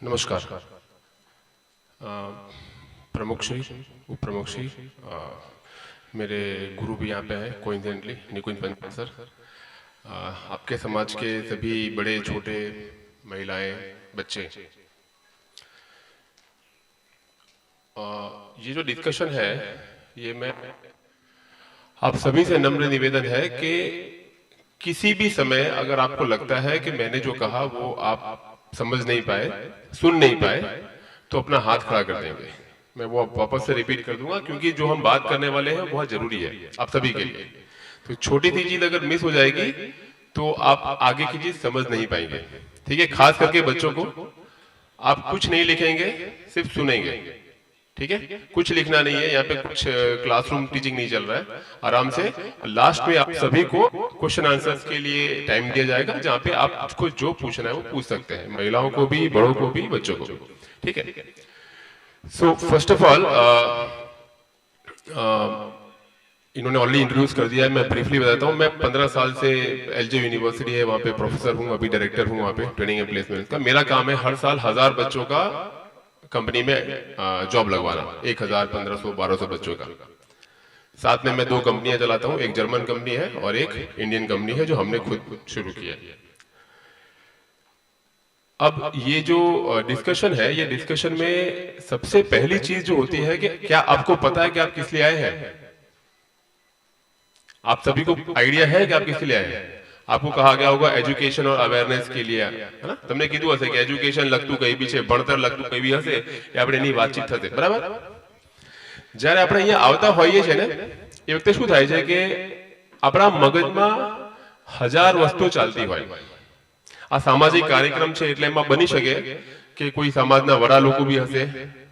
नमस्कार। प्रमुख श्री, उप प्रमुख श्री, मेरे गुरु भी यहाँ पे हैं कोइंसिडेंटली, निकुंज पंत सर। आपके समाज के सभी बड़े छोटे महिलाएं, बच्चे, ये जो डिस्कशन है, ये मैं आप सभी से नम्र निवेदन है कि किसी भी समय अगर आपको लगता है कि मैंने जो कहा वो आप समझ नहीं पाए, सुन नहीं पाए, तो अपना हाथ खड़ा कर देंगे। मैं वो वापस से रिपीट कर दूंगा क्योंकि जो हम बात करने वाले हैं बहुत जरूरी है आप सभी के लिए। तो छोटी सी चीज अगर मिस हो जाएगी तो आप आगे की चीज समझ नहीं पाएंगे। ठीक है, खास करके बच्चों को आप कुछ नहीं लिखेंगे, सिर्फ सुनेंगे। ठीक है, कुछ लिखना नहीं है, यहाँ पे कुछ क्लासरूम टीचिंग नहीं चल रहा है। आराम से लास्ट में आप सभी को क्वेश्चन आंसर्स के लिए टाइम दिया जाएगा, जहाँ पे आपको जो पूछना है वो पूछ सकते हैं, महिलाओं को भी, बड़ों को भी, बच्चों को भी। ठीक है, सो फर्स्ट ऑफ ऑल इन्होंने ऑलरेडी इंट्रोड्यूस कर दिया है, मैं ब्रीफली बताता हूँ। मैं 15 साल से एलजे यूनिवर्सिटी है वहाँ पे प्रोफेसर हूँ, अभी डायरेक्टर हूँ वहाँ पे ट्रेनिंग एंड प्लेसमेंट का। मेरा काम है हर साल 1000 बच्चों का कंपनी में जॉब लगवाना, 1000, 1500, 1200 बच्चों का। साथ में मैं 2 कंपनियां चलाता हूँ, एक जर्मन कंपनी है और एक इंडियन कंपनी है जो हमने खुद शुरू की है। अब ये जो डिस्कशन है, ये डिस्कशन में सबसे पहली चीज जो होती है कि क्या आपको पता है कि आप किस लिए आए हैं? आप सभी को आइडिया है कि आप किस लिए आए हैं? आपको कहा गया होगा एजुकेशन और अवेयरनेस के लिए, है ना? તમને કીધું હશે કે એજ્યુકેશન લગતું કઈ બી છે, ભણતર લગતું કઈ બી હશે, એ આપણે એની વાતચીત થશે, બરાબર? જ્યારે આપણે અહીંયા આવતા હોઈએ છે ને, એ વખતે શું થાય છે કે આપણા મગજમાં 1000 વસ્તુઓ ચાલતી હોય। આ સામાજિક કાર્યક્રમ છે એટલે એમાં બની શકે કે કોઈ સમાજના વડા લોકો બી હશે,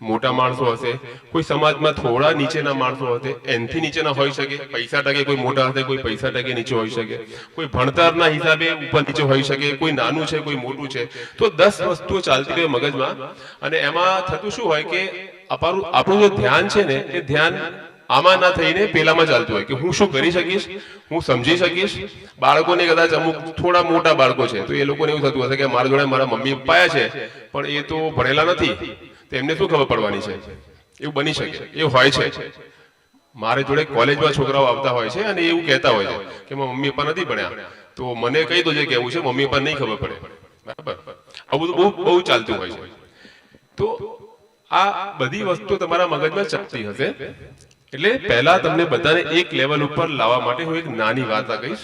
મોટા માણસો હશે, કોઈ સમાજમાં થોડા નીચેના માણસો હશે, એનથી નીચેના હોઈ શકે, પૈસા ટકે કોઈ મોટા હશે, કોઈ પૈસા ટકે નીચે હોઈ શકે, કોઈ ભણતરના હિસાબે ઉપર નીચે હોઈ શકે, કોઈ નાનું છે, કોઈ મોટું છે। તો 10 વસ્તુઓ ચાલતી હોય મગજમાં, અને એમાં થતું શું હોય કે આપણું જે ધ્યાન છે ને, એ ધ્યાન આમાં ના થઈને પેલામાં ચાલતું હોય કે હું શું કરી શકીશ, હું સમજી શકીશ। બાળકોને કદાચ અમુક થોડા મોટા બાળકો છે તો એ લોકોને એવું થતું હશે કે મારા જોડે મારા મમ્મી પપ્પા છે પણ એ તો ભણેલા નથી, તો એમને શું ખબર પડવાની છે? એવું બની શકે, એ હોય છે। મારે જોડે કોલેજમાં છોકરાઓ આવતા હોય છે અને એવું કહેતા હોય છે કે મારા મમ્મી પપ્પા નથી ભણ્યા, તો મને કહી દો જે કહેવું છે, મમ્મી પપ્પા નહીં ખબર પડે, બરાબર? આવું બહુ બહુ ચાલતું હોય છે। તો આ બધી વસ્તુ તમારા મગજમાં ચાલતી હશે, એટલે પહેલા તમને બધાને એક લેવલ ઉપર લાવવા માટે હું એક નાની વાર્તા કહીશ,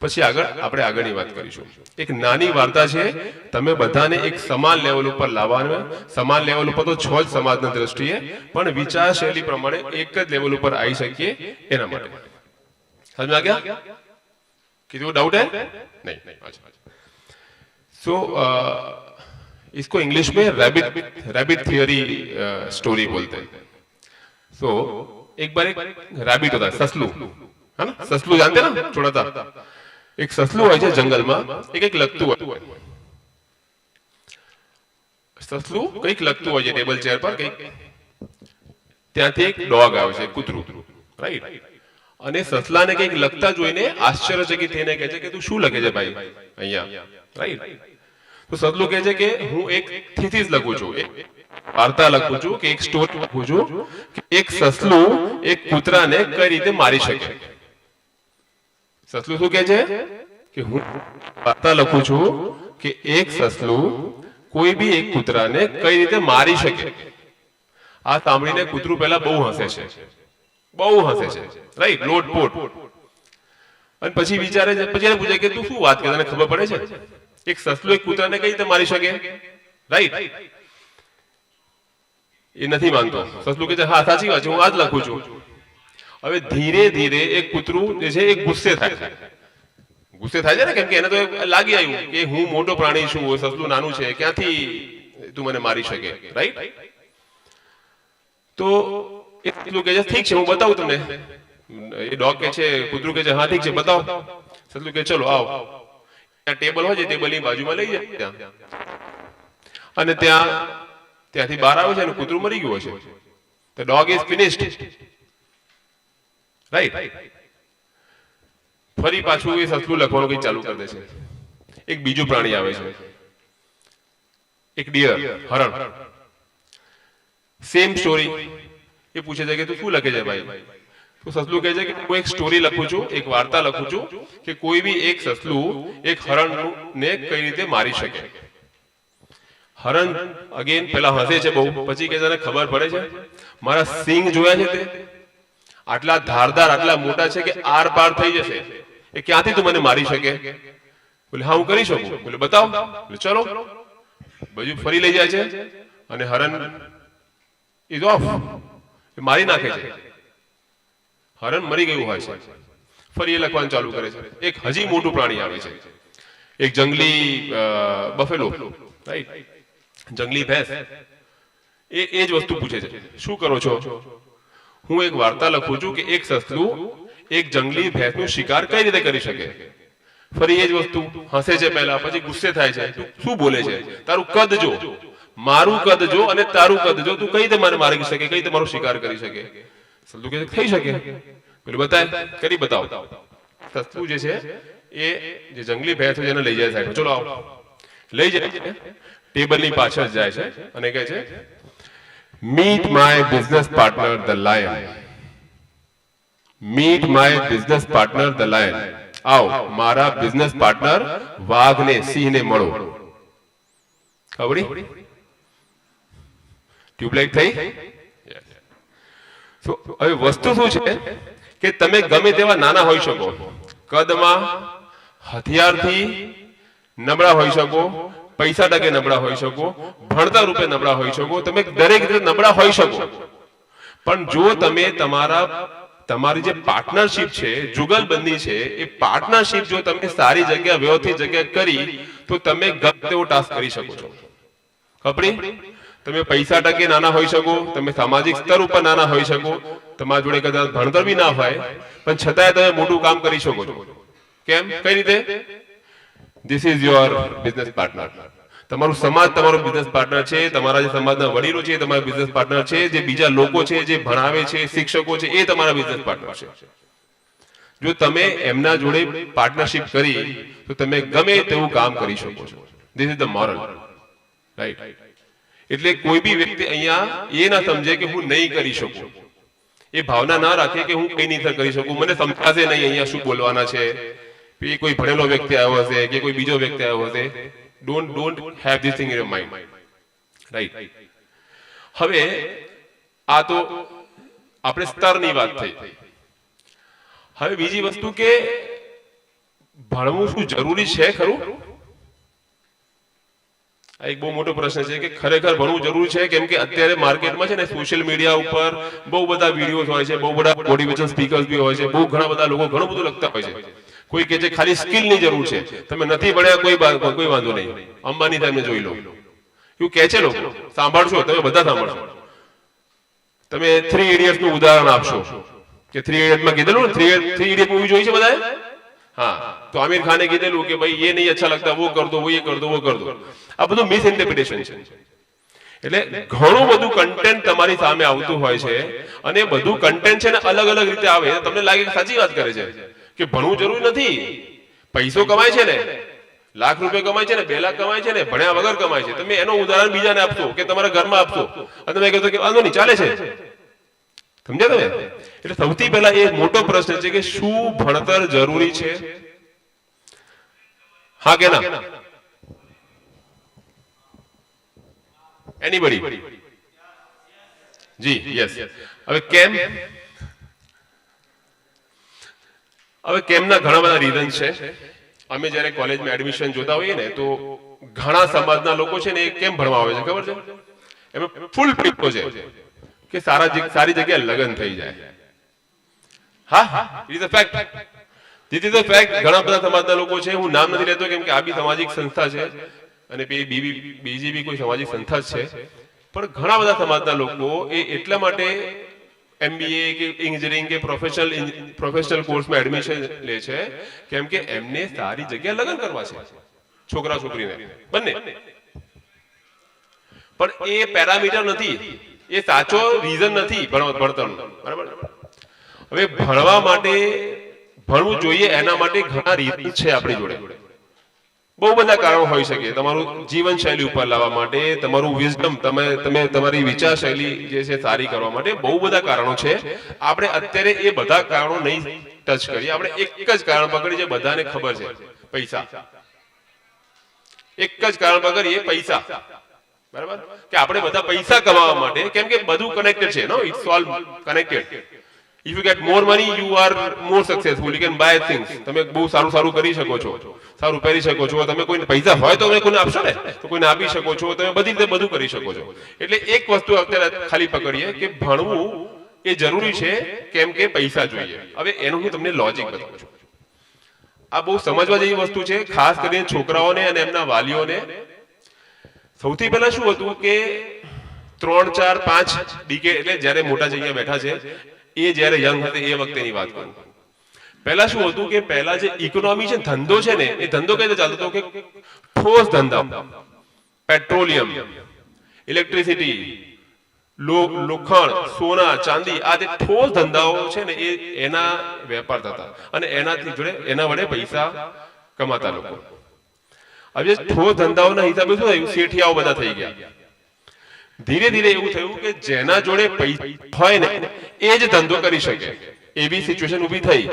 પછી આપણે આગળની વાત કરીશું। એક નાની વાર્તા છે, તમે બધાને એક સમાન લેવલ ઉપર લાવવાના। સમાન લેવલ ઉપર તો છો જ સમાજના દ્રષ્ટિએ, પણ વિચારશૈલી પ્રમાણે એક જ લેવલ ઉપર આવી શકીએ એના માટે। સમજ में आ गया? किसी को डाउट है? नहीं, अच्छा। सो इसको इंग्लिश में रैबिट थियरी स्टोरी बोलते हैं। सो एक बार एक रैबिट होता है, ससलू, है ना? ससलू जानते हैं ना, छोटा था एक ससलू હોય છે જંગલમાં, એક લગતું હોય। સસલું કંઈક લગતું હોય છે ટેબલ ચેર પર કંઈક, ત્યાંથી એક ડોગ આવે છે, કૂતરું, રાઈટ? અને સસલાને કંઈક લગતા જોઈને આશ્ચર્યચકિત થઈને કહે છે કે તું શું લખે છે ભાઈ અહીંયા, રાઈટ? તો સસલું કહે છે કે હું એક થીસીસ લખું છું, એક વાર્તા લખું છું, કે એક સ્ટોરી લખું છું કે એક સસલું એક કૂતરાને કઈ રીતે મારી શકે। સસલું શું કહે છે કે હું વાર્તા લખું છું કે એક સસલું કોઈ બી એક કૂતરાને કઈ રીતે મારી શકે। આ સાંભળીને કૂતરું પહેલા બહુ હસે છે, રાઈટ? લોટપોટ। અને પછી વિચારે છે, પછી એને પૂછે કે તું શું વાત કરે, તને ખબર પડે છે એક સસલું એક કૂતરાને કઈ રીતે મારી શકે, રાઈટ? એ નથી માનતો। સસલું કહે છે હા સાચી વાત છે, હું આ જ લખું છું। હવે ધીરે ધીરે એક કૂતરું જે છે એ ગુસ્સે થાય છે ને, કેમ કે એને તો લાગી આવ્યું કે હું મોટો પ્રાણી છું, સસલું નાનું છે, ક્યાંથી તું મને મારી શકે, રાઈટ? તો એ સસલું કહે છે ઠીક છે હું બતાવું તમને। એ ડોગ કહે છે, કૂતરું કહે છે હા ઠીક છે બતાવો। સસલું કહે ચલો આવો। ત્યાં ટેબલ હોય છે, ટેબલની બાજુમાં લઈ જાય ત્યાં, અને ત્યાંથી બહાર આવે છે અને કૂતરું મરી ગયું હશે। The dog is finished, right? ફરી પાછું એ સસલું લખવાનું કંઈ ચાલુ કરી દે છે। એક બીજું પ્રાણી આવે છે, એક ડિયર, હરણ, સેમ સ્ટોરી. એ પૂછે છે કે તું શું લખે છે ભાઈ? તો સસલું કહે છે કે હું એક સ્ટોરી લખું છું, એક વાર્તા લખું છું કે કોઈ બી એક સસલું એક હરણને કઈ રીતે મારી શકે. હરણ અગેન પેલા હસે છે બહુ, પછી કે તને ખબર પડે છે મારા સિંગ જોયા છે તે આટલા ધારદાર, આટલા મોટા છે કે આર પાર થઈ જશે. એ ક્યાંથી તું મને મારી શકે? બોલે હા હું કરી શકું. બોલે બતાવ. બોલે ચલો. બાજુ ફરી લઈ જાય છે અને હરણ ઇઝ ઓફ, મારી નાખે છે. હરણ મરી ગયું હોય છે. ફરી એ લખવાનું ચાલુ કરે છે. એક હજી મોટું પ્રાણી આવે છે, એક જંગલી બફેલો, રાઈટ, જંગલી ભેંસ. એ જ વસ્તુ પૂછે છે, શું કરો છો? હું એક વાર્તા લખું છું કે એક સસલું એક જંગલી ભેંસનું શિકાર કઈ રીતે કરી શકે. ફરી એ જ વસ્તુ, હસે છે પહેલા, પછી ગુસ્સે થાય છે. તું શું બોલે છે? તારું કદ જો, મારું કદ જો અને તારું કદ જો, તું કઈ રીતે મને મારી શકે, કઈ રીતે મારો શિકાર કરી શકે? સસલું કહે થઈ શકે. પેલું બતાય, કરી બતાવ. સસલું જે છે એ જે જંગલી ભેંસ છે એને લઈ જાય સાઈડ, ચલો આવો. લઈ જાય, ટેબલની પાછળ જાય છે અને કહે છે meet my business partner the lion. Meet my business partner the lion. આવો મારા બિઝનેસ પાર્ટનર વાઘને, સિંહને મળો. ખબરી? ટ્યુબલાઇટ થઈ? હવે વસ્તુ શું છે કે તમે ગમે તેવા નાના હોઈ શકો, કદમાં, હથિયારથી નબળા હોઈ શકો, પૈસા ટકે નબળા હોઈ શકો, ભણતર રૂપે નબળા હોઈ શકો, તમે દરેક રીતે નબળા હોઈ શકો. પણ જો તમે તમારી જે પાર્ટનરશિપ છે, જુગલબંધી છે, એ પાર્ટનરશિપ જો તમે સારી જગ્યા, વ્યવસ્થિત જગ્યા કરી તો તમે ગમે તેવો ટાસ્ક કરી શકો છો. ખબરી? તમે પૈસા ટકે નાના હોઈ શકો, તમે સામાજિક સ્તર ઉપર નાના હોઈ શકો, તમારા જોડે કદાચ ભણતર બી ના હોય, પણ છતાંય તમે મોટું કામ કરી શકો છો. કેમ? કઈ રીતે? This is your business partner. તમારું સમાજ તમારો બિઝનેસ પાર્ટનર છે, તમારા જે સમાજના વડીલો છે તમારા બિઝનેસ પાર્ટનર છે, જે બીજા લોકો છે, જે ભણાવે છે, શિક્ષકો છે, એ તમારા બિઝનેસ પાર્ટનર છે. જો તમે એમના જોડે પાર્ટનરશિપ કરી તો તમે ગમે તેવું કામ કરી શકો છો. This is the moral, right? એટલે કોઈ બી વ્યક્તિ અહીંયા એ ના સમજે કે હું નહીં કરી શકું, એ ભાવના ના રાખે કે હું કઈ નહીં કરી શકું, મને સમજાશે નહીં અહીંયા શું બોલવાના છે. કોઈ ભણેલો વ્યક્તિ આવ્યો હશે કે કોઈ બીજો વ્યક્તિ આવ્યો હશે. Don't have this thing in your mind, right? હવે આ તો આપણે સ્તરની વાત થઈ. હવે બીજી વસ્તુ કે ભણવું શું જરૂરી છે ખરું? આ એક બહુ મોટો પ્રશ્ન છે કે ખરેખર ભણવું જરૂરી છે. કેમ કે અત્યારે માર્કેટમાં છે ને સોશિયલ મીડિયા ઉપર બહુ બધા વિડીયોઝ હોય છે, બહુ બધા મોટિવેશન સ્પીકર્સ બી હોય છે, બહુ ઘણા બધા લોકો ઘણું બધું લખતા હોય છે. કોઈ કહે છે ખાલી સ્કિલની જરૂર છે, તમે નથી ભણ્યા કોઈ વાંધો નહીં, અંબાની સાહેબને જોઈ લો, એવું કહે છે લોકો. સાંભળશો તમે, બધા સાંભળશો. તમે 3 ઇડિયટ્સ નું ઉદાહરણ આપશો કે 3 ઇડિયટમાં કીધેલું ને, 3 ઇડિયટ મૂવી જોઈ છે બધાએ? હા, તો આમિર ખાને કીધેલું કે ભાઈ ये नहीं अच्छा लगता, वो कर दो, वो ये कर दो, वो कर दो. આ બધું મિસ ઇન્ટરપ્રિટેશન છે. એટલે ઘણું બધું કન્ટેન્ટ તમારી સામે આવતું હોય છે અને બધું કન્ટેન્ટ છે ને અલગ અલગ રીતે આવે. તમને લાગે કે સાચી વાત કરે છે કે ભણવું જરૂરી નથી, પૈસો કમાય છે ને, લાખ રૂપિયા કમાય છે ને, 2 લાખ કમાય છે ને, ભણ્યા વગર કમાય છે. તમે એનો ઉદાહરણ બીજાને આપશો કે તમારા ઘરમાં આપશો અને તમે કહેશો કે વાંધો નહીં ચાલે છે. સમજ્યા તમે? એટલે સૌથી પહેલા એ મોટો પ્રશ્ન છે કે શું ભણતર જરૂરી છે? હા કે ના? એનીબડી? જી, યસ. હવે કેમ? હવે કેમના ઘણા બધા રીઝન છે. અમે જ્યારે કોલેજમાં એડમિશન જોતા હોઈએ ને તો ઘણા સમાજના લોકો છે ને એ કેમ ભણવા આવે છે ખબર છે? એમાં ફૂલ પીપો છે કે સારી જગ્યાએ લગ્ન થઈ જાય. હા, it is a fact. This is a fact. ઘણા બધા સમાજના લોકો છે, હું નામ નથી લેતો કેમ કે આ બી સામાજિક સંસ્થા છે અને બીજી બી કોઈ સામાજિક સંસ્થા છે, પણ ઘણા બધા સમાજના લોકો એ એટલા માટે MBA કે એન્જિનિયરિંગ કે પ્રોફેશનલ કોર્સમાં એડમિશન લે છે કેમ કે એમને સારી જગ્યાએ લગ્ન કરવા છે, છોકરા છોકરીને બંને. પણ એ પેરામીટર નથી, એ સાચો રીઝન નથી ભણતરનો, બરાબર? હવે ભણવા માટે ભણવું જોઈએ એના માટે ઘણા રીઝન છે આપણી જોડે. બહુ બધા કારણો હોઈ શકે, તમારું જીવનશૈલી ઉપર લાવવા માટે, તમારું વિઝડમ, તમે તમારી વિચારશૈલી જે છે સારી કરવા માટે બહુ બધા કારણો છે. આપણે અત્યારે એ બધા કારણો નહીં ટચ કરીએ, આપણે એક જ કારણ પકડી જે બધાને ખબર છે, પૈસા. એક જ કારણ પકડીએ, પૈસા. બરાબર, કે આપણે બધા પૈસા કમાવા માટે, કેમ કે બધું કનેક્ટેડ છે, no it's all connected. If you get more money, you are more successful. You can buy things. તમે બહુ સારું સારું કરી શકો છો, સારું પહેરી શકો છો. તમે કોઈને પૈસા હોય તો તમે કોઈને આપશો ને, તો કોઈને આપી શકો છો. તમે બધી રીતે બધું કરી શકો છો. એટલે એક વસ્તુ અત્યારે ખાલી પકડીએ કે ભણવું એ જરૂરી છે, કેમ કે પૈસા જોઈએ. હવે એનું હું તમને લોજિક બતાવું છું. આ બહુ સમજવા જેવી વસ્તુ છે, ખાસ કરીને છોકરાઓને અને એમના વાલીઓને. સૌથી પહેલા શું હતું કે 3, 4, 5 ડિકેડ, એટલે જ્યારે મોટા જગ્યા બેઠા છે, એ જ્યારે યંગ હતા એ વખતેની વાત કરું. પહેલા શું હતું કે પહેલા જે ઇકોનોમી છે, ધંધો છે ને, એ ધંધો કઈ રીતે ચાલતો હતો કે ઠોસ ધંધા, પેટ્રોલિયમ, ઇલેક્ટ્રિસિટી, લોખંડ, સોના, ચાંદી, આ જે ઠોસ ધંધાઓ છે ને, એના વેપાર થતા અને એનાથી જોડે એના વડે પૈસા કમાતા લોકો. હવે ઠોસ ધંધાઓના હિસાબે શું થયું, શેઠિયાઓ બધા થઈ ગયા. ધીરે ધીરે એવું થયું કે જેના જોડે પૈસા હોય ને એ જ ધંધો કરી શકે, એવી સિચ્યુએશન ઊભી થઈ.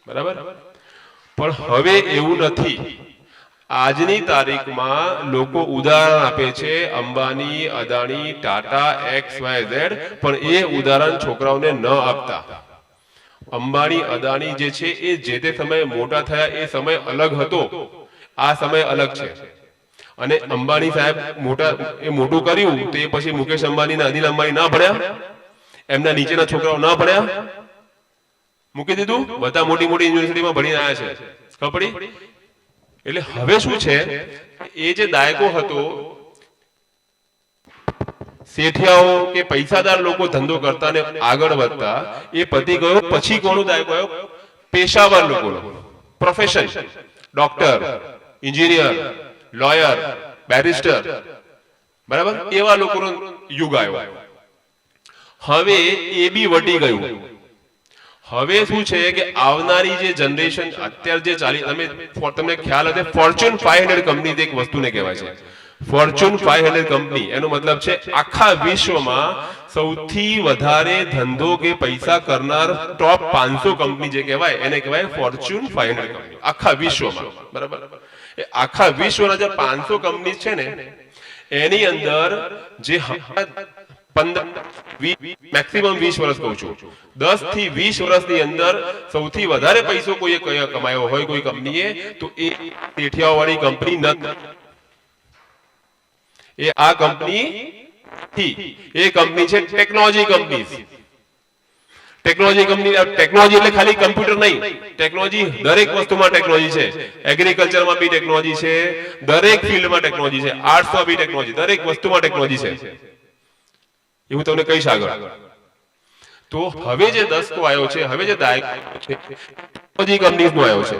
બરાબર, પણ હવે એવું નથી. આજની તારીખમાં લોકો ઉદાહરણ આપે છે, અંબાની, અદાણી, ટાટા, XYZ, પણ એ ઉદાહરણ છોકરાઓને ન આપતા. અંબાણી, અદાણી જે છે એ જે તે સમયે મોટા થયા, એ સમય અલગ હતો, આ સમય અલગ છે. અને અંબાણી સાહેબ મોટું કર્યું તો એ પછી મુકેશ અંબાણી અને અનિલ અંબાણી ના ભણ્યા, એમના નીચેના છોકરાઓ ના ભણ્યા, મૂકી દીધું, બધા મોટી મોટી યુનિવર્સિટીમાં ભણીને આવ્યા છે. ખબર પડી? એટલે હવે શું છે, એ જે દાયકો હતો, શેઠિયાઓ કે પૈસાદાર લોકો ધંધો કરતા ને આગળ વધતા, એ પતી ગયો. પછી કોનો દાયકો આવ્યો? પેશાવર લોકોનો, profession, doctor, engineer, lawyer, barrister, બરાબર, એવા લોકોનો યુગ આવ્યો. હવે એ બી વટી ગયું. હવે શું છે કે આવનારી જે જનરેશન અત્યારે જે ચાલી, તમને ખ્યાલ હશે, ફોર્ચ્યુન 500 કંપની એક વસ્તુને કહેવાય છે. ફોર્ચ્યુન 500 કંપની એનો મતલબ છે આખા વિશ્વમાં સૌથી વધારે ધંધો કે પૈસા કરનાર ટોપ 500 કંપની જે કહેવાય એને કહેવાય ફોર્ચ્યુન 500 કંપની આખા વિશ્વમાં. બરાબર, આખા વિશ્વના જે 500 કંપની છે ને, એની અંદર જે 15 મેક્સિમમ 20 વર્ષ કહું છું, 10 થી 20 વર્ષની અંદર સૌથી વધારે પૈસો કોઈએ કમાયો હોય કોઈ કંપનીએ, તો એ શેઠિયાઓ વાળી કંપની નથી. એ આ કંપની એ કંપની છે technology company. Technology company, technology એટલે ખાલી કમ્પ્યુટર નહીં, ટેકનોલોજી દરેક વસ્તુમાં ટેકનોલોજી છે. એગ્રીકલ્ચરમાં બી ટેકનોલોજી છે, દરેક ફિલ્ડમાં ટેકનોલોજી છે, આર્ટ્સમાં બી ટેકનોલોજી, દરેક વસ્તુમાં ટેકનોલોજી છે. એવું તમને કહીશ આગળ. તો હવે જે દસકો આવ્યો છે, હવે જે દાયકો છે, ટેકનોલોજી કંપનીઝનો આવ્યો છે.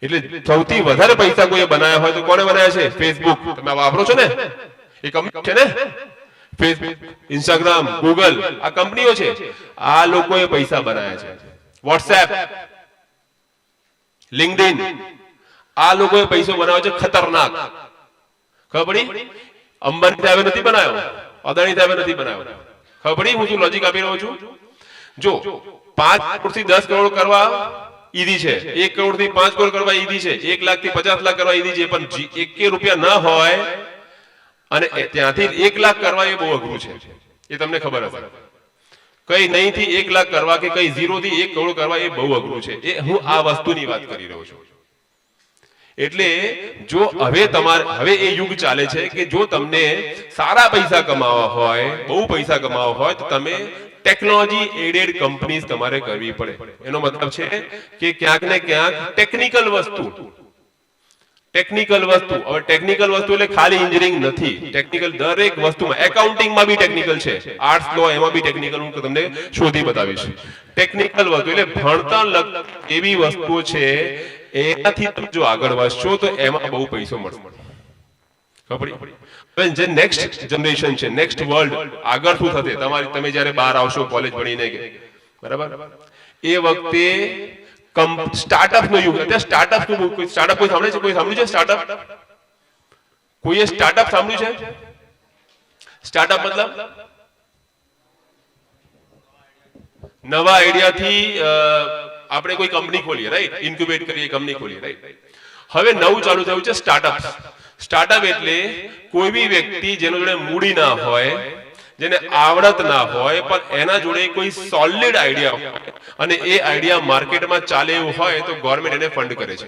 એટલે સૌથી વધારે પૈસા કોઈએ બનાવ્યા હોય તો કોણે બનાવ્યા છે? ફેસબુક. તમે વાપરો છો ને, એ કંપની છે ને, ફેસબુક, ઇન્સ્ટાગ્રામ, ગૂગલ, આ કંપનીઓ છે. આ લોકોએ પૈસા બનાવ્યા છે. વોટ્સએપ, લિંક્ડઇન, આ લોકોએ પૈસો બનાવ્યો છે ખતરનાક. ખબર પડી? અંબાણી સાહેબે નથી બનાવ્યો, અદાણી સાહેબે નથી બનાવ્યો. ખબર પડી હું શું લોજિક આપી રહ્યો છું? જો 5 કરોડથી 10 કરોડ કરવા ઈઝી છે, 1 કરોડથી 5 કરોડ કરવા ઈઝી છે, 1 લાખથી 50 લાખ કરવા ઈઝી છે, પણ 1 રૂપિયા ના હોય અને ત્યાંથી 1 લાખ કરવા એ બહુ અઘરું છે. એ તમને ખબર હશે. કઈ નહીં થી 1 લાખ કરવા કે કઈ 0 થી 1 કરોડ કરવા એ બહુ અઘરું છે. એ હું આ વસ્તુની વાત કરી રહ્યો છું. એટલે જો હવે એ યુગ ચાલે છે કે જો તમને સારા પૈસા કમાવા હોય, બહુ પૈસા કમાવા હોય, તો તમે ટેકનોલોજી એડેડ કંપનીઝ તમારે કરવી પડે. એનો મતલબ છે કે ક્યાંક ને ક્યાંક ટેકનિકલ વસ્તુ. હવે ટેકનિકલ વસ્તુ એટલે ખાલી એન્જિનિયરિંગ નથી, ટેકનિકલ દરેક વસ્તુમાં, એકાઉન્ટિંગમાં બી ટેકનિકલ છે, આર્ટ્સ લો એમાં બી ટેકનિકલ હું તમને શોધી બતાવીશ. ટેકનિકલ વસ્તુ એટલે ભણતર એવી વસ્તુઓ છે, એનાથી તમે જો આગળ વધશો તો એમાં બહુ પૈસો મળશે. ખબર પડી? જે નેક્સ્ટ જનરેશન છે, નેક્સ્ટ વર્લ્ડ, આગળ શું થશે, તમે જ્યારે બહાર આવશો કોલેજ ભણીને, બરાબર, એ વખતે સ્ટાર્ટઅપ નો યુગ. અત્યારે સ્ટાર્ટઅપ નું સ્ટાર્ટઅપ કોઈ સાંભળે છે? કોઈ સાંભળ્યું છે સ્ટાર્ટઅપ? કોઈએ સ્ટાર્ટઅપ સાંભળ્યું છે? સ્ટાર્ટઅપ મતલબ નવા આઈડિયાથી આપણે કોઈ કંપની ખોલીએ, રાઈટ? ઇન્ક્યુબેટ કરીએ, કંપની ખોલીએ, રાઈટ? હવે નવું ચાલુ થયું છે સ્ટાર્ટઅપ. સ્ટાર્ટઅપ એટલે કોઈ બી વ્યક્તિ જેનો જોડે મૂડી ના હોય, જેને આવડત ના હોય, પણ એના જોડે કોઈ સોલિડ આઈડિયા હોય અને એ આઈડિયા માર્કેટમાં ચાલે એવું હોય તો ગવર્મેન્ટ એને ફંડ કરે છે.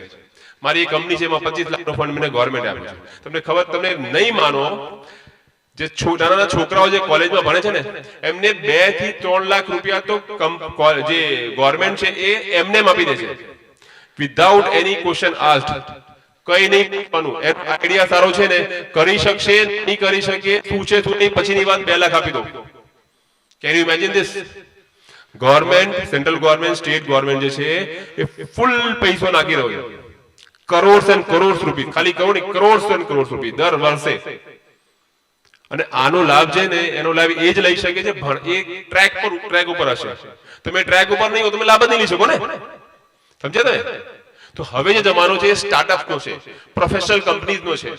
મારી એક કંપની છે, એમાં 25 લાખનો ફંડ મને ગવર્મેન્ટ આપ્યો છે. તમને ખબર, તમને નહીં માનો, જે નાના છોકરાઓ જે કોલેજમાં ભણે છે ને, એમને 2 થી 3 લાખ રૂપિયા તો જે ગવર્મેન્ટ છે એ એમને આપી દે છે, વિધાઉટ એની ક્વેશ્ચન આસ્ક્ડ. કઈ નહીં કરવાનું, આઈડિયા સારો છે ને, કરી શકશે, નહીં કરી શકે, શું છે શું નહીં, પછીની વાત 2 લાખ આપી દો. Can you imagine this? Government, central government, state government જે છે એ ફૂલ પૈસો નાખી રહ્યો છે, કરોડ્સ એન્ડ કરોડ્સ રૂપિયા, ખાલી કરોડ નહીં, કરોડ્સ એન્ડ કરોડ્સ રૂપિયા દર વર્ષે. અને આનો લાભ છે ને, એનો લાભ એ જ લઈ શકે છે એ ટ્રેક ઉપર હશે. તમે ટ્રેક ઉપર નહીં હો, તમે લાભ જ નહીં લઈ શકો ને. સમજ્યા તમે? તો હવે જે જમાનો છે એ સ્ટાર્ટઅપ નો છે, પ્રોફેશનલ કંપનીઝ નો છે.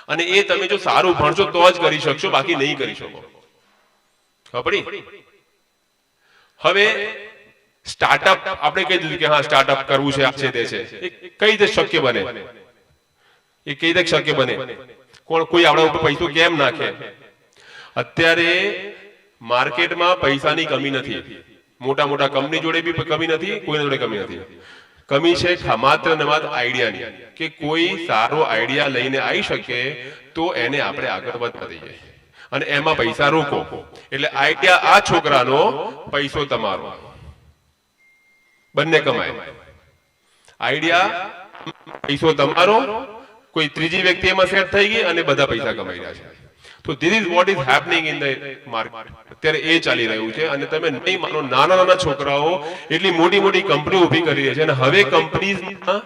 અને એ તમે જો સારું ભણશો તો જ કરી શકશો, બાકી નહીં કરી શકો. ખબર પડી? હવે સ્ટાર્ટઅપ આપણે કહી દીધું કે હા સ્ટાર્ટઅપ કરવું છે, આ છે તે છે. એ કઈ રીતે શક્ય બને? એ કઈ રીતે શક્ય બને? કોઈ આપણા ઉપર પૈસો કેમ નાખે? અત્યારે માર્કેટમાં પૈસાની કમી નથી, મોટા મોટા કંપની જોડે બી કમી નથી, કોઈના જોડે કમી નથી. કમી છે માત્ર ને માત્ર આઈડિયાની, કે કોઈ સારો આઈડિયા લઈને આવી શકે તો એને આપણે આગળ વધવા દઈએ અને એમાં પૈસા રોકો. એટલે આઈડિયા આ છોકરાનો, પૈસો તમારો, બંને કમાય. આઈડિયા, પૈસો તમારો, કોઈ ત્રીજી વ્યક્તિ એમાં સેટ થઈ ગઈ અને બધા પૈસા કમાઈ રહ્યા છે. તો this is what is happening in the market. અત્યારે એ ચાલી રહ્યું છે. અને તમે નહીં માનો, નાના નાના છોકરાઓ એટલી મોટી મોટી કંપનીઓ ઊભી કરી રહી છે. અને હવે કંપનીઝમાં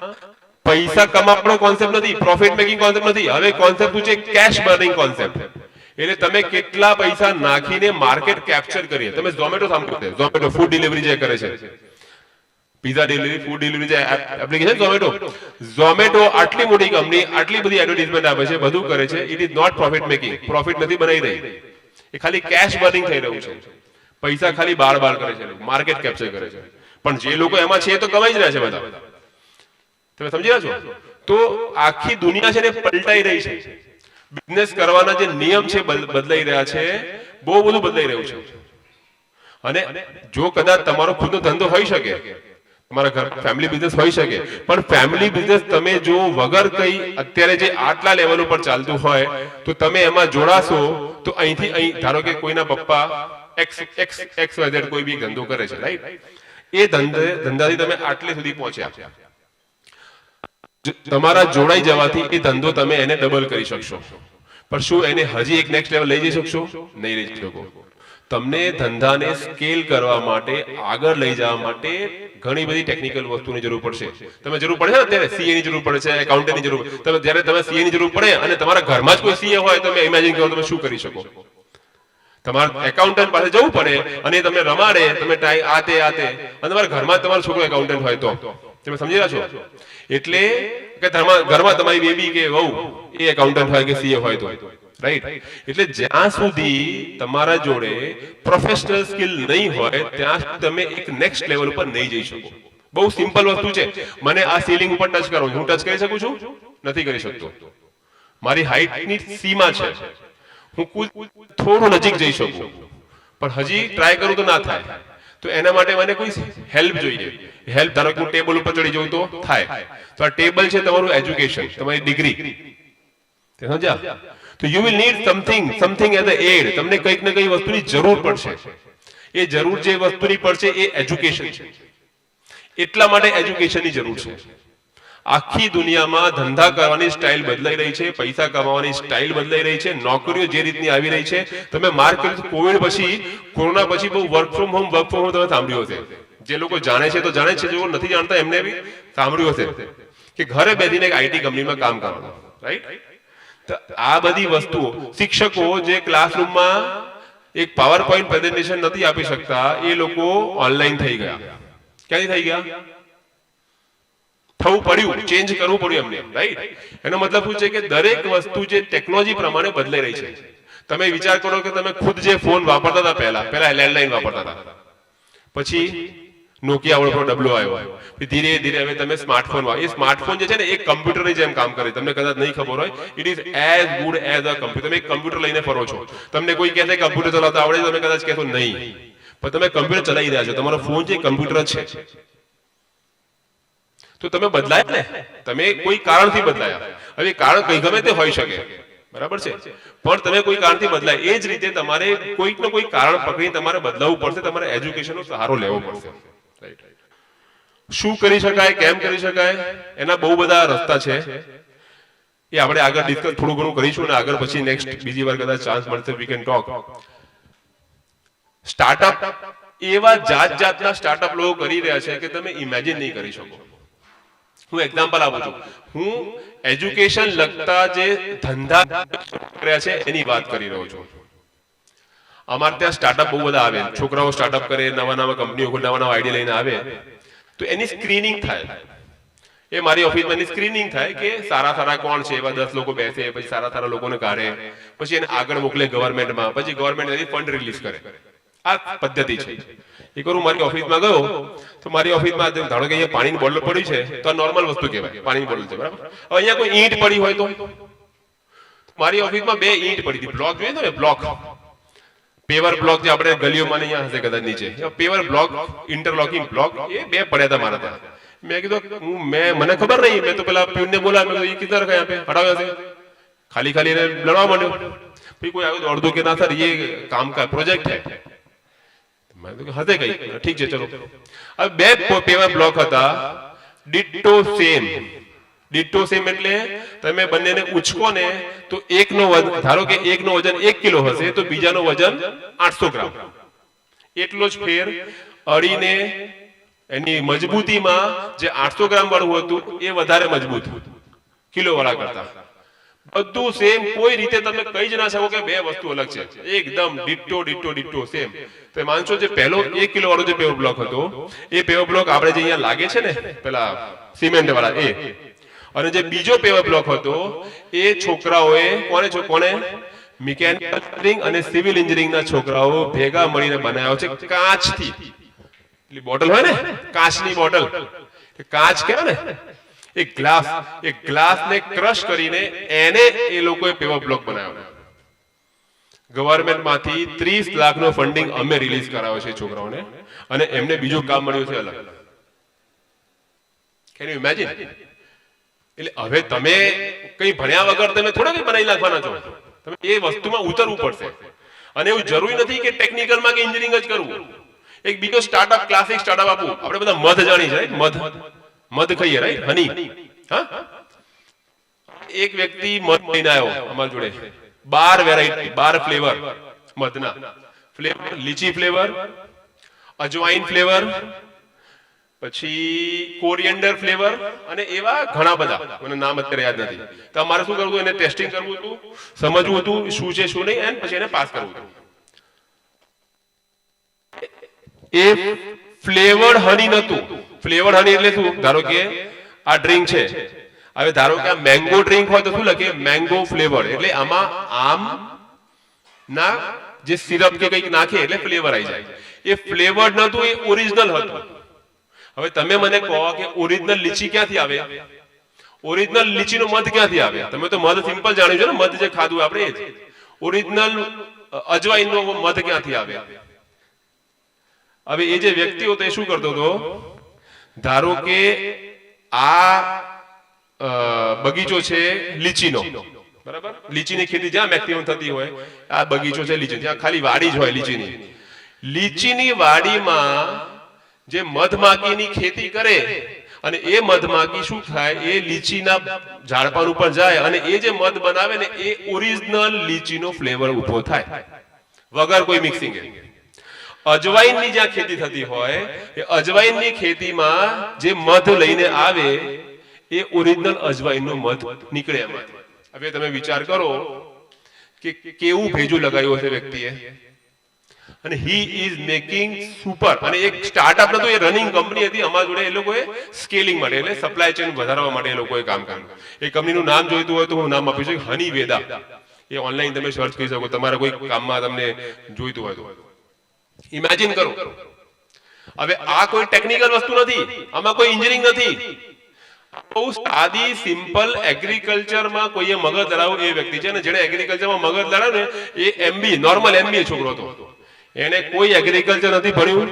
પૈસા કમાવાનો કોન્સેપ્ટ નથી, પ્રોફિટ મેકિંગ કોન્સેપ્ટ નથી. હવે કોન્સેપ્ટ શું છે? Cash burning concept. એટલે તમે કેટલા પૈસા નાખીને માર્કેટ કેપ્ચર કરીએ. તમે ઝોમેટો સાંભળ્યું છે? ઝોમેટો ફૂડ ડિલિવરી જે કરે છે, પિઝા ડિલિવરી, ફૂડ ડિલિવરી જે એપ્લિકેશન ઝોમેટો. ઝોમેટો આટલી મોટી કંપની, આટલી બધી એડવર્ટાઇઝમેન્ટ આપે છે, બધું કરે છે. It is not profit making. Profit નથી બનાવી રહી, એ ખાલી કેશ બર્નિંગ થઈ રહ્યું છે. પૈસા ખાલી બાર કરે છે, માર્કેટ કેપ્ચર કરે છે. પણ જે લોકો એમાં છે એ તો કમાઈ જ રહ્યા છે બધા. તમે સમજી રહ્યા છો? તો આખી દુનિયા છે ને પલટાઈ રહી છે. બિઝનેસ કરવાના જે નિયમ છે બદલાઈ રહ્યા છે, બહુ બધું બદલાઈ રહ્યું છે. અને જો કદાચ તમારો ખુદનો ધંધો હોઈ શકે, તમારા ઘર ફેમિલી બિઝનેસ હોઈ શકે, પણ ફેમિલી બિઝનેસ તમે જો વગર કઈ અત્યારે જે આટલા લેવલ ઉપર ચાલતું હોય તો તમે એમાં જોડાશો તો અહીંથી અહીં, ધારો કે કોઈના પપ્પા XYZ કોઈ બી ધંધો કરે છે, રાઈટ? એ ધંધાથી તમે આટલે સુધી પહોંચ્યા, તમારા જોડાઈ જવાથી એ ધંધો તમે એને ડબલ કરી શકશો. પણ શું એને હજી એક નેક્સ્ટ લેવલ લઈ જઈ શકશો? નહીં લઈ શકો. તમને ધંધાને સ્કેલ કરવા માટે, આગળ લઈ જવા માટે ઘણી બધી ટેકનિકલ વસ્તુની જરૂર પડશે. તમે જરૂર પડે છે અત્યારે સીએ ની જરૂર પડે છે, એકાઉન્ટન્ટની જરૂર. તમે જ્યારે તમે સીએ ની જરૂર પડે અને તમારા ઘરમાં જ કોઈ સીએ હોય, તમે ઇમેજિન કરો તમે શું કરી શકો? તમારા એકાઉન્ટન્ટ પાસે જવું પડે અને તમને રમાડે, તમે આ તે અને તમારા ઘરમાં તમારો છોકરો એકાઉન્ટન્ટ હોય તો. તમે સમજી રહ્યા છો? એટલે કે ઘરમાં તમારી બેબી કે વહુ એ એકાઉન્ટન્ટ હોય કે સીએ હોય તો, રાઈટ? એટલે જ્યાં સુધી તમારા જોડે પ્રોફેશનલ સ્કિલ નહીં હોય ત્યાં સુધી તમે એક નેક્સ્ટ લેવલ ઉપર નહીં જઈ શકો. બહુ સિમ્પલ વસ્તુ છે. મને આ સીલિંગ ઉપર ટચ કરો, હું ટચ કરી શકું છું? નથી કરી શકતો. મારી હાઈટની સીમા છે, હું થોડું નજીક જઈ શકું, પણ હજી ટ્રાય કરું તો ના થાય. તો એના માટે મને કોઈ હેલ્પ જોઈએ. હેલ્પ, ધારો કે હું ટેબલ ઉપર ચડી જાઉં તો થાય. તો આ ટેબલ છે તમારું એજ્યુકેશન, તમારી ડિગ્રી. સમજ્યા? તો you will need something as a add. તમને કંઈક ને કંઈક વસ્તુની જરૂર પડશે. એ જરૂર જે વસ્તુની પડશે એ એજ્યુકેશન છે. એટલા માટે એજ્યુકેશનની જરૂર છે. આખી દુનિયામાં ધંધા કરવાની સ્ટાઇલ બદલાઈ રહી છે, પૈસા કમાવાની સ્ટાઇલ બદલાઈ રહી છે, નોકરીઓ જે રીતની આવી રહી છે. તમે માર્ક કર્યું, કોવિડ પછી, કોરોના પછી બહુ વર્ક ફ્રોમ હોમ તમે સાંભળ્યું હશે. જે લોકો જાણે છે તો જાણે છે, જેઓ નથી જાણતા એમને બી સાંભળ્યું હશે કે ઘરે બેસીને એક આઈટી કંપનીમાં કામ કરવાનું, રાઈટ? તો આ બધી વસ્તુઓ, શિક્ષકો જે ક્લાસરૂમમાં એક પાવર પોઈન્ટ પ્રેઝન્ટેશન નથી આપી શકતા, એ લોકો ઓનલાઈન થઈ ગયા. ક્યાંથી થઈ ગયા? થવું પડ્યું, ચેન્જ કરવું પડ્યું એમને, રાઈટ? એનો મતલબ શું છે કે દરેક વસ્તુ જે ટેકનોલોજી પ્રમાણે બદલાઈ રહી છે. તમે વિચાર કરો કે તમે ખુદ જે ફોન વાપરતા હતા પહેલા લેન્ડલાઇન વાપરતા હતા, પછી નોકિયા વાળો ડબલો આવ્યો, ધીરે ધીરે હવે તમે સ્માર્ટફોન, એ સ્માર્ટફોન જે છે ને એ કમ્પ્યુટરની જેમ કામ કરે. તમને કદાચ નહીં ખબર હોય, it is as good as a computer. તમે એક કમ્પ્યુટર લઈને ફરો છો, તમને કોઈ કહે છે કમ્પ્યુટર ચલાવતા આવડે, તમે કદાચ કહેશો નહીં, પણ તમે કમ્પ્યુટર ચલાવી રહ્યા છો. તમારો ફોન જે કમ્પ્યુટર છે, તો તમે બદલાયા ને, તમે કોઈ કારણથી બદલાયા. હવે કારણ કઈ ગમે તે હોઈ શકે, બરાબર છે, પણ તમે કોઈ કારણથી બદલાય. એ જ રીતે તમારે કોઈક ને કોઈ કારણ પકડીને તમારે બદલાવવું પડશે. તમારે એજ્યુકેશનનો સહારો લેવો પડશે. શું કરી શકાય, કેમ કરી શકાય, એના બહુ બધા રસ્તા છે. એ આપણે આગળ ડિસ્કસ થોડું ઘણું કરીશું ને આગળ પછી નેક્સ્ટ બીજી વાર કદાચ ચાન્સ મળશે, વી કેન ટોક. સ્ટાર્ટઅપ, એવા જાતના સ્ટાર્ટઅપ લોકો કરી રહ્યા છે કે તમે ઇમેજિન નહીં કરી શકો. હું એક્ઝામ્પલ આપું છું. હું એજ્યુકેશન લગતા જે ધંધા કર્યા છે એની વાત કરી રહ્યો છું. અમારે ત્યાં સ્ટાર્ટઅપ બહુ બધા આવે, છોકરાઓ સ્ટાર્ટઅપ કરે, નવા નવા કંપનીઓ, નવા નવા આઈડિયા લઈને આવે, તો એની સ્ક્રીનિંગ થાય. એ મારી ઓફિસમાં એની સ્ક્રીનિંગ થાય કે સારા કોણ છે, એવા 10 લોકો બેસે, પછી સારા લોકોને કાઢે, પછી એને આગળ મોકલે ગવર્મેન્ટમાં, પછી ગવર્મેન્ટ એની ફંડ રિલીઝ કરે. આ પદ્ધતિ છે. એક વાર હું મારી ઓફિસમાં ગયો, તો મારી ઓફિસમાં ધારો કે અહીંયા પાણીની બોટલ પડી છે, તો આ નોર્મલ વસ્તુ કહેવાય, પાણીની બોટલ છે, બરાબર. હવે અહીંયા કોઈ ઈંટ પડી હોય તો મારી ઓફિસમાં 2 ઈંટ પડી હતી. બ્લોક જોઈએ ને, બ્લોક, પેવર બ્લોક, જે આપણે ગલીઓમાં અહીંયા હશે કદાચ નીચે, પેવર બ્લોક, ઇન્ટરલોકિંગ બ્લોક, એ 2 પડ્યા હતા મારા ત્યાં. મેં કીધું મને ખબર નહીં, મેં તો પેલા પ્યુનને બોલાવ્યો, મેં કીધું કિધર રખા યહાં પે, હટાવ્યા છે. ખાલી એને લડવા માંડ્યો. પછી કોઈ આવ્યું અડધું કે ના સર ये काम का प्रोजेक्ट है. મેં કીધું હતે કઈ, ઠીક છે ચલો. હવે 2 પેવર બ્લોક હતા, ડિટ્ટો સેમ. ડિટ્ટો સેમ એટલે તમે બંનેને ઉચકો ને તો એકનો વજન, ધારો કે એકનો વજન 1 કિલો હશે તો બીજાનો વજન 800 ગ્રામ. એટલો જ ફેર અડીને એની મજબૂતીમાં જે 800 ગ્રામ વાળું હતું એ વધારે મજબૂત કિલો વાળા કરતા. બધું સેમ, કોઈ રીતે તમે કહી જ ના શકો કે 2 વસ્તુ અલગ છે. એકદમ ડિટ્ટો સેમ. તો માનશો જે પહેલો 1 કિલો વાળો જે પેવર બ્લોક હતો, એ પેવર બ્લોક આપણે જે અહીંયા લાગે છે ને પેલા સિમેન્ટ વાળા, એ, અને જે બીજો પેવર બ્લોક હતો એ છોકરાઓએ કોને મિકેનિકલ એન્જિનિયરિંગ અને સિવિલ એન્જિનિયરિંગના છોકરાઓ ભેગા મળીને બનાવ્યો છે કાચથી. એટલે બોટલ હોય ને, કાચની બોટલ, કાચ કહેવાય ને, એક ગ્લાસને ક્રશ કરીને એને એ લોકોએ પેવર બ્લોક બનાવ્યો. ગવર્મેન્ટમાંથી 30 લાખનો ફંડિંગ અમે રિલીઝ કરાવ્યો છે છોકરાઓને, અને એમને બીજું કામ મળ્યું છે અલગ. Can you imagine? એટલે હવે તમે કઈ ભણ્યા વગર તમે થોડા કઈ બનાવી નાખવાના છો. તમે એ વસ્તુમાં ઉતરવું પડશે. અને એવું જરૂરી નથી કે ટેકનિકલમાં કે એન્જિનિયરિંગ જ કરવું. એક બીજો સ્ટાર્ટઅપ, ક્લાસિક સ્ટાર્ટઅપ આપું. આપણે બધા મધ જાણી છે, મધ ખાઈએ, રાઈટ, હની. હા, એક વ્યક્તિ મધ લઈને આવ્યો અમારી જોડે, 12 વેરાયટી, 12 ફ્લેવર મધના. ફ્લેવર લીચી ફ્લેવર, અજવાઈન ફ્લેવર, પછી કોરિએન્ડર ફ્લેવર, અને એવા ઘણા બધા, મને નામ અત્યારે યાદ નથી. તો અમારે શું કરવું હતું, એને ટેસ્ટિંગ કરવું હતું, સમજવું હતું શું છે શું નહીં, અને પછી એને પાસ કરવું હતું. એ ફ્લેવર્ડ હની નતું. ફ્લેવર્ડ હની એટલે શું? ધારો કે આ ડ્રિંક છે, હવે ધારો કે આ મેંગો ડ્રિંક હોય તો શું લખે? Mango flavour. એટલે આમાં આમ ના જે સિરપ કે કંઈક નાખે એટલે ફ્લેવર આવી જાય. એ ફ્લેવર્ડ નતું, એ ઓરિજિનલ હતું. હવે તમે મને કહો કે ઓરિજિનલ લીચી ક્યાંથી આવે? ઓરિજિનલ લીચીનો મધ ક્યાંથી આવે? તમે તો મધ સિમ્પલ જાણ્યું છે ને, મધ જે ખાધું આપણે એ જ. ઓરિજિનલ અજવાઈનનો મધ ક્યાંથી આવે? હવે એ જે વ્યક્તિ હતો એ શું કરતો હતો, ધારો કે આ બગીચો છે લીચીનો, બરાબર, લીચીની ખેતી જ્યાં મેક્સિમમ થતી હોય, આ બગીચો છે લીચી, ત્યાં ખાલી વાડી જ હોય લીચીની વાડીમાં જે મધમાખીની ખેતી કરે, અને એ મધમાખી શું થાય, એ લીચીના ઝાડપાન ઉપર જાય, અને એ જે મધ બનાવે ને એ ઓરિજિનલ લીચીનો ફ્લેવર ઉભો થાય વગર કોઈ મિક્સિંગ. અજવાઈનની જ્યાં ખેતી થતી હોય, એ અજવાઈનની ખેતીમાં જે મધ લઈને આવે એ ઓરિજિનલ અજવાઈનનો મધ નીકળે એમાંથી. હવે તમે વિચાર કરો કે કેવું ભેજું લગાવ્યું હશે વ્યક્તિએ, અને હી ઇઝ મેકિંગ સુપર. અને એક સ્ટાર્ટઅપ નતું, એ રનિંગ કંપની હતી અમારા જોડે. એ લોકોએ સ્કેલિંગ માટે એટલે સપ્લાય ચેન વધારવા માટે એ લોકોએ કામ કર્યું. એ કંપનીનું નામ જોઈતું હોય તો હું નામ આપીશ, હની વેદા. એ ઓનલાઈન તમે સર્ચ કરી શકો તમારા કોઈ કામમાં તમને જોઈતું હોય તો. ઇમેજિન કરો. હવે આ કોઈ ટેકનિકલ વસ્તુ નથી, આમાં કોઈ એન્જિનિયરિંગ નથી. બહુ સાદી સિમ્પલ એગ્રીકલ્ચરમાં કોઈએ મગજ લડાવ્યું એ વ્યક્તિ છે. અને જેને એગ્રીકલ્ચરમાં મગજ લડાવ્યું ને એ એમબી નોર્મલ એમબીએ છોકરો હતો. એને કોઈ એગ્રીકલ્ચર નથી ભણ્યું.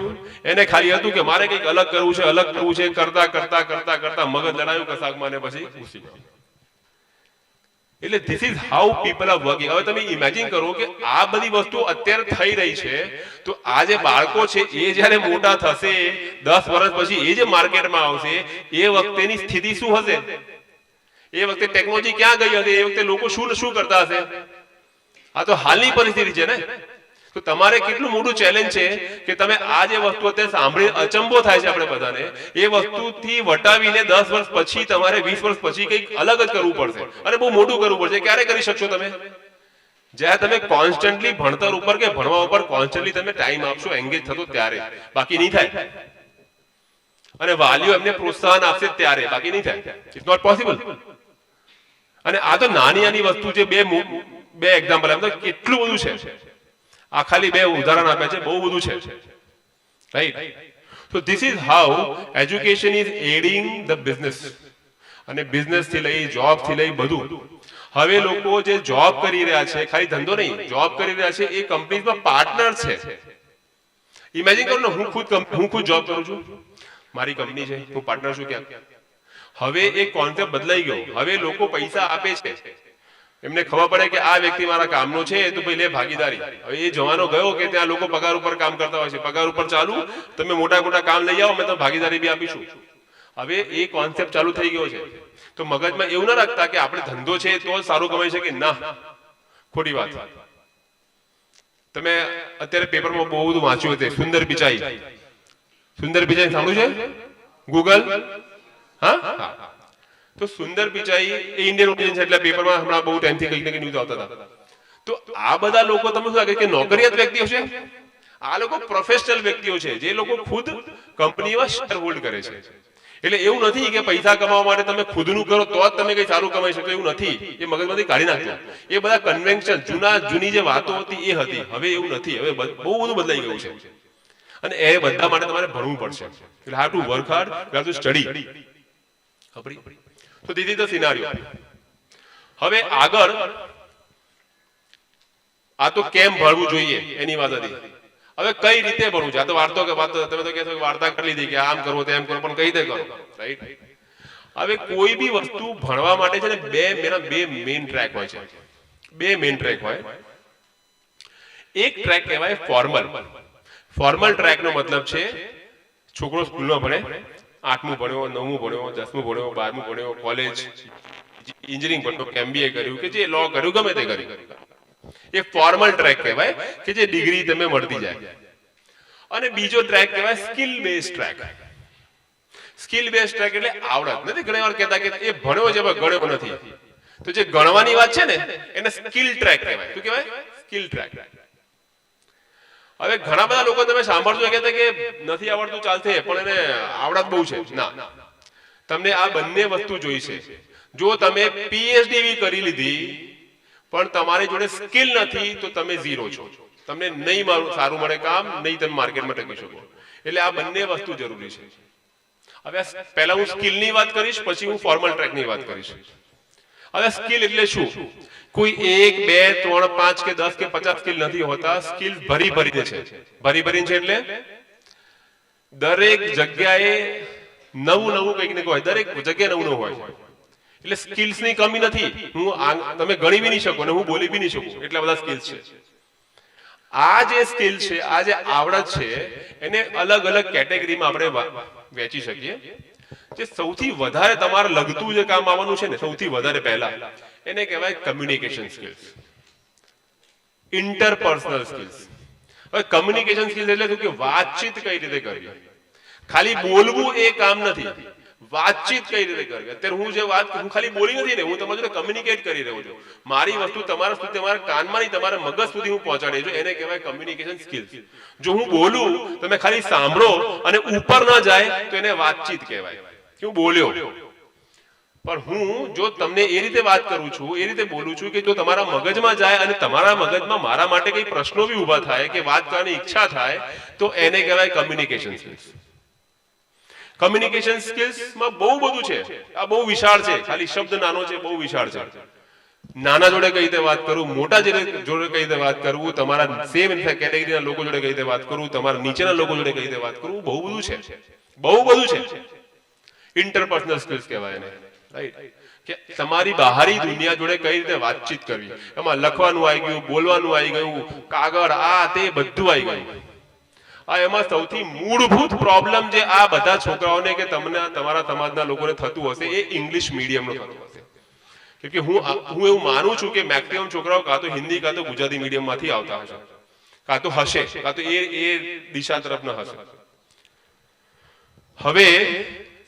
એને ખાલી હતું કે મારે કંઈક અલગ કરવું છે, અલગ કરવું છે. કરતા કરતા કરતા કરતા મગજ લડાવ્યું કશાકમાં ને પછી ઘૂસી ગયો. એટલે this is how people are working. હવે તમે ઇમેજિન કરો કે આ બધી વસ્તુ અત્યારે થઈ રહી છે, તો આ જે બાળકો છે એ જ્યારે મોટા થશે 10 વર્ષ પછી એ જે માર્કેટમાં આવશે એ વખતેની સ્થિતિ શું હશે? એ વખતે ટેકનોલોજી ક્યાં ગઈ હશે? એ વખતે લોકો શું શું કરતા હશે? આ તો હાલની પરિસ્થિતિ છે ને. તો તમારે કેટલું મોટું ચેલેન્જ છે કે તમે આ જે વસ્તુ અત્યારે સાંભળી અચંબો થાય છે આપણે બધાને, એ વસ્તુથી વટાવીને 10 વર્ષ પછી તમારે 20 વર્ષ પછી કંઈક અલગ જ કરવું પડશે અને બહુ મોટું કરવું પડશે. ક્યારે કરી શકશો તમે? જ્યારે તમે કોન્સ્ટન્ટલી ભણતર ઉપર કે ભણવા ઉપર કોન્સ્ટન્ટલી તમે ટાઈમ આપશો, એંગેજ થતો ત્યારે. બાકી નહીં થાય. અને વાલીઓ એમને પ્રોત્સાહન આપશે ત્યારે, બાકી નહીં થાય. It's not possible. અને આ તો નાની નાની વસ્તુ છે. બે એક્ઝામ્પલ આમ તો કેટલું બધું છે. આ ખાલી બે ઉદાહરણ આપ્યા છે, બહુ બધું છે. Right? So this is how education is aiding the business. અને બિઝનેસ થી લઈ જોબ થી લઈ બધું. હવે લોકો જે જોબ કરી રહ્યા છે, ખાલી ધંધો નહીં, જોબ કરી રહ્યા છે, એ કંપનીઝમાં પાર્ટનર છે. ઇમેજિન કરો ને, હું ખુદ જોબ કરું છું, મારી કંપની છે, હું પાર્ટનર છું ક્યાં. હવે એ કોન્સેપ્ટ બદલાઈ ગયો. હવે લોકો પૈસા આપે છે. એમને ખબર પડે કે આ વ્યક્તિ મારા કામનો છે તો ભાઈ લે ભાગીદારી. હવે એ જવાનો ગયો કે ત્યાં લોકો પગાર ઉપર કામ કરતા હોય છે. પગાર ઉપર ચાલુ, તમે મોટા મોટા કામ લઈ આવો, મેં તો ભાગીદારી બી આપીશું. હવે એ કોન્સેપ્ટ ચાલુ થઈ ગયો છે. તો મગજમાં એવું ના રાખતા કે આપણે ધંધો છે તો સારું કમાઈ શકે. ના, ખોટી વાત. તમે અત્યારે પેપરમાં બહુ બધું વાંચ્યું હતું, સુંદર પિચાઈ. સુંદર પિચાઈ સાંભળ્યું છે? ગૂગલ. હા, તો સુંદર પિચાઈ એ ઇન્ડિયન ઓરિજિન છે. એટલે પેપરમાં હમણાં બહુ ટાઈમથી કંઈક ને કંઈક ન્યૂઝ આવતા હતા. તો આ બધા લોકો તમે શું લાગે કે નોકરિયાત વ્યક્તિઓ છે? આ લોકો પ્રોફેશનલ વ્યક્તિઓ છે, જે લોકો ખુદ કંપનીમાં શેર હોલ્ડ કરે છે. એટલે એવું નથી કે પૈસા કમાવા માટે તમે ખુદનું કરો તો જ તમે કંઈ સારું કમાઈ શકો. એવું નથી. એ મગજમાંથી કાઢી નાખજો. એ બધા કન્વેન્શન, જૂની જે વાતો હતી એ હતી. હવે એવું નથી. હવે બહુ બધું બદલાઈ ગયું છે. અને એ બધા માટે તમારે ભણવું પડશે. એટલે how to work hard, you have to study. તો ધીસ ઇઝ ધ સિનારિયો. હવે આગળ આ તો કેમ ભણવું જોઈએ એની વાત હતી. હવે કઈ રીતે ભણવું છે? આ તો વાર્તો કે વાતો, તમે તો કહેશો કે વાર્તા કરી લીધી કે આમ કરવો તેમ કરવો, પણ કઈ રીતે કરો? રાઈટ? હવે કોઈ બી વસ્તુ ભણવા માટે છે ને બે મેઇન ટ્રેક હોય છે. બે મેઇન ટ્રેક હોય. એક ટ્રેક કહેવાય ફોર્મલ. ફોર્મલ ટ્રેક નો મતલબ છે છોકરો સ્કૂલમાં ભણે, 8મું ભણ્યો, 9મું ભણ્યો, 10મું ભણ્યો, 12મું ભણ્યો, કોલેજ એન્જિનિયરિંગ ભણ્યો, MBA કર્યું કે જે લો કર્યું, ગમે તે કર્યું. એ ફોર્મલ ટ્રેક કહેવાય કે જે ડિગ્રી તમે મળતી જાય. અને બીજો ટ્રેક કહેવાય skill base track. Skill base track એટલે આવડત. નથી ઘણી વાર કહેતા કે એ ભણ્યો છે પણ ગણ્યો નથી. તો જે ગણવાની વાત છે ને એને સ્કિલ ટ્રેક કહેવાય. શું કહેવાય? Skill track. હવે ઘણા બધા લોકો તમે સાંભળજો કે નથી આવડતું ચાલશે પણ એને આવડત બહુ છે. ના, તમને આ બંને વસ્તુ જોઈશે. જો તમે PhD કરી લીધી પણ તમારી જોડે સ્કિલ નથી તો તમે ઝીરો છો. તમને નહીં સારું મળે કામ, નહીં તમે માર્કેટમાં ટકી શકો. એટલે આ બંને વસ્તુ જરૂરી છે. હવે પહેલા હું સ્કિલની વાત કરીશ, પછી હું ફોર્મલ ટ્રેકની વાત કરીશ. હવે સ્કિલ એટલે શું? કોઈ 1, 2, 3, 5 કે 10 કે 50 સ્કિલ નથી હોતા. સ્કિલ ભરીને છે. ભરીને છે એટલે દરેક જગ્યાએ નવું કંઈક ને હોય. દરેક જગ્યાએ નવું હોય. એટલે સ્કિલ્સ ની કમી નથી. તમે ગણી બી નહીં શકો ને હું બોલી બી નહીં શકું. એટલા બધા સ્કિલ્સ છે. આ જે સ્કિલ છે, આ જે આવડત છે, એને અલગ અલગ કેટેગરીમાં આપણે વહેંચી શકીએ. જે સૌથી વધારે તમારે લગતું જે કામ આવવાનું છે ને, સૌથી વધારે પહેલા એને કહેવાય કમ્યુનિકેશન સ્કિલ્સ, ઇન્ટરપર્સનલ સ્કિલ્સ. હવે કમ્યુનિકેશન સ્કિલ્સ એટલે શું કે વાતચીત કઈ રીતે કરવી. ખાલી બોલવું એ કામ નથી. વાતચીત કઈ રીતે કરવી. અત્યારે હું જે વાત હું ખાલી બોલી નથી ને, હું તમારી જોડે કમ્યુનિકેટ કરી રહ્યો છું. મારી વસ્તુ તમારા સુધી, તમારા કાનમાં નહીં, તમારા મગજ સુધી હું પહોંચાડી છું. એને કહેવાય કમ્યુનિકેશન સ્કિલ્સ. જો હું બોલું તમે ખાલી સાંભળો અને ઉપર ન જાય તો એને વાતચીત કહેવાય કે હું બોલ્યો. પણ હું જો તમને એ રીતે વાત કરું છું, એ રીતે બોલું છું કે જો તમારા મગજમાં જાય અને તમારા મગજમાં મારા માટે કઈ પ્રશ્નો બી ઉભા થાય કે વાત કરવાની ઈચ્છા થાય, તો એને કહેવાય કમ્યુનિકેશન સ્કિલ્સ. કમ્યુનિકેશન સ્કિલ્સ માં બહુ બધું છે. આ બહુ વિશાળ છે. ખાલી શબ્દ નાનો છે, બહુ વિશાળ છે. નાના જોડે કઈ રીતે વાત કરું, મોટા જોડે કઈ રીતે વાત કરવું, તમારા સેમ કેટેગરીના લોકો જોડે કઈ રીતે વાત કરું, તમારા નીચેના લોકો જોડે કઈ રીતે વાત કરવું, બહુ બધું છે. બહુ બધું છે. ઇન્ટરપર્સનલ સ્કિલ્સ કહેવાય એને. રાઈટ, કે તમારી બહારી દુનિયા જોડે કઈ રીતે વાતચીત કરવી. એમાં લખવાનું આવી ગયું, બોલવાનું આવી ગયું, કાગળ આ તે બધું આવી ગયું. આ એમાં સૌથી મૂળભૂત પ્રોબ્લેમ જે આ બધા છોકરાઓને કે તમને તમારા સમાજના લોકોને થતું હશે એ ઇંગ્લિશ મીડિયમનું થતું હશે. કે હું એવું માનું છું કે મેક્સિમમ છોકરાઓ કાં તો હિન્દી કાં તો ગુજરાતી મીડિયમમાંથી આવતા હશે, કાં તો હશે, કાં તો એ દિશા તરફના હશે. હવે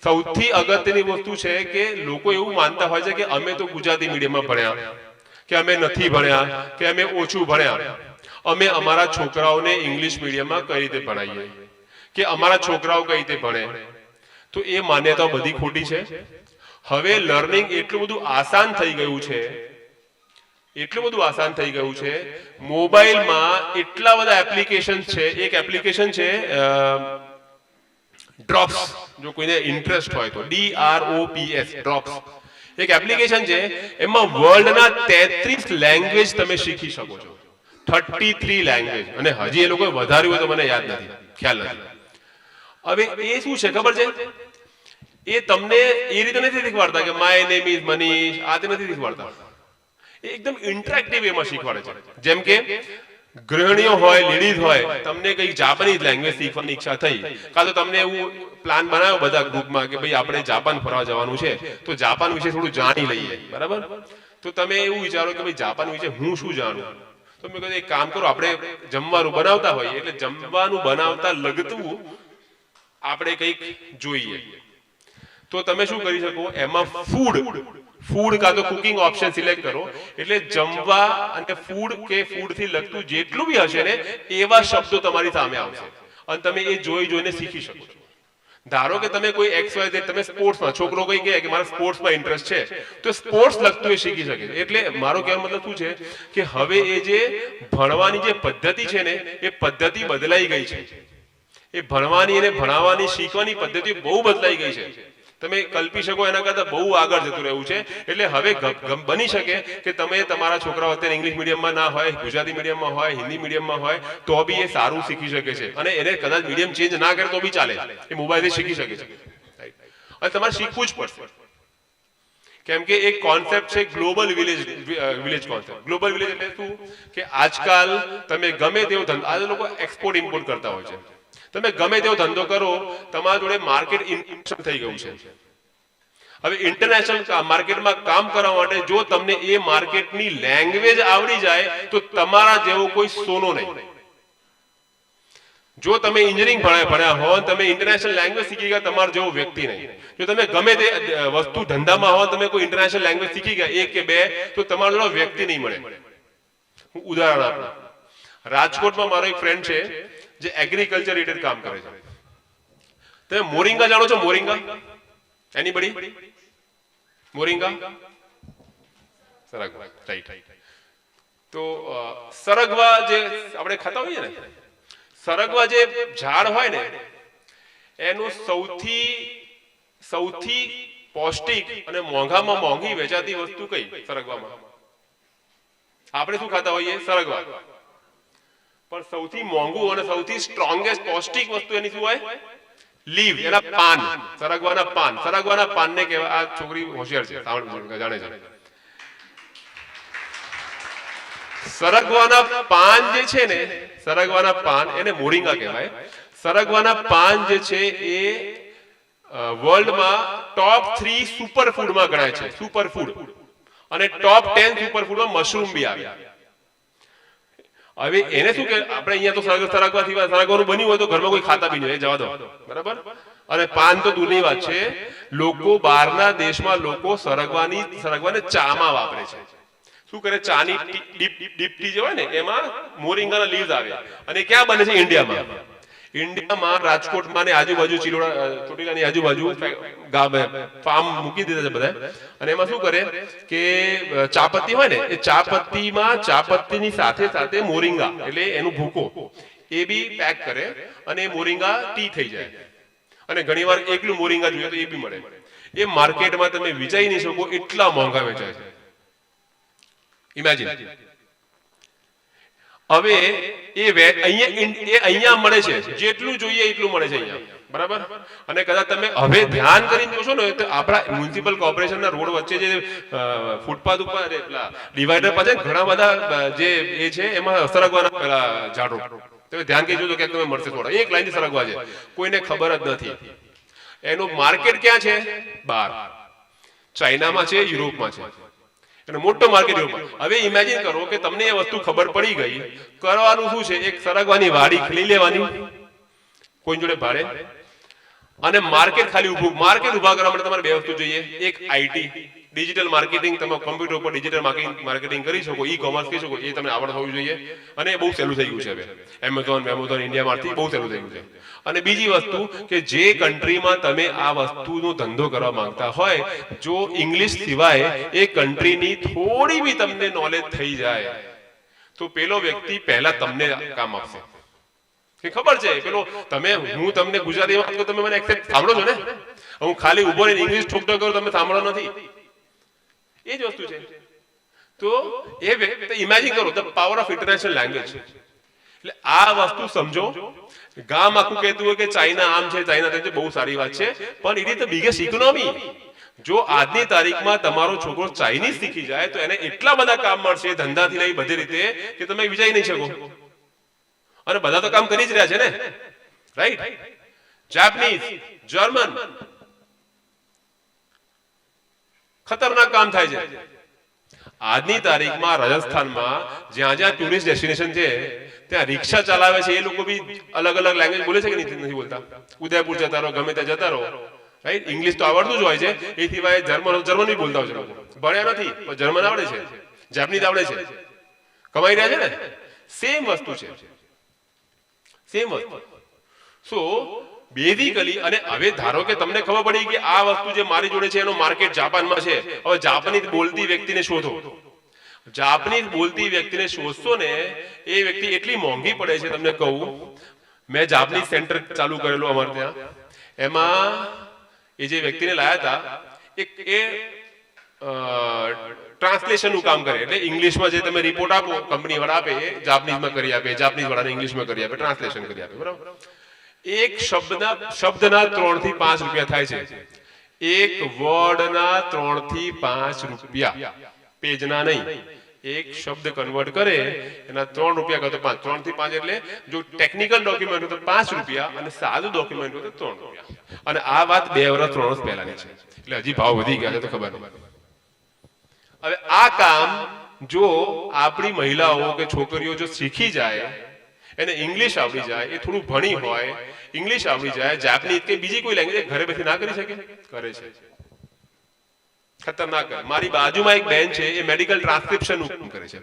સૌથી અગત્યની વસ્તુ છે કે લોકો એવું માનતા હોય છે કે અમે તો ગુજરાતી મીડિયમમાં ભણ્યા, કે અમે નથી ભણ્યા, કે અમે ઓછું ભણ્યા, અમે અમારા છોકરાઓને ઇંગ્લિશ મીડિયમમાં કઈ રીતે ભણાવીએ, કે અમારા છોકરાઓ કઈ રીતે ભણે. તો એ માન્યતાઓ બધી ખોટી છે. હવે લર્નિંગ એટલું બધું આસાન થઈ ગયું છે, એટલું બધું આસાન થઈ ગયું છે. મોબાઈલમાં એટલા બધા એપ્લિકેશન છે. એક એપ્લિકેશન છે ડ્રોપ્સ, જો કોઈને ઇન્ટરેસ્ટ હોય તો, DROPS, ડ્રોપ્સ એક એપ્લિકેશન છે. એમાં વર્લ્ડના 33 લેંગ્વેજ તમે શીખી શકો છો. 33 લેંગ્વેજ. અને હજી એ લોકો વધાર્યું હોય તો મને યાદ નથી, ખ્યાલ નથી. હવે એ શું છે ખબર છે? એ તમને એ રીતે નથી શીખવાડતા કે માય નેમ ઇઝ મનીષ, આ તે નથી શીખવાડતા. એ એકદમ ઇન્ટરેક્ટિવ વેમાં શીખવાડે છે. જેમ કે ગૃહિણીઓ હોય, લેડીઝ હોય, તમને કઈ જાપાનીઝ લેંગ્વેજ શીખવાની ઈચ્છા થઈ, કાં તો તમને એવું પ્લાન બનાવ્યો બધા ગ્રુપમાં કે ભાઈ આપણે જાપાન ફરવા જવાનું છે, તો જાપાન વિશે થોડું જાણી લઈએ, બરાબર? તો તમે એવું વિચારો કે ભાઈ જાપાન વિશે હું શું જાણું. તો મેં કહ્યું એક કામ કરો, આપણે જમવાનું બનાવતા હોઈએ એટલે જમવાનું બનાવતા લગતું આપણે કંઈક જોઈએ. તો તમે શું કરી શકો, એમાં ફૂડ કાં તો કુકિંગ ઓપ્શન સિલેક્ટ કરો. એટલે જમવા અને ફૂડ કે ફૂડ થી લગતું જેટલું બી હશે ને એવા શબ્દો તમારી સામે આવશે અને તમે એ જોઈને શીખી શકો છો. ધારો કે તમે કોઈ XYZ, તમે સ્પોર્ટ્સમાં, છોકરો કોઈ કહે કે મારા સ્પોર્ટ્સમાં ઇન્ટરેસ્ટ છે, તો સ્પોર્ટ્સ લગતું એ શીખી શકે. એટલે મારો કહેવાનો મતલબ શું છે કે હવે એ જે ભણવાની જે પદ્ધતિ છે ને એ પદ્ધતિ બદલાઈ ગઈ છે. એ ભણવાની અને ભણાવવાની શીખવાની પદ્ધતિ બહુ બદલાઈ ગઈ છે. તમે કલ્પી શકો એના કરતા બહુ આગળ જતું રહ્યું છે. એટલે હવે બની શકે કે તમે તમારા છોકરાઓ અત્યારે ઇંગ્લિશ મીડિયમમાં ના હોય, ગુજરાતી મીડિયમમાં હોય, હિન્દી મીડિયમમાં હોય, તો બી એ સારું શીખી શકે છે. અને એને કદાચ મીડિયમ ચેન્જ ના કરે તો બી ચાલે, એ મોબાઈલથી શીખી શકે છે. અને તમારે શીખવું જ પડશે. કેમ કે એક કોન્સેપ્ટ છે global village concept. Global village એટલે શું કે આજકાલ તમે ગમે તેવો ધંધો, આજે લોકો એક્સપોર્ટ ઇમ્પોર્ટ કરતા હોય છે. તમે ગમે તેવો ધંધો કરો, તમારા જોડે માર્કેટ ઇન્ટરનેશનલ થઈ ગયું છે. હવે ઇન્ટરનેશનલ માર્કેટમાં કામ કરવા માટે જો તમને એ માર્કેટની લેંગ્વેજ આવડી જાય તો તમારા જેવો કોઈ સોનો નહીં. જો તમે એન્જિનિયરિંગ ભણ્યા હો, તમે ઇન્ટરનેશનલ લેંગ્વેજ શીખી ગયા, તમારા જેવો વ્યક્તિ નહીં. જો તમે ગમે તે વસ્તુ ધંધામાં હો, તમે કોઈ ઇન્ટરનેશનલ લેંગ્વેજ શીખી ગયા 1 કે 2, તો તમારો જેવો વ્યક્તિ નહીં મળે. હું ઉદાહરણ આપું. રાજકોટમાં મારો એક ફ્રેન્ડ છે જે એગ્રીકલ્ચર રિલેટેડ કામ કરે છે. તમે મોરિંગા જાણો છો? Moringa, anybody? મોરિંગા, સરગવા, રાઈટ. તો સરગવા જે આપણે ખાતા હોઈએ ને, સરગવા જે ઝાડ હોય ને એનું સૌથી પૌષ્ટિક અને મોંઘામાં મોંઘી વેચાતી વસ્તુ કઈ સરગવામાં? આપણે શું ખાતા હોઈએ? સરગવા. પણ સૌથી મોંઘું અને સૌથી સ્ટ્રોંગેસ્ટ પૌષ્ટિક વસ્તુ એની શું હોય? લીવ, એના પાન, સરગવાના પાન. સરગવાના પાનને કહેવાય, આ છોકરી હોશિયાર છે, જાણે છે. સરગવાના પાન જે છે ને, સરગવાના પાન એને મોરિંગા કહેવાય. સરગવાના પાન જે છે એ વર્લ્ડમાં ટોપ 3 સુપરફૂડમાં ગણાય છે. સુપરફૂડ. અને ટોપ 10 સુપરફૂડમાં મશરૂમ બી આવે. હવે એને શું કે આપણે અહીંયા તો સરગવાનું બન્યું હોય તો ઘરમાં કોઈ ખાતા બી નહીં, જવા દો, બરાબર? અને પાન તો દૂરની વાત છે, લોકો બહારના દેશમાં લોકો સરગવાને ચામાં વાપરે છે. શું કરે, ચાની ડીપ ટી જે હોય ને એમાં મોરિંગાના લીવ્સ આવે, અને ક્યાં બને છે? ઇન્ડિયામાં. ઇન્ડિયામાં રાજકોટમાં ને આજુબાજુ ચોટીલાની આજુબાજુ ફાર્મ મૂકી દીધા છે બધા. અને એમાં શું કરે કે ચાપત્તી હોય ને એ ચાપત્તીમાં ચાપત્તીની સાથે સાથે મોરિંગા એટલે એનું ભૂકો એ બી પેક કરે, અને મોરિંગા ટી થઈ જાય. અને ઘણીવાર એકલું મોરિંગા જોઈએ તો એ બી મળે. એ માર્કેટમાં તમે વિચારી નહીં શકો એટલા મોંઘા વેચાય છે. ઇમેજિન. હવે અહીંયા મળે છે, જેટલું જોઈએ એટલું મળે છે અહીંયા, બરાબર. અને કદાચ તમે હવે ધ્યાન કરીને જોશો ને તો આપણા મ્યુનિસિપલ કોર્પોરેશનના રોડ વચ્ચે જે ફૂટપાથ ઉપર ડિવાઈડર પાસે ઘણા બધા જે એ છે એમાં સરગવાના પેલા ઝાડો, તમે ધ્યાન કરી જોજો ક્યાંક તમે મળશે થોડા, એક લાઈન સરગવા છે, કોઈને ખબર જ નથી. એનું માર્કેટ ક્યાં છે? બહાર, ચાઇનામાં છે, યુરોપમાં છે, અને મોટો માર્કેટ યુરોપમાં. હવે ઇમેજિન કરો કે તમને એ વસ્તુ ખબર પડી ગઈ, કરવાનું શું છે? એક સરગવાની વાડી ખરીદી લેવાની કોઈ જોડે ભાડે, અને માર્કેટ ખાલી માર્કેટ ઉભા કરવા માટે તમારે બે વસ્તુ જોઈએ. એક આઈટી, ડિજિટલ માર્કેટિંગ, તમે કોમ્પ્યુટર ઉપર ડિજિટલ માર્કેટિંગ કરી શકો, ઈ કોમર્સ કરી શકો, એ તમને આવડ હોવી જોઈએ. અને બહુ સહેલું થઈ ગયું છે હવે, એમેઝોન ઇન્ડિયામાંથી બહુ સહેલું થઈ ગયું છે. અને બીજી વસ્તુ કે જે કન્ટ્રીમાં તમે આ વસ્તુનો ધંધો કરવા માંગતા હોય, જો ઇંગ્લિશ સિવાય એ કન્ટ્રીની થોડી બી તમને નોલેજ થઈ જાય તો પેલો વ્યક્તિ પહેલા તમને કામ આપશે. કે ખબર છે પેલો હું તમને ગુજરાતીમાં વાત કરું, તમે મને એક્સેપ્ટ સાંભળો છો ને? હું ખાલી ઉભો રહીને ઇંગ્લિશ ઠોકતો કરું, તમે સાંભળો નથી. એ જ વસ્તુ છે. તો એ વ્યક્તિ ઇમેજિન કરો the power of international language. એટલે આ વસ્તુ સમજો. ગામ આખું કહેતું હોય કે ચાઇના આમ છે, ચાઇના તેમ છે, બહુ સારી વાત છે, પણ it is the biggest economy. જો આજની તારીખમાં તમારો છોકરો ચાઇનીઝ શીખી જાય તો એને એટલા બધા કામ મળશે, ધંધાથી લઈ બધી રીતે, કે તમે વિચારી નહીં શકો. અને બધા તો કામ કરી જ રહ્યા છે ને, રાઈટ? જાપાનીઝ, જર્મન, ખતરનાક કામ થાય છે. આજની તારીખમાં રાજસ્થાનમાં જ્યાં જ્યાં ટુરિસ્ટ ડેસ્ટિનેશન છે ત્યાં રિક્ષા ચલાવે છે એ લોકો બી અલગ અલગ લેંગ્વેજ બોલે છે કે નથી બોલતા? ઉદયપુર જતા રહો, ગમે ત્યાં જતા રહો, રાઈટ? ઇંગ્લિશ તો આવડતું જ હોય છે, એ સિવાય જર્મન બી બોલતા હોય છે લોકો. ભણ્યા નથી પણ જર્મન આવડે છે, જાપાનીઝ આવડે છે, કમાઈ રહ્યા છે ને. સેમ વસ્તુ છે, સેમ વસ્તુ. સો બેઝિકલી, અને હવે ધારો કે તમને ખબર પડી કે આ વસ્તુ જે મારી જોડે છે એનો માર્કેટ જાપાનમાં છે, હવે જાપાનીઝ બોલતી વ્યક્તિને શોધો. જાપાનીઝ બોલતી વ્યક્તિને શોધશો ને એ વ્યક્તિ એટલી મોંઘી પડે છે, તમને કહું. મેં જાપાનીઝ સેન્ટર ચાલુ કરેલું અમારે ત્યાં. એમાં એ જે વ્યક્તિને લાયા હતા એ ટ્રાન્સલેશનનું કામ કરે, એટલે ઇંગ્લિશમાં જે તમે રિપોર્ટ આપો કંપની વાળા આપે એ જાપાનીઝમાં કરી આપે, જાપાનીઝ વાળાને ઇંગ્લિશમાં કરી આપે, ટ્રાન્સલેશન કરી આપે, બરાબર. એક શબ્દના 3 થી 5 રૂપિયા થાય છે. એક વર્ડના 3 થી 5 રૂપિયા, પેજના નહીં. એક શબ્દ કન્વર્ટ કરે એના 3 રૂપિયા કરતો 5, 3 થી 5 એટલે જો ટેકનિકલ ડોક્યુમેન્ટ હોય તો 5 રૂપિયા, અને સાદું ડોક્યુમેન્ટ હોય તો 3 રૂપિયા. અને આ વાત 2 વર્ષ 3 વર્ષ પહેલાની છે, એટલે હજી ભાવ વધી ગયા છે તો ખબર નહીં. હવે આ કામ જો આપણી મહિલાઓ કે છોકરીઓ જો શીખી જાય, એને ઇંગ્લિશ આવડી જાય, એ થોડું ભણી હોય, ઇંગ્લિશ આવડી જાય, જાપાનીઝ કે બીજી કોઈ લેંગ્વેજ ઘરે બેઠી ના કરી શકે? કરે છે. ખતરનાક. મારી બાજુમાં એક બેન છે, એ મેડિકલ ટ્રાન્સક્રિપ્શન નું કામ કરે છે.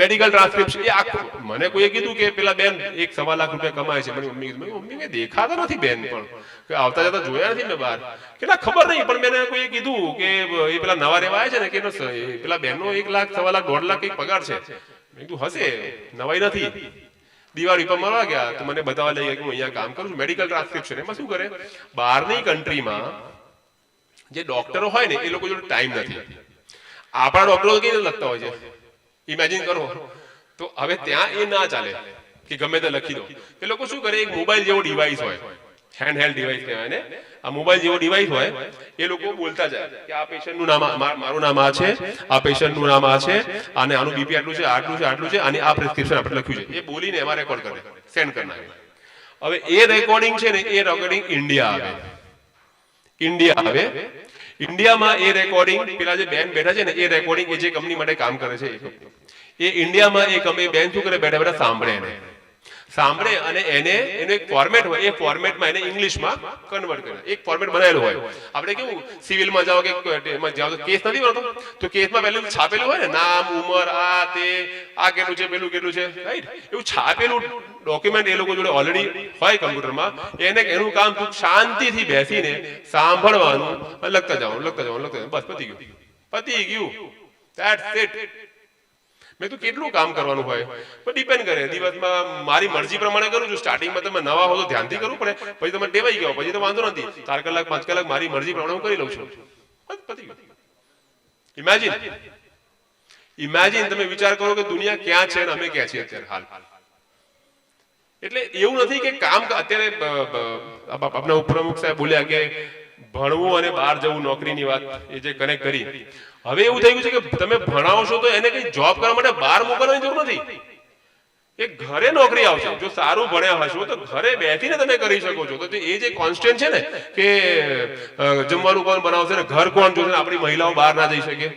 મેડિકલ ટ્રાન્સક્રિપ્શન એ આખું, મને કોઈએ કીધું કે પેલા બેન 1.25 લાખ રૂપિયા કમાય છે. મારી મમ્મી મેં દેખાતા નથી બેન, પણ કે આવતા જતા જોયા નથી મેં બહાર, કે ના ખબર નહીં, પણ મેં કોઈએ કીધું કે એ પેલા નવા રહેવા આવે છે ને કે પેલા બેનનો 1 લાખ, 1.25 લાખ, 1.5 લાખ કઈક પગાર છે. મેં કીધું હશે, નવાઈ નથી. દિવાળી પર મળવા ગયા તો મને બતાવવા લઈ ગયા કે હું અહીંયા કામ કરું છું, મેડિકલ ટ્રાન્સક્રિપ્શન. એમાં શું કરે, બહારની કન્ટ્રીમાં જે ડોક્ટરો હોય ને એ લોકો જોડે ટાઈમ નથી. આપણા ડોક્ટરો કેવી રીતે લખતા હોય છે, ઇમેજિન કરો. તો હવે ત્યાં એ ના ચાલે કે ગમે તે લખી દો. એ લોકો શું કરે, એક મોબાઈલ જેવો ડિવાઇસ હોય, હેન્ડ હેલ્ડ ડિવાઇસ કહેવાય ને, આ મોબાઈલ જેવો ડિવાઇસ હોય, એ લોકો બોલતા જાય કે આ પેશન્ટનું નામ, મારું નામ આ છે, આ પેશન્ટનું નામ આ છે, અને આનું બીપી આટલું છે, આટલું છે, આટલું છે, અને આ પ્રિસ્ક્રિપ્શન આપણે લખ્યું છે. એ બોલીને એમાં રેકોર્ડ કરે, સેન્ડ કરી નાખે. હવે એ રેકોર્ડિંગ છે ને, એ રેકોર્ડિંગ ઇન્ડિયા આવે. ઇન્ડિયામાં એ રેકોર્ડિંગ પેલા જે બેન બેઠા છે ને, એ રેકોર્ડિંગ એ જે કંપની માટે કામ કરે છે એ ઇન્ડિયામાં એ કંપની બેન શું કરે, બેઠા બેઠા સાંભળે એને. સાંભળે અને એને એનો એક ફોર્મેટ હોય, એ ફોર્મેટમાં એને ઇંગ્લિશમાં કન્વર્ટ કરે, એક ફોર્મેટ બનાવેલું હોય. આપણે કેવું સિવિલમાં જાઓ કે એમાં જાઓ તો કેસ નથી બનતો, તો કેસમાં પહેલું છાપેલું હોય ને નામ, ઉંમર, આ તે, આ કેટલું છે, પેલું કેટલું છે, રાઈટ? એવું છાપેલું ડોક્યુમેન્ટ એ લોકો જોડે ઓલરેડી હોય કમ્પ્યુટરમાં. એને એનું કામ તું શાંતિથી બેસીને સાંભળવાનું, લખતા જવાનું, લખતા જવાનું, લખતા જવાનું, બસ પતી ગયું, પતી ગયું. That's it. મેં તો કેટલું કામ કરવાનું હોય, પણ ડિપેન્ડ કરે. દિવસમાં મારી મરજી પ્રમાણે કરું છું. સ્ટાર્ટિંગમાં તમે નવા હો તો ધ્યાનથી કરવું પડે, પછી તમે ટેવાઈ ગયો પછી તો વાંધો નથી. 4 કલાક 5 કલાક મારી મરજી પ્રમાણે હું કરી લઉં છું. પતી ગયું. ઇમેજિન તમે વિચાર કરો કે દુનિયા ક્યાં છે અને અમે ક્યાં છીએ અત્યારે હાલ. એટલે એવું નથી કે કામ અત્યારે આપણા ઉપપ્રમુખ સાહેબ બોલ્યા કે ભણવું અને બહાર જવું, નોકરીની વાત એ જે કનેક્ટ કરી. હવે એવું થઈ ગયું છે કે તમે ભણાવો છો તો એને કઈ જોબ કરવા માટે બહાર મોકલવાની જરૂર નથી. એ ઘરે નોકરી આવશે. જો સારું ભણ્યા હશો તો ઘરે બેસીને તમે કરી શકો છો. તો એ જે કોન્સ્ટન્ટ છે ને કે જમવાનું કોણ બનાવશે ને ઘર કોણ જોશે, આપણી મહિલાઓ બહાર ના જઈ શકે,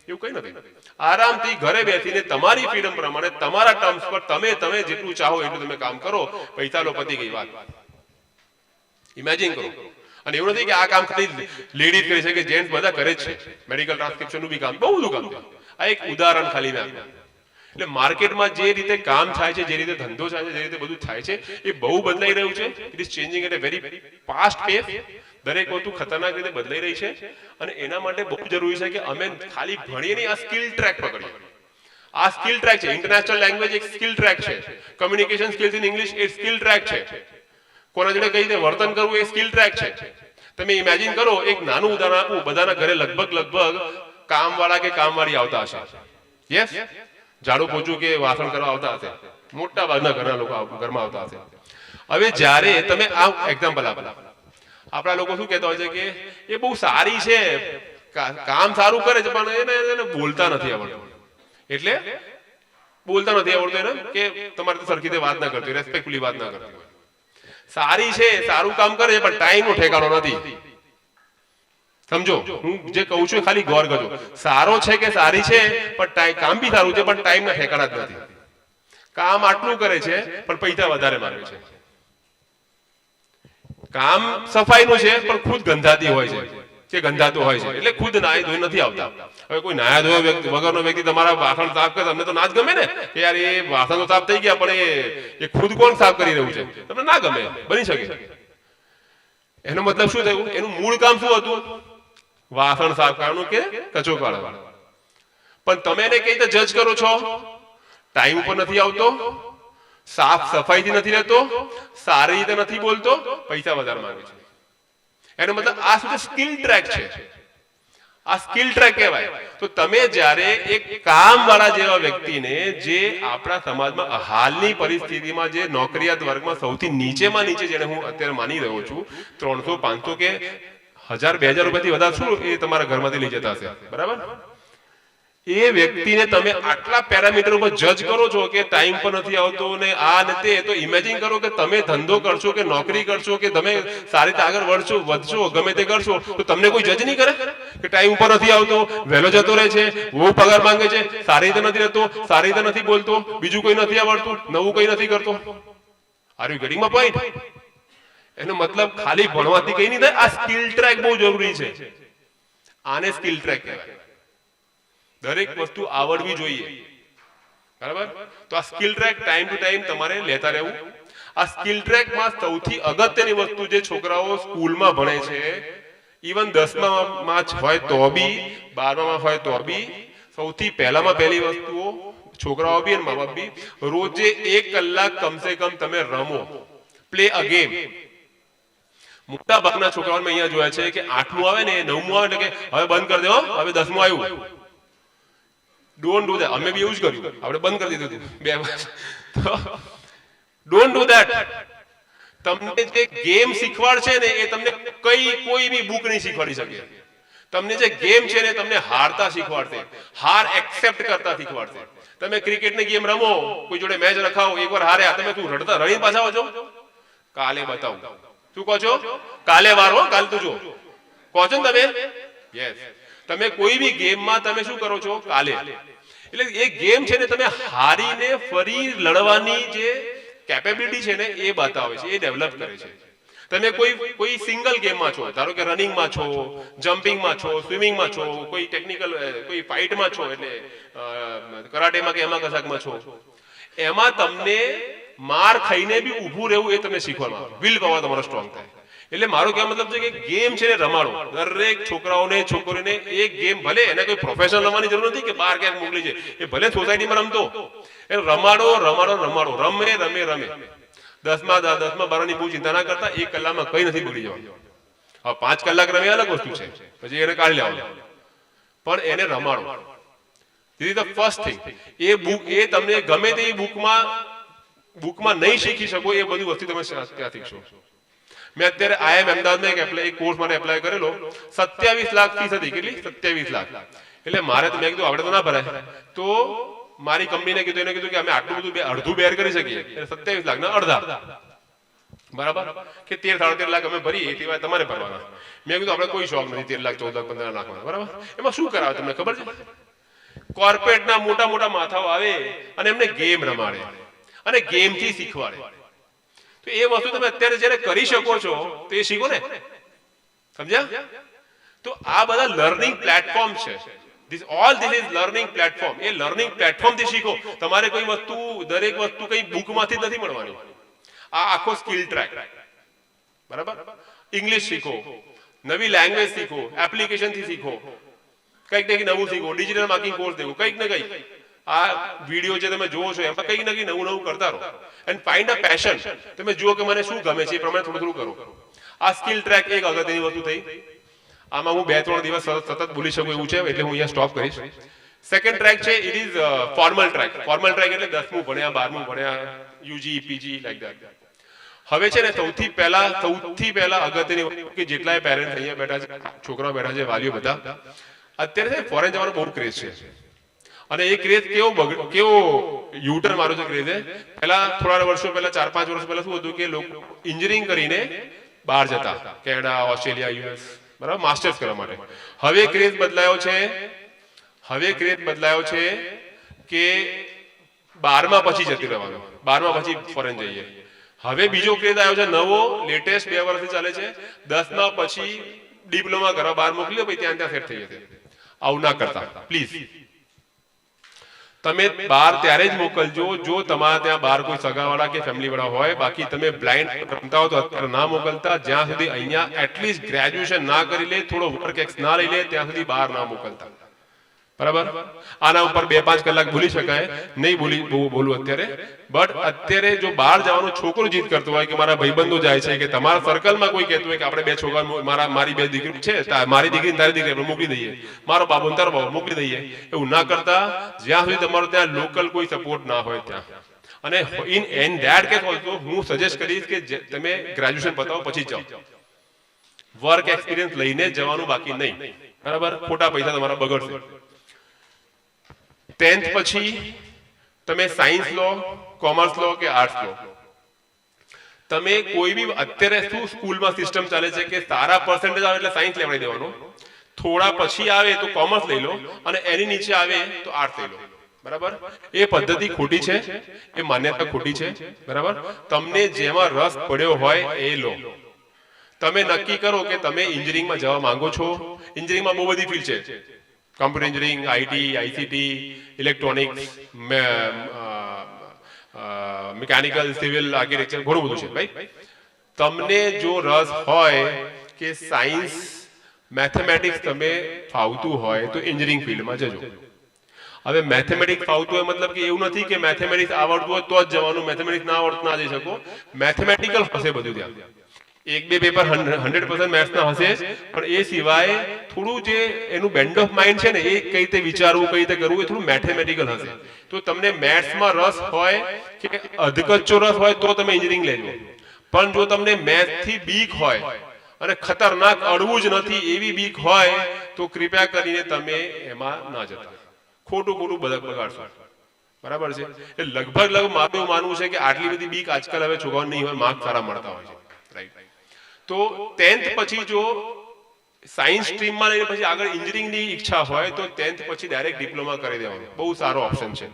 એવું કઈ નથી. આરામથી ઘરે બેસીને તમારી ફ્રીડમ પ્રમાણે તમારા ટર્મ્સ પર તમે જેટલું ચાહો એટલું તમે કામ કરો, પૈસા લો, પતી ગઈ વાત. ઇમેજિન કરો. અને એવું નથી કે આ કામ ખાલી લેડીઝ કરી શકે, જેન્ટ્સ બધા કરે જ છે. મેડિકલ ટ્રાન્સક્રિપ્શનનું બી કામ, બહુ બધું કામ છે. આ એક ઉદાહરણ ખાલી મેં આપ્યું. એટલે માર્કેટમાં જે રીતે કામ થાય છે, જે રીતે ધંધો થાય છે, જે રીતે બધું થાય છે, એ બહુ બદલાઈ રહ્યું છે. It is changing at a very fast pace. દરેક વસ્તુ ખતરનાક રીતે બદલાઈ રહી છે. અને એના માટે બહુ જરૂરી છે કે અમે ખાલી ભણીએ નહીં, આ સ્કિલ ટ્રેક પકડીએ. આ સ્કિલ ટ્રેક છે. ઇન્ટરનેશનલ લેંગ્વેજ એક સ્કિલ ટ્રેક છે. કમ્યુનિકેશન સ્કિલ્સ ઇન ઇંગ્લિશ એ સ્કિલ ટ્રેક છે. કોના જોડે કઈ રીતે વર્તન કરવું એ સ્કિલ ટ્રેક છે. તમે ઇમેજિન કરો, એક નાનું ઉદાહરણ આપું. બધાના ઘરે લગભગ કામવાળા કે કામવાળી આવતા હશે. યસ, ઝાડુ પોછું કે વાસણ કરવા આવતા હશે. મોટા ભાગના ઘરના લોકો ઘરમાં આવતા હશે. હવે જ્યારે તમે આ એક્ઝામ્પલ આપો, આપણા લોકો શું કહેતા હોય છે કે એ બહુ સારી છે, કામ સારું કરે છે, પણ એને બોલતા નથી આવડતું. એટલે બોલતા નથી આવડતું એને કે તમારે તો સરખી રીતે વાત ના કરતી, રેસ્પેક્ટફુલી વાત ના કરતી. સારી છે, સારું કામ કરે છે, પણ ટાઈમ નો ઠેકાણો નથી. સમજો, હું જે કહું છું ખાલી ગૌર કરજો. સારો છે કે સારી છે, પણ કામ બી સારું છે, પણ ટાઈમ ના ઠેકાણા જ નથી. કામ આટલું કરે છે, પણ પૈસા વધારે માંગે છે. કામ સફાઈનું છે, પણ ખુદ ગંધાતી હોય છે કે ગંધાતું હોય છે, એટલે ખુદ નાહી ધોઈ નથી આવતા. હવે કોઈ નાયા ધોયા વ્યક્તિ વગરનો વ્યક્તિ તમારા વાસણ સાફ કરે, તમને તો ના જ ગમે ને કે યાર એ વાસણ તો સાફ થઈ ગયા, પણ એ ખુદ કોણ સાફ કરી રહ્યું છે, તમને ના ગમે. બની શકે. એનો મતલબ શું થયું? એનું મૂળ કામ શું હતું? વાસણ સાફ કરવાનું કે કચરો કાઢવાનો. પણ તમે એને કઈ રીતે જજ કરો છો? ટાઈમ ઉપર નથી આવતો, સાફ સફાઈથી નથી રહેતો, સારી રીતે નથી બોલતો, પૈસા વધારે માંગે છે. એનો મતલબ આ શું છે? સ્કિલ ટ્રેક છે. આ સ્કિલ ટ્રેક કહેવાય. તો તમે જ્યારે એક કામવાળા જેવા વ્યક્તિને, જે આપણા સમાજમાં હાલની પરિસ્થિતિમાં જે નોકરિયાત વર્ગમાં સૌથી નીચેમાં નીચે, જેને હું અત્યારે માની રહ્યો છું, 300 500 કે 1000 2000 રૂપિયાથી વધારે શું એ તમારા ઘરમાંથી લઈ જતા હશે, બરાબર? એ વ્યક્તિને તમે આટલા પેરામીટર ઉપર જજ કરો છો કે ટાઈમ પર નથી આવતો ને આ ને તે, તો ઇમેજિન કરો કે તમે ધંધો કરશો કે નોકરી કરશો કે તમે સારી રીતે આગળ વધશો, ગમે તે કરશો, તો તમને કોઈ જજ નહીં કરે કે ટાઈમ ઉપર નથી આવતો, વહેલો જતો રહે છે, બહુ પગાર માંગે છે, સારી રીતે નથી રહેતો, સારી રીતે નથી બોલતો, બીજું કોઈ નથી આવડતું, નવું કઈ નથી કરતો. Are you getting my point? એનો મતલબ ખાલી ભણવાથી કઈ નહીં થાય. આ સ્કિલ ટ્રેક બહુ જરૂરી છે. આને સ્કિલ ટ્રેક કહેવાય. દરેક વસ્તુ આવડવી જોઈએ, બરાબર? તો આ skill track time to time તમારે લેતા રહેવું. આ સ્કિલ ટ્રેકમાં સૌથી અગત્યની વસ્તુ જે છોકરાઓ સ્કૂલમાં ભણે છે, ઇવન 10માં હોય તો બી, 12માં હોય તો બી, સૌથી પહેલામાં પહેલી વસ્તુઓ છોકરાઓ બી અને મા બાપ બી, રોજે 1 કલાક કમસે કમ તમે રમો. Play a game. મોટા ભાગના છોકરાઓને અહીંયા જોયા છે કે 8મું આવે ને 9મું આવે એટલે કે હવે બંધ કરી દો, હવે 10મું આવ્યું. Don't do that. અમે બી એવું જ કર્યું, આપણે બંધ કરી દીધું 2 વર્ષ. Don't do that. તમને જે ગેમ શીખવાડશે ને એ તમને કોઈ બી બુક નહીં શીખવાડી શકે. તમને જે ગેમ છે ને તમને હારતા શીખવાડશે, હાર એક્સેપ્ટ કરતા શીખવાડશે. તમે ક્રિકેટની ગેમ રમો, કોઈ જોડે મેચ રખાવો, એકવાર હાર્યા, તમે તું રડતા રડીને પાછા આવજો, કાલે બતાવું. શું કહો છો? કાલે વારો, કાલ તું જો કહો છો ને તમે. યસ. તમે કોઈ બી ગેમમાં તમે શું કરો છો? કાલે. એટલે એ ગેમ છે ને તમે હારીને ફરી લડવાની જે કેપેબિલિટી છે ને એ બતાવે છે, એ ડેવલપ કરે છે. તમે કોઈ સિંગલ ગેમમાં છો, ધારો કે રનિંગમાં છો, જમ્પિંગમાં છો, સ્વિમિંગમાં છો, કોઈ ટેકનિકલ કોઈ ફાઇટમાં છો, એટલે કરાટેમાં કે એમાં કશાકમાં છો, એમાં તમને માર ખાઈને બી ઊભું રહેવું એ તમને શીખવામાં આવે, વિલ પાવર તમારો સ્ટ્રોંગ થાય. એટલે મારો કહેવાનો મતલબ છે કે ગેમ છે ને રમાડો. દરેક છોકરાઓને છોકરીઓને એક ગેમ, ભલે એને કોઈ પ્રોફેશનલ રમવાની જરૂર નથી કે બહાર ક્યાંક મોકલી છે, એ ભલે સોસાયટીમાં રમતો, એ રમાડો રમાડો રમાડો, રમે રમે રમે. 10માં 12ની બહુ ચિંતા ના કરતા, 1 કલાકમાં કઈ નથી ભૂલી જવાનું. હવે 5 કલાક રમે અલગ વસ્તુ છે, પછી એને કાઢી લેવાનું, પણ એને રમાડો. This is the first thing. એ બુક, એ તમને ગમે તે બુકમાં નહીં શીખી શકો એ બધી વસ્તુ તમે ત્યાં શીખશો. મેં અત્યારે આઈએમ અમદાવાદમાં એક કોર્સ માટે એપ્લાય કરેલો, 27 લાખ ફીસ હતી. કેટલી? 27 લાખ. એટલે મારે તો મેં કીધું આપણે તો ના ભરાય. તો મારી કંપનીને કીધું, એને કીધું કે અમે આટલું બધું અડધું બેર કરી શકીએ, એટલે 27 લાખ ના અડધા, બરાબર, કે 13-13.5 લાખ અમે ભરીએ, એ સિવાય તમારે ભરવાના. મેં કીધું આપણે કોઈ શોખ નથી 13 લાખ 14 લાખ 15 લાખ, બરાબર. એમાં શું કરાવે તમને ખબર છે? કોર્પોરેટના મોટા મોટા માથાઓ આવે અને એમને ગેમ રમાડે અને ગેમથી શીખવાડે. તો એ વસ્તુ તમે અત્યારે જ્યારે કરી શકો છો તો એ શીખો ને, સમજ્યા? તો આ બધા લર્નિંગ પ્લેટફોર્મ છે. This is learning platform. A learning platform થી શીખો. તમારે કોઈ વસ્તુ, દરેક વસ્તુ કઈ બુકમાંથી જ નથી મળવાની. આ આખો સ્કિલ ટ્રેક, બરાબર. ઇંગ્લિશ શીખો, નવી લેંગ્વેજ શીખો, એપ્લિકેશન થી શીખો, કંઈક ને કંઈક નવું શીખો, ડિજિટલ માર્કેટિંગ કોર્સ દેખો, કંઈક ને કંઈક. આ વિડીયો જે તમે જોવો છો એમાં કંઈક ને કંઈક નવું નવું કરતા રહો. And find a passion. તમે જુઓ કે મને શું ગમે છે, એ પ્રમાણે થોડું થોડું કરો. આ સ્કિલ ટ્રેક એક અગત્યની વસ્તુ થઈ. આમાં હું 2-3 દિવસ સતત બોલી શકું એવું છે, એટલે હું અહીંયા સ્ટોપ કરીશ. સેકન્ડ ટ્રેક છે, it is formal track. Formal track એટલે 10મું ભણ્યા, 12મું ભણ્યા, યુજી, પીજી, લાઈક ધેટ. હવે છે ને સૌથી પહેલા અગત્યની વસ્તુ કે જેટલાય પેરેન્ટ્સ અહીંયા બેઠા છે, છોકરાઓ બેઠા છે, વાલીઓ બધા, અત્યારે છે ફોરેન જવાનો બહુ ક્રેઝ છે. અને એ ક્રેઝ કેવો યુટર્ન મારો છે ક્રેઝે. પહેલા થોડા વર્ષો પહેલા, 4-5 વર્ષ પહેલા શું હતું કે લોકો એન્જિનિયરિંગ કરીને બહાર જતા, કેનેડા, ઓસ્ટ્રેલિયા, યુએસ, બરાબર, માસ્ટર્સ કરવા માટે. હવે ક્રેઝ બદલાયો છે કે 12મા પછી જતી રહેવાનું, 12મા પછી ફોરેન જઈએ. હવે બીજો ક્રેઝ આવ્યો છે નવો, લેટેસ્ટ, 2 વર્ષથી ચાલે છે. 10મા પછી ડિપ્લોમા કરવા બહાર મોકલ્યો, પછી ત્યાં સેટ થઈ જશે. આવું ના કરતા પ્લીઝ. તમે બહાર ત્યારે જ મોકલજો જો તમારા ત્યાં બહાર કોઈ સગાવાળા કે ફેમિલી વાળા હોય. બાકી તમે બ્લાઇન્ડ રમતા હો તો અત્યારે ના મોકલતા. જ્યાં સુધી અહીંયા એટલીસ્ટ ગ્રેજ્યુએશન ના કરી લે, થોડો વર્ક એક્સ ના લઈ લે, ત્યાં સુધી બહાર ના મોકલતા, બરાબર. આના ઉપર 2-5 કલાક બોલી શકાય, નહીં બોલું અત્યારે. બટ અત્યારે જો બહાર જવાનું છોકરો જીદ કરતો હોય કે મારા ભાઈબંધો જાય છે, કે તમારા સર્કલમાં કોઈ કહેતું હોય કે આપણે 2 છોકરા, મારી 2 દીકરી છે, મારી દીકરી તારી દીકરી આપણે મોકલી દઈએ, મારો બાબુ તારો બાબુ મોકલી દઈએ, એવું ના કરતા. જ્યાં સુધી તમારો ત્યાં લોકલ કોઈ સપોર્ટ ના હોય ત્યાં. અને ઇન ધેટ કેસ ઓલ્સો હું સજેસ્ટ કરીશ કે તમે ગ્રેજ્યુએશન પતાવો પછી જાઓ. વર્ક એક્સપિરિયન્સ લઈને જવાનું બાકી નહીં, બરાબર. ખોટા પૈસા તમારા બગડશે. 10th પછી તમે સાયન્સ લો, કોમર્સ લો કે આર્ટ્સ લો, તમે કોઈ બી, અત્યારે શું સ્કૂલમાં સિસ્ટમ ચાલે છે કે સારા પર્સન્ટેજ આવે એટલે સાયન્સ લેવડાવી દેવાનું, થોડા પછી આવે તો કોમર્સ લઈ લો, અને એની નીચે આવે તો આર્ટ્સ લઈ લો, બરાબર. એ પદ્ધતિ ખોટી છે, એ માન્યતા ખોટી છે, બરાબર. તમને જેમાં રસ પડ્યો હોય એ લો. તમે નક્કી કરો કે તમે એન્જિનિયરિંગમાં જવા માંગો છો. એન્જિનિયરિંગમાં બહુ બધી ફિલ્ડ છે, computer engineering, IT, ICT, electronics, mechanical, civil, architecture, ઘણું બધું છે ભાઈ. તમને જો રસ હોય કે સાયન્સ, મેથેમેટિક્સ તમે ફાવતું હોય તો એન્જિનિયરિંગ ફિલ્ડમાં જજો. હવે મેથેમેટિક્સ ફાવતું હોય મતલબ કે એવું નથી કે મેથેમેટિક્સ આવડતું હોય તો જ જવાનું, મેથેમેટિક્સ ના આવડતું ના જઈ શકો. મેથેમેટિકલ હશે બધું ત્યાં. 1-2 પેપર 100% મેથ્સના હશે, પણ એ સિવાય થોડું જે એનું બેન્ડ ઓફ માઇન્ડ છે ને, એ કઈ રીતે વિચારવું, કઈ રીતે કરવું, એ થોડું મેથેમેટિકલ હશે. તો તમને મેથ્સમાં રસ હોય કે અધકચ્ચો રસ હોય તો તમે એન્જિનિયરિંગ લેજો. પણ જો તમને મેથથી બીક હોય અને ખતરનાક અડવું જ નથી એવી બીક હોય તો કૃપયા કરીને તમે એમાં ના જતા. ખોટું બગાડશો, બરાબર છે. એ લગભગ મારું માનવું છે કે આટલી બધી બીક આજકાલ હવે છોકરાઓને નહીં હોય, માર્ક સારા મળતા હોય છે, રાઈટ. તો 10th પછી જો સાયન્સ સ્ટ્રીમમાં લઈને પછી આગળ એન્જિનિયરિંગની ઈચ્છા હોય તો 10th પછી ડાયરેક્ટ ડિપ્લોમા કરી દેવાનું, બહુ સારો ઓપ્શન છે.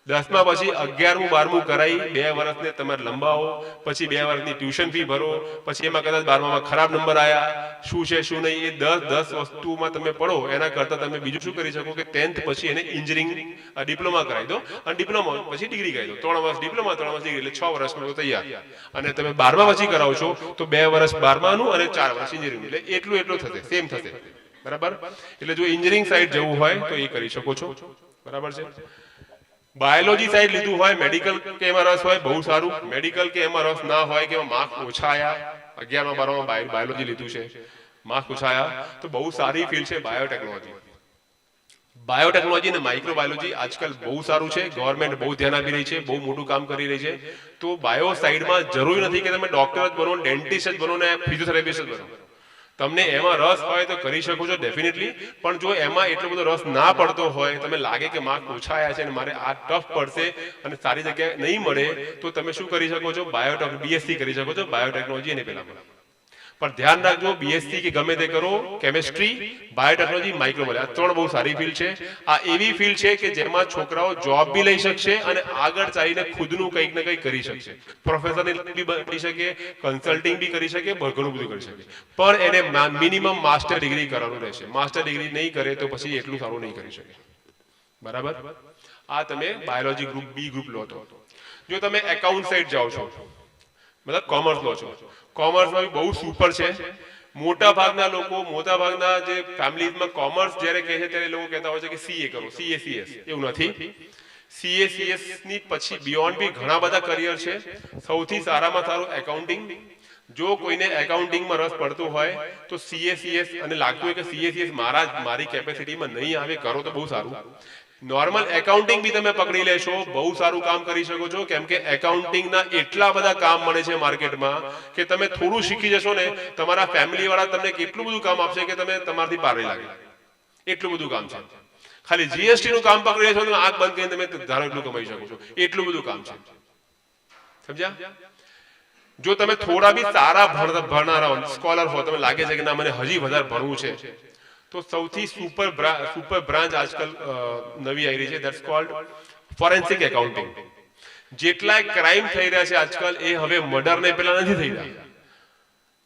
10મા પછી 11મું 12મું કરાઈ 2 વર્ષને તમારે લંબાવો, પછી 2 વર્ષની ટ્યુશન ફી ભરો, પછી એમાં કદાચ 12મામાં ખરાબ નંબર આયા, શું છે શું નહીં એ 10 વસ્તુમાં તમે પડો. એના કરતાં તમે બીજું શું કરી શકો કે 10th પછી એને એન્જિનિયરિંગ ડિપ્લોમા કરાવી દો અને ડિપ્લોમા પછી ડિગ્રી કરાવી દો. 3 વર્ષ ડિપ્લોમા 3 વર્ષ ડિગ્રી એટલે 6 વર્ષમાં તો તૈયાર. અને તમે 12મા પછી કરાવો છો તો 2 વર્ષ 12માનું અને 4 વર્ષ એન્જિનિયરિંગ એટલે એટલું થશે, સેમ થશે. બરાબર. એટલે જો એન્જિનિયરિંગ સાઈડ જવું હોય તો એ કરી શકો છો. બરાબર છે. બાયોલોજી સાઈડ લીધું હોય, મેડિકલ કે એમાં રસ હોય, બહુ સારું. મેડિકલ કે એમાં રસ ના હોય કે માર્ક ઓછા આયા, 11મા 12મા બાયોલોજી લીધું છે, માર્ક ઓછા આયા, તો બહુ સારી ફિલ્ડ છે બાયોટેકનોલોજી. બાયોટેકનોલોજી અને માઇક્રોબાયોલોજી આજકાલ બહુ સારું છે. ગવર્મેન્ટ બહુ ધ્યાન આપી રહી છે, બહુ મોટું કામ કરી રહી છે. તો બાયો સાઈડમાં જરૂરી નથી કે તમે ડોક્ટર જ બનો, ડેન્ટિસ્ટ જ બનો ને ફિઝિયોથેરાપિસ્ટ જ બનો. તમને એમાં રસ હોય તો કરી શકો છો ડેફિનેટલી. પણ જો એમાં એટલો બધો રસ ના પડતો હોય, તમે લાગે કે માર્ક ઓછા આવ્યા છે અને મારે આ ટફ પડશે અને સારી જગ્યાએ નહીં મળે, તો તમે શું કરી શકો છો? બીએસસી કરી શકો છો બાયોટેકનોલોજી અને પેલામાં. પણ ધ્યાન રાખજો, બીએસસી કે ગમે તે કરો, કેમેસ્ટ્રી, બાયોટેકનોલોજી, માઇક્રોબાયોલોજી આ 3 બહુ સારી ફિલ્ડ છે. આ એવી ફિલ્ડ છે કે જેમાં છોકરાઓ જોબ બી લઈ શકશે અને આગળ ચાલીને ખુદનું કંઈક ને કંઈક કરી શકશે. પ્રોફેસરની બી બની શકે, કન્સલ્ટિંગ બી કરી શકે, ઘણું બધું કરી શકે. પણ એને મિનિમમ માસ્ટર ડિગ્રી કરવાનું રહેશે. માસ્ટર ડિગ્રી નહીં કરે તો પછી એટલું સારું નહીં કરી શકે. બરાબર. આ તમે બાયોલોજી ગ્રુપ બી ગ્રુપ લો તો. જો તમે એકાઉન્ટ સાઈડ જાઓ છો, મતલબ કોમર્સ લો છો, કોમર્સમાં બહુ સુપર છે. મોટા ભાગના જે ફેમિલીઝમાં કોમર્સ જ્યારે કહે છે ત્યારે લોકો કહેતા હોય છે કે સીએ કરો, સીએસીએસ. એવું નથી. સીએસીએસ ની પછી બિયોન્ડ બી ઘણા બધા કરિયર છે. સૌથી સારામાં સારું એકાઉન્ટિંગ. જો કોઈને એકાઉન્ટિંગમાં રસ પડતો હોય તો સીએસીએસ, અને લાગતું હોય કે સીએસીએસ મારી કેપેસિટીમાં નહીં આવે, કરો તો બહુ સારું. નોર્મલ એકાઉન્ટિંગ બી તમે પકડી લેશો, બહુ સારું કામ કરી શકો છો. કેમ કે એકાઉન્ટિંગના એટલા બધા કામ મળે છે માર્કેટમાં કે તમે થોડું શીખી જશો ને, તમારા ફેમિલી વાળા તમને કેટલું બધું કામ આપશે કે તમે તમારાથી પાર નહીં લાગે. એટલું બધું કામ છે. ખાલી જીએસટી નું કામ પકડી લેશો તો આંખ બંધ કરીને તમે ધારો એટલું કમાઈ શકો છો. એટલું બધું કામ છે. સમજ્યા? જો તમે થોડા બી સારા ભણનારા હો, સ્કોલર હો, તમે લાગે છે કે ના મને હજી વધારે ભણવું છે, તો સૌથી સુપર બ્રાન્ચ આજકાલ નવી આવી રહી છે, ધેટ્સ કોલ્ડ ફોરેન્સિક એકાઉન્ટિંગ. જેટલા ક્રાઇમ થઈ રહ્યા છે આજકાલ એ હવે મર્ડર ને પેલા નથી થઈ રહ્યા.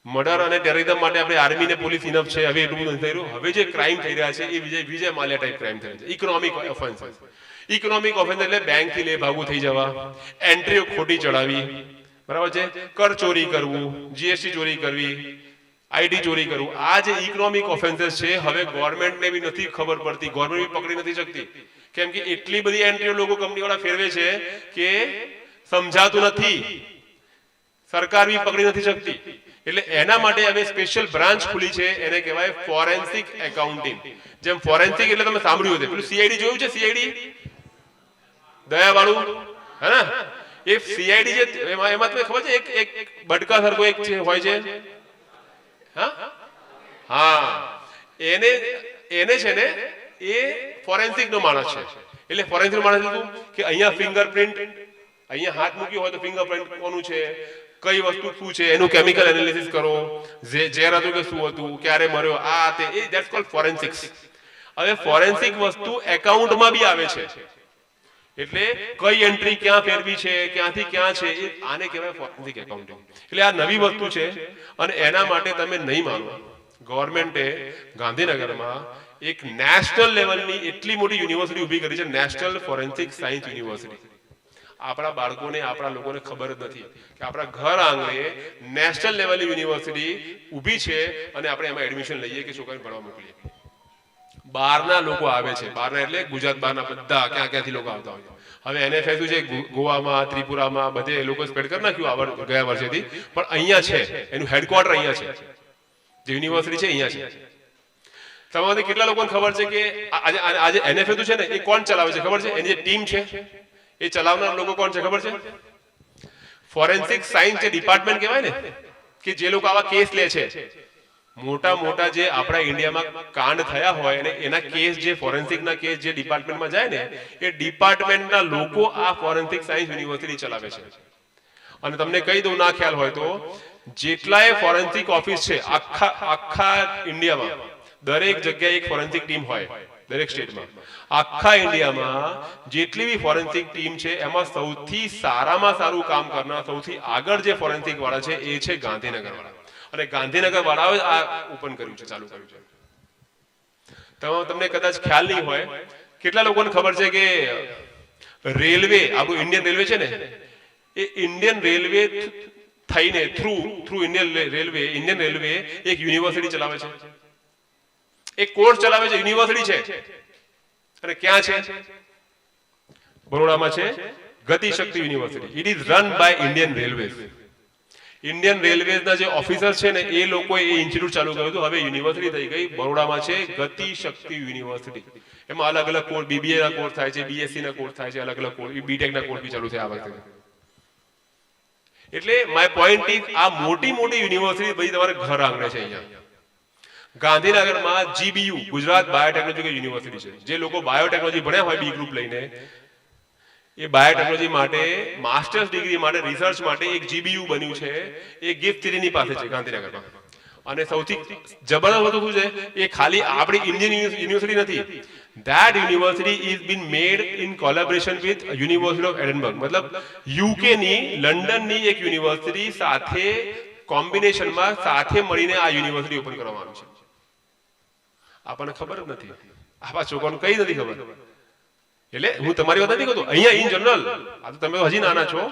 મર્ડર અને ટેરરિઝમ માટે આપણે આર્મી ને પોલીસ ઇનફ છે, હવે એટલું બધું નથી થઈ રહ્યું. હવે જે ક્રાઇમ થઈ રહ્યા છે એ વિજય માલ્યા ટાઈપ ક્રાઇમ થઈ રહ્યા છે. Economic offence. ઇકોનોમિક ઓફેન્સ એટલે બેંક થી લે ભાગું થઈ જવા, એન્ટ્રીઓ ખોટી ચડાવી, બરાબર છે, કર ચોરી કરવું, જીએસટી ચોરી કરવી, આઈટી ચોરી કરવું. આ જે ઇકોનોમિક ઓફેન્સીસ છે હવે ગવર્મેન્ટને બી નથી ખબર પડતી, ગવર્મેન્ટ બી પકડી નથી શકતી. કેમ કે એટલી બધી એન્ટ્રીઓ લોકો કંપની વાળા ફેરવે છે કે સમજાતું નથી, સરકાર બી પકડી નથી શકતી. એટલે એના માટે હવે સ્પેશિયલ બ્રાન્ચ ખુલી છે, એને કહેવાય ફોરેન્સિક એકાઉન્ટિંગ. જેમ ફોરેન્સિક એટલે તમે સાંભળ્યું હશે, પેલું સીઆઈડી જોયું છે? સીઆઈડી દયા વાળું, હે ને? એ સીઆઈડી જે એમાં તમને ખબર છે એક બટકા સરખો એક હોય છે, હા, એને છે ને એ ફોરેન્સિક નો માણસ છે. એટલે ફોરેન્સિક માણસ લીધું કે અહીંયા ફિંગરપ્રિન્ટ, અહીંયા હાથ મૂક્યો હોય તો ફિંગરપ્રિન્ટ કોનું છે, કઈ વસ્તુ શું છે, એનું કેમિકલ એનાલિસિસ કરો, ઝેર હતું કે શું હતું, ક્યારે મર્યો, આ તે, એ ધેટ્સ કોલ્ડ ફોરેન્સિક્સ. હવે ફોરેન્સિક વસ્તુ એકાઉન્ટમાં બી આવે છે. એટલે કઈ એન્ટ્રી ક્યાં ફેરવી છે, ક્યાંથી ક્યાં છે, એ આને કહેવાય ફોરેન્સિક એકાઉન્ટિંગ. એટલે આ નવી વસ્તુ છે અને એના માટે તમે નહીં માનો, ગવર્મેન્ટે ગાંધીનગરમાં એક નેશનલ લેવલની એટલી મોટી યુનિવર્સિટી ઊભી કરી છે, નેશનલ ફોરેન્સિક સાયન્સ યુનિવર્સિટી. આપણા બાળકોને, આપણા લોકોને ખબર જ નથી કે આપણા ઘર આંગણે નેશનલ લેવલની યુનિવર્સિટી ઊભી છે અને આપણે એમાં એડમિશન લઈએ કે છોકરાને ભણવા મોકલીએ. બહારના લોકો આવે છે, બહારના એટલે ગુજરાત બહારના બધા ક્યાંથી લોકો આવતા હોય. હવે એને ફેંક્યું છે ગોવામાં, ત્રિપુરામાં, બધે એ લોકો સ્પ્રેડ કરી નાખ્યું ગયા વર્ષેથી, પણ અહીંયા છે, એનું હેડક્વાર્ટર અહીંયા છે, જે યુનિવર્સિટી છે અહીંયા છે. તમારાથી કેટલા લોકોને ખબર છે કે આજે એનએફએતુ છે ને એ કોણ ચલાવે છે ખબર છે? એની જે ટીમ છે એ ચલાવનાર લોકો કોણ છે ખબર છે? ફોરેન્સિક સાયન્સ જે ડિપાર્ટમેન્ટ કહેવાય ને, કે જે લોકો આવા કેસ લે છે, મોટા જે આપણા ઇન્ડિયામાં કાંડ થયા હોય અને એના કેસ, જે ફોરેન્સિકના કેસ જે ડિપાર્ટમેન્ટમાં જાય ને, એ ડિપાર્ટમેન્ટના લોકો આ ફોરેન્સિક સાયન્સ યુનિવર્સિટી ચલાવે છે. અને તમને કહી દઉં, ના ખ્યાલ હોય તો, જેટલાય ફોરેન્સિક ઓફિસ છે આખા ઇન્ડિયામાં, દરેક જગ્યાએ એક ફોરેન્સિક ટીમ હોય. દરેક સ્ટેટમાં. આખા ઇન્ડિયામાં જેટલી બી ફોરેન્સિક ટીમ છે એમાં સૌથી સારામાં સારું કામ કરનાર, સૌથી આગળ જે ફોરેન્સિક વાળા છે એ છે ગાંધીનગર વાળા. અને ગાંધીનગર વાળાએ આ ઓપન કર્યું છે, ચાલુ કર્યું છે. તમને કદાચ ખ્યાલ નહીં હોય, કેટલા લોકોને ખબર છે કે રેલવે, આપણું ઇન્ડિયન રેલવે છે ને, એ ઇન્ડિયન રેલવે થઈને થ્રુ ઇન્ડિયન રેલવે એક યુનિવર્સિટી ચલાવે છે, એક કોર્સ ચલાવે છે, યુનિવર્સિટી છે. અને ક્યાં છે? બરોડામાં છે Gati Shakti university. It is run by Indian railways. Indian રેલવેઝના જે ઓફિસર છે ને એ લોકોએ એ ઇન્સ્ટિટ્યૂટ ચાલુ કર્યું હતું. હવે યુનિવર્સિટી થઈ ગઈ. બરોડામાં છે ગતિ શક્તિ યુનિવર્સિટી. એમાં અલગ અલગ કોર્સ, બીબીએ ના કોર્સ થાય છે, બીએસસી ના કોર્સ થાય છે, અલગ અલગ કોર્સ, બીટેક ના કોર્સ બી ચાલુ છે આ વખતે. એટલે માય પોઈન્ટ ઇઝ, આ મોટી મોટી યુનિવર્સિટી બધી તમારે ઘર આંગણે છે. અહીંયા ગાંધીનગરમાં જીબીયુ, ગુજરાત બાયોટેકનોલોજી યુનિવર્સિટી છે. જે લોકો બાયોટેકનોલોજી ભણ્યા હોય બી ગ્રુપ લઈને, એ બાયોટેકનોલોજી માટે માસ્ટર્સ ડિગ્રી માટે, રિસર્ચ માટે એક જીબીયુ બન્યું છે. એ ગિફ્ટ સિટીની પાસે છે ગાંધીનગરમાં. અને સૌથી જબરદસ્ત વસ્તુ શું છે, એ ખાલી આપણી ઇન્ડિયન યુનિવર્સિટી નથી. That university is been made in collaboration with University of Edinburgh. મતલબ યુકે ની, લંડન ની એક યુનિવર્સિટી સાથે કોમ્બિનેશનમાં સાથે મળીને આ યુનિવર્સિટી ઓપન કરવામાં આવી છે. આપણને ખબર જ નથી, આપણા છોકરાઓને કઈ નથી ખબર. એટલે હું તમારી વાત નથી કરતો, અહીંયા ઇન જનરલ, આ તો તમે હજી નાના છો,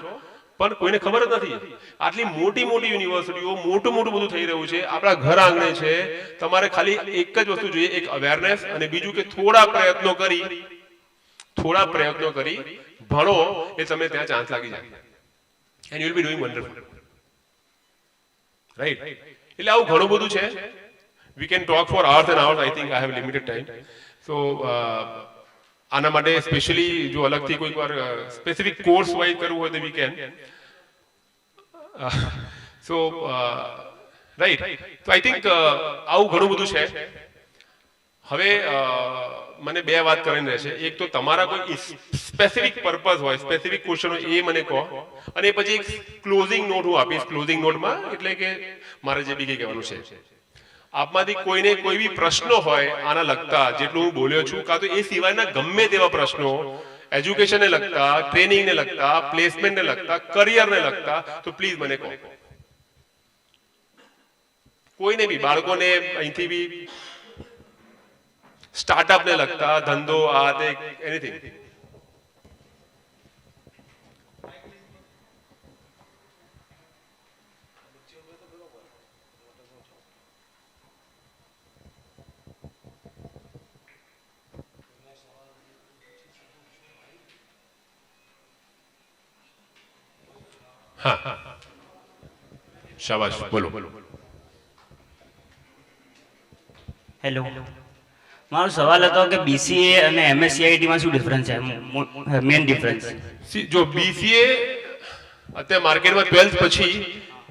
પણ કોઈને ખબર જ નથી. આટલી મોટી મોટી યુનિવર્સિટીઓ, મોટું મોટું બધું થઈ રહ્યું છે, આપણા ઘર આંગણે છે. તમારે ખાલી એક જ વસ્તુ જોઈએ, એક અવેરનેસ, અને બીજું કે થોડા પ્રયત્નો કરી ભણો, એ તમે ત્યાં ચાન્સ લાગી જાય. And you will be doing wonderful, right? એટલે આવું ઘણું બધું છે. We can talk for hours and hours. I think I have limited time. So આના માટે સ્પેશિયલી જો અલગથી કોઈક વાર સ્પેસિફિક કોર્સ વાઇઝ કરવું હોય તો વી કેન. સો રાઈટ, તો આઈ થિંક આવું ઘણું બધું છે. હવે મને બે વાત કરવાની રહેશે. એક તો તમારા કોઈ સ્પેસિફિક પર્પઝ હોય, સ્પેસિફિક ક્વેશ્ચન હોય, એ મને કહો. અને પછી એક ક્લોઝિંગ નોટ હું આપીશ. ક્લોઝિંગ નોટમાં એટલે કે મારે જે બી કંઈ કહેવાનું છે, આપમાંથી કોઈને કોઈ બી પ્રશ્નો હોય આના લગતા, જેટલું હું બોલ્યો છું, કાં તો એ સિવાયના ગમે તેવા પ્રશ્નો, એજ્યુકેશનને લગતા, ટ્રેનિંગને લગતા, પ્લેસમેન્ટને લગતા, કરિયરને લગતા, તો પ્લીઝ મને કહો. કોઈને બી, બાળકોને અહીંથી બી, સ્ટાર્ટઅપને લગતા, ધંધો, આ તે, એનીથિંગ. હા, શાબાશ, બોલો. હેલો, મારો સવાલ હતો કે બીસીએ અને એમએસસીઆઈટી માં શું ડિફરન્સ છે, મેઇન ડિફરન્સ? જો બીસીએ અત્યારે માર્કેટમાં 12th પછી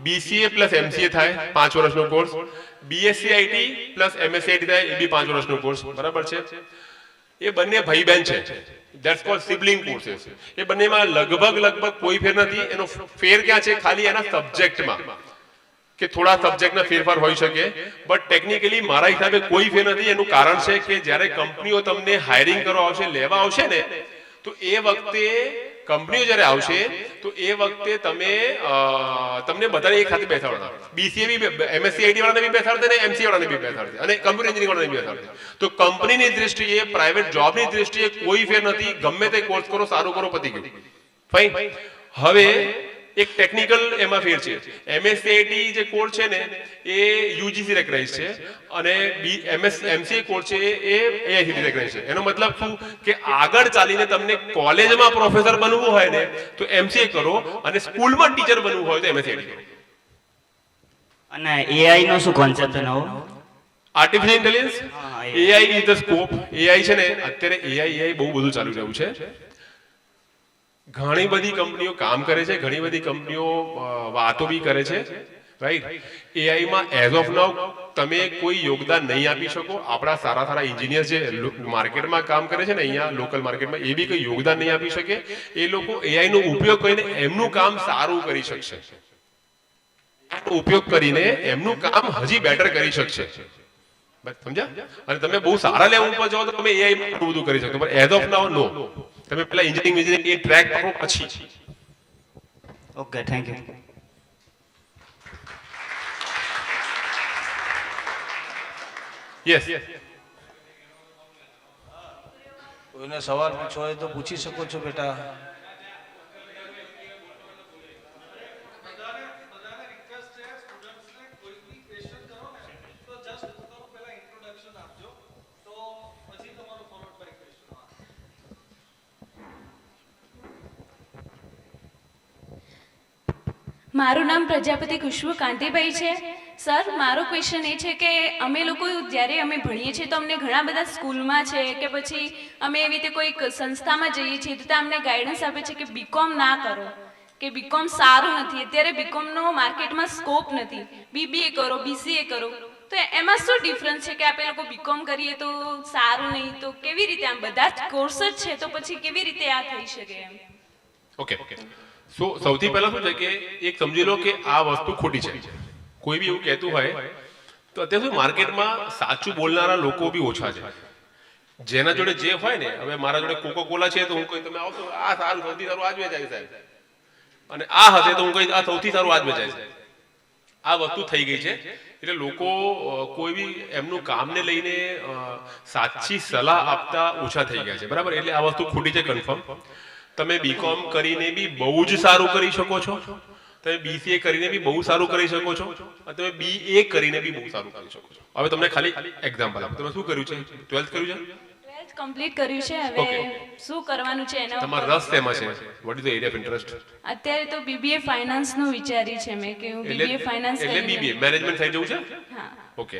બીસીએ પ્લસ એમસીએ થાય, 5 વર્ષનો કોર્સ. બીએસસીઆઈટી પ્લસ એમએસસીઆઈટી થાય, એ બી 5 વર્ષનો કોર્સ, બરાબર છે? એ બંને ભાઈ બહેન છે. That's called sibling courses. એ બંનેમાં લગભગ કોઈ ફેર નથી. એનો ફેર ક્યાં છે? ખાલી એના સબ્જેક્ટમાં, કે થોડા સબ્જેક્ટના ફેરફાર હોઈ શકે, બટ ટેકનિકલી મારા હિસાબે કોઈ ફેર નથી. એનું કારણ છે કે જ્યારે કંપનીઓ તમને હાયરિંગ કરવા આવશે, લેવા આવશે ને, તો એ વખતે કંપનીઓ જ્યારે આવશે તો એ વખતે તમને બધાને એક સાથે બેસાડવાના. બીસીએ બી, એમએસસીઆઈટી વાળાને બી બેસાડશે ને એમસીએ વાળાને બી બેસાડશે, અને કમ્પ્યુટર એન્જિનિયરિંગ વાળાને બી બેસાડશે. તો કંપનીની દ્રષ્ટિએ, પ્રાઇવેટ જોબની દ્રષ્ટિએ કોઈ ફેર નથી. ગમે તે કોર્સ કરો, સારું કરો, પતી ગયું, ફાઇન. હવે એક ટેકનિકલ એમાં ફેર છે. એમએસસીઆઈટી જે કોર્સ છે ને એ યુજીસી રેકગ્નાઇઝ છે, અને એમસીએ કોર્સ છે એ એઆઈસીટી રેકગ્નાઇઝ છે. એનો મતલબ શું કે આગળ ચાલીને તમને કોલેજમાં પ્રોફેસર બનવું હોય ને તો એમસીએ કરો, અને સ્કૂલમાં ટીચર બનવું હોય તો એમએસસીઆઈટી કરો. અને એઆઈ નો શું કોન્સેપ્ટ નવો? Artificial intelligence, AI is the scope. AI છે ને, અત્યારે એઆઈ બહુ બધું ચાલી રહ્યું છે. ઘણી બધી કંપનીઓ કામ કરે છે, ઘણી બધી કંપનીઓ વાતો બી કરે છે, રાઈટ? એઆઈ માં એઝ ઓફ નાઉ તમે કોઈ યોગદાન નહીં આપી શકો. આપણા સારા એન્જિનિયર જે માર્કેટમાં કામ કરે છે ને, અહીંયા લોકલ માર્કેટમાં, એ બી કોઈ યોગદાન નહીં આપી શકે. એ લોકો એઆઈ નો ઉપયોગ કરીને એમનું કામ સારું કરી શકશે, ઉપયોગ કરીને એમનું કામ હજી બેટર કરી શકશે, સમજ્યા? અને તમે બહુ સારા લેવલ પર જાઓ તો તમે એઆઈ માં બધું કરી શકો, પણ એઝ ઓફ નાઉ નો. તમે પેલા એન્જિનિયરિંગ એ ટ્રેક કરો પછી. Okay, thank you. યસ. કોઈને સવાલ પૂછવો હોય તો પૂછી શકો છો બેટા. મારું નામ પ્રજાપતિ ખુશ્બુ કાંતિભાઈ છે. સર, મારો ક્વેશ્ચન એ છે કે અમે લોકો જ્યારે અમે ભણીએ છીએ તો અમને ઘણા બધા સ્કૂલમાં છે કે પછી અમે એવી રીતે કોઈક સંસ્થામાં જઈએ છીએ તો ત્યાં અમને ગાઈડન્સ આપે છે કે બીકોમ ના કરો, કે બીકોમ સારું નથી, અત્યારે બીકોમનો માર્કેટમાં સ્કોપ નથી, બીબીએ કરો, બીસીએ કરો. તો એમાં શું ડિફરન્સ છે કે આપણે લોકો બીકોમ કરીએ તો સારું નહીં, તો કેવી રીતે આમ બધા જ કોર્સ જ છે તો પછી કેવી રીતે આ થઈ શકે એમ? ઓકે. સો સૌથી પહેલા શું છે કે એક સમજી લો કે આ વસ્તુ ખોટી છે. કોઈ બી એવું કહેતું હોય તો અત્યારે શું માર્કેટમાં સાચું બોલનારા લોકો બી ઓછા છે. જેના જોડે જે હોય ને, હવે મારા જોડે કોકો કોલા છે તો હું કહી તમે આવતો આ સારું સૌથી સારું આજ વેચાય સાહેબ, અને આ હશે તો હું કહી આ સૌથી સારું આજ વેચાય છે. આ વસ્તુ થઈ ગઈ છે. એટલે લોકો કોઈ બી એમનું કામને લઈને સાચી સલાહ આપતા ઓછા થઈ ગયા છે, બરાબર? એટલે આ વસ્તુ ખોટી છે, કન્ફર્મ. તમે બીકોમ કરીને બી બહુ જ સારું કરી શકો છો, તમે બીસીએ કરીને બી બહુ સારું કરી શકો છો, અને તમે બીએ કરીને બી બહુ સારું કરી શકો છો. હવે તમને ખાલી એક્ઝામ્પલ આપું. તમે શું કર્યું છે? 12th કર્યું છે? 12th કમ્પ્લીટ કર્યું છે. હવે શું કરવાનું છે એના તમારો રસ શેમાં છે? What is the area of interest? અત્યારે તો બીબીએ ફાઇનાન્સ નું વિચારી છે મેં કે હું બીબીએ ફાઇનાન્સ એટલે બીબીએ મેનેજમેન્ટ થઈ જવું છે. હા. ઓકે.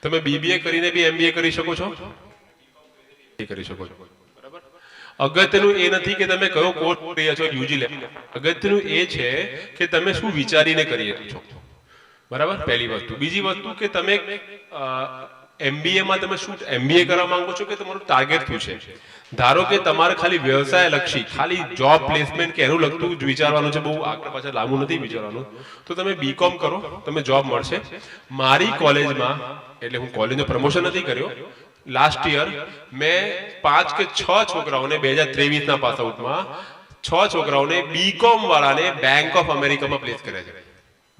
તમે બીબીએ કરીને બી એમબીએ કરી શકો છો, કરી શકો છો. અગત્યનું એ નથી કે તમે કયો કોર્સ કરી રહ્યા છો યુજી લેવલ. અગત્યનું એ છે કે તમે શું વિચારીને કરી રહ્યા છો, બરાબર? પહેલી વસ્તુ. બીજી વસ્તુ કે તમે એમબીએ માં તમે શું એમબીએ કરવા માંગો છો, કે તમારું ટાર્ગેટ શું છે? ધારો કે તમારે ખાલી વ્યવસાય લક્ષી, ખાલી જોબ પ્લેસમેન્ટ કે એનું લગતું જ વિચારવાનું છે, બહુ આગળ પાછળ લાંબુ નથી વિચારવાનું, તો તમે બીકોમ કરો, તમે જોબ મળશે. મારી કોલેજમાં, એટલે હું કોલેજનો પ્રમોશન નથી કર્યો, લાસ્ટ યર મેં 5 કે 6 છોકરાઓને 2023 ના પાસ આઉટમાં 6 છોકરાઓને બીકોમ વાળાને બેંક ઓફ અમેરિકામાં પ્લેસ કર્યા છે.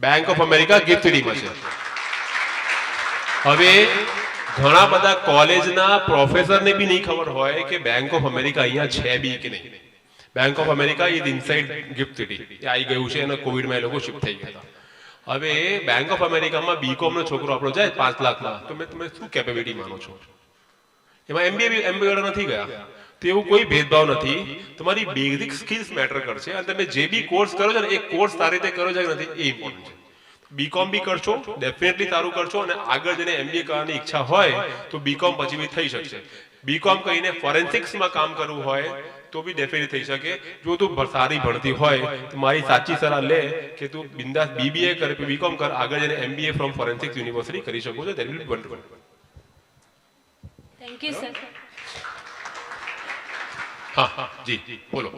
બેંક ઓફ અમેરિકા ગિફ્ટ સિટીમાં છે. હવે ઘણા બધા કોલેજના પ્રોફેસરને બી નહીં ખબર હોય કે બેંક ઓફ અમેરિકા અહીંયા છે બી કે નહીં. Bank of America is inside GIFT City. એ આવી ગયું છે અને કોવિડમાં એ લોકો શિફ્ટ થઈ ગયા હતા. હવે બેંક ઓફ અમેરિકામાં બીકોમ નો છોકરો આપણો જાય 5 લાખમાં, તો તમે શું કેપેબિલિટી માનો છો? એમાં એમબીએ નથી ગયા, તો એવું કોઈ ભેદભાવ નથી. તમારી બેઝિક સ્કિલ્સ મેટર કરશે, અને તમે જે બી કોર્સ કરો છો ને એ કોર્સ સારી રીતે કરો છો કે નથી એ ઇમ્પોર્ટન્ટ છે. બીકોમ બી કરશો, ડેફિનેટલી સારું કરશો, અને આગળ જઈને એમબીએ કરવાની ઈચ્છા હોય તો બીકોમ પછી બી થઈ શકશે. બીકોમ કહીને ફોરેન્સિક્સમાં કામ કરવું હોય તો બી ડેફિનેટલી થઈ શકે. જો તું સારી ભણતી હોય તો મારી સાચી સલાહ લે કે તું બિંદાસ બીબીએ કર, બીકોમ કર, આગળ જઈને એમબીએ ફ્રોમ ફોરેન્સિક્સ યુનિવર્સિટી કરી શકો છો. That will be wonderful. Thank you sir. હા જી બોલો.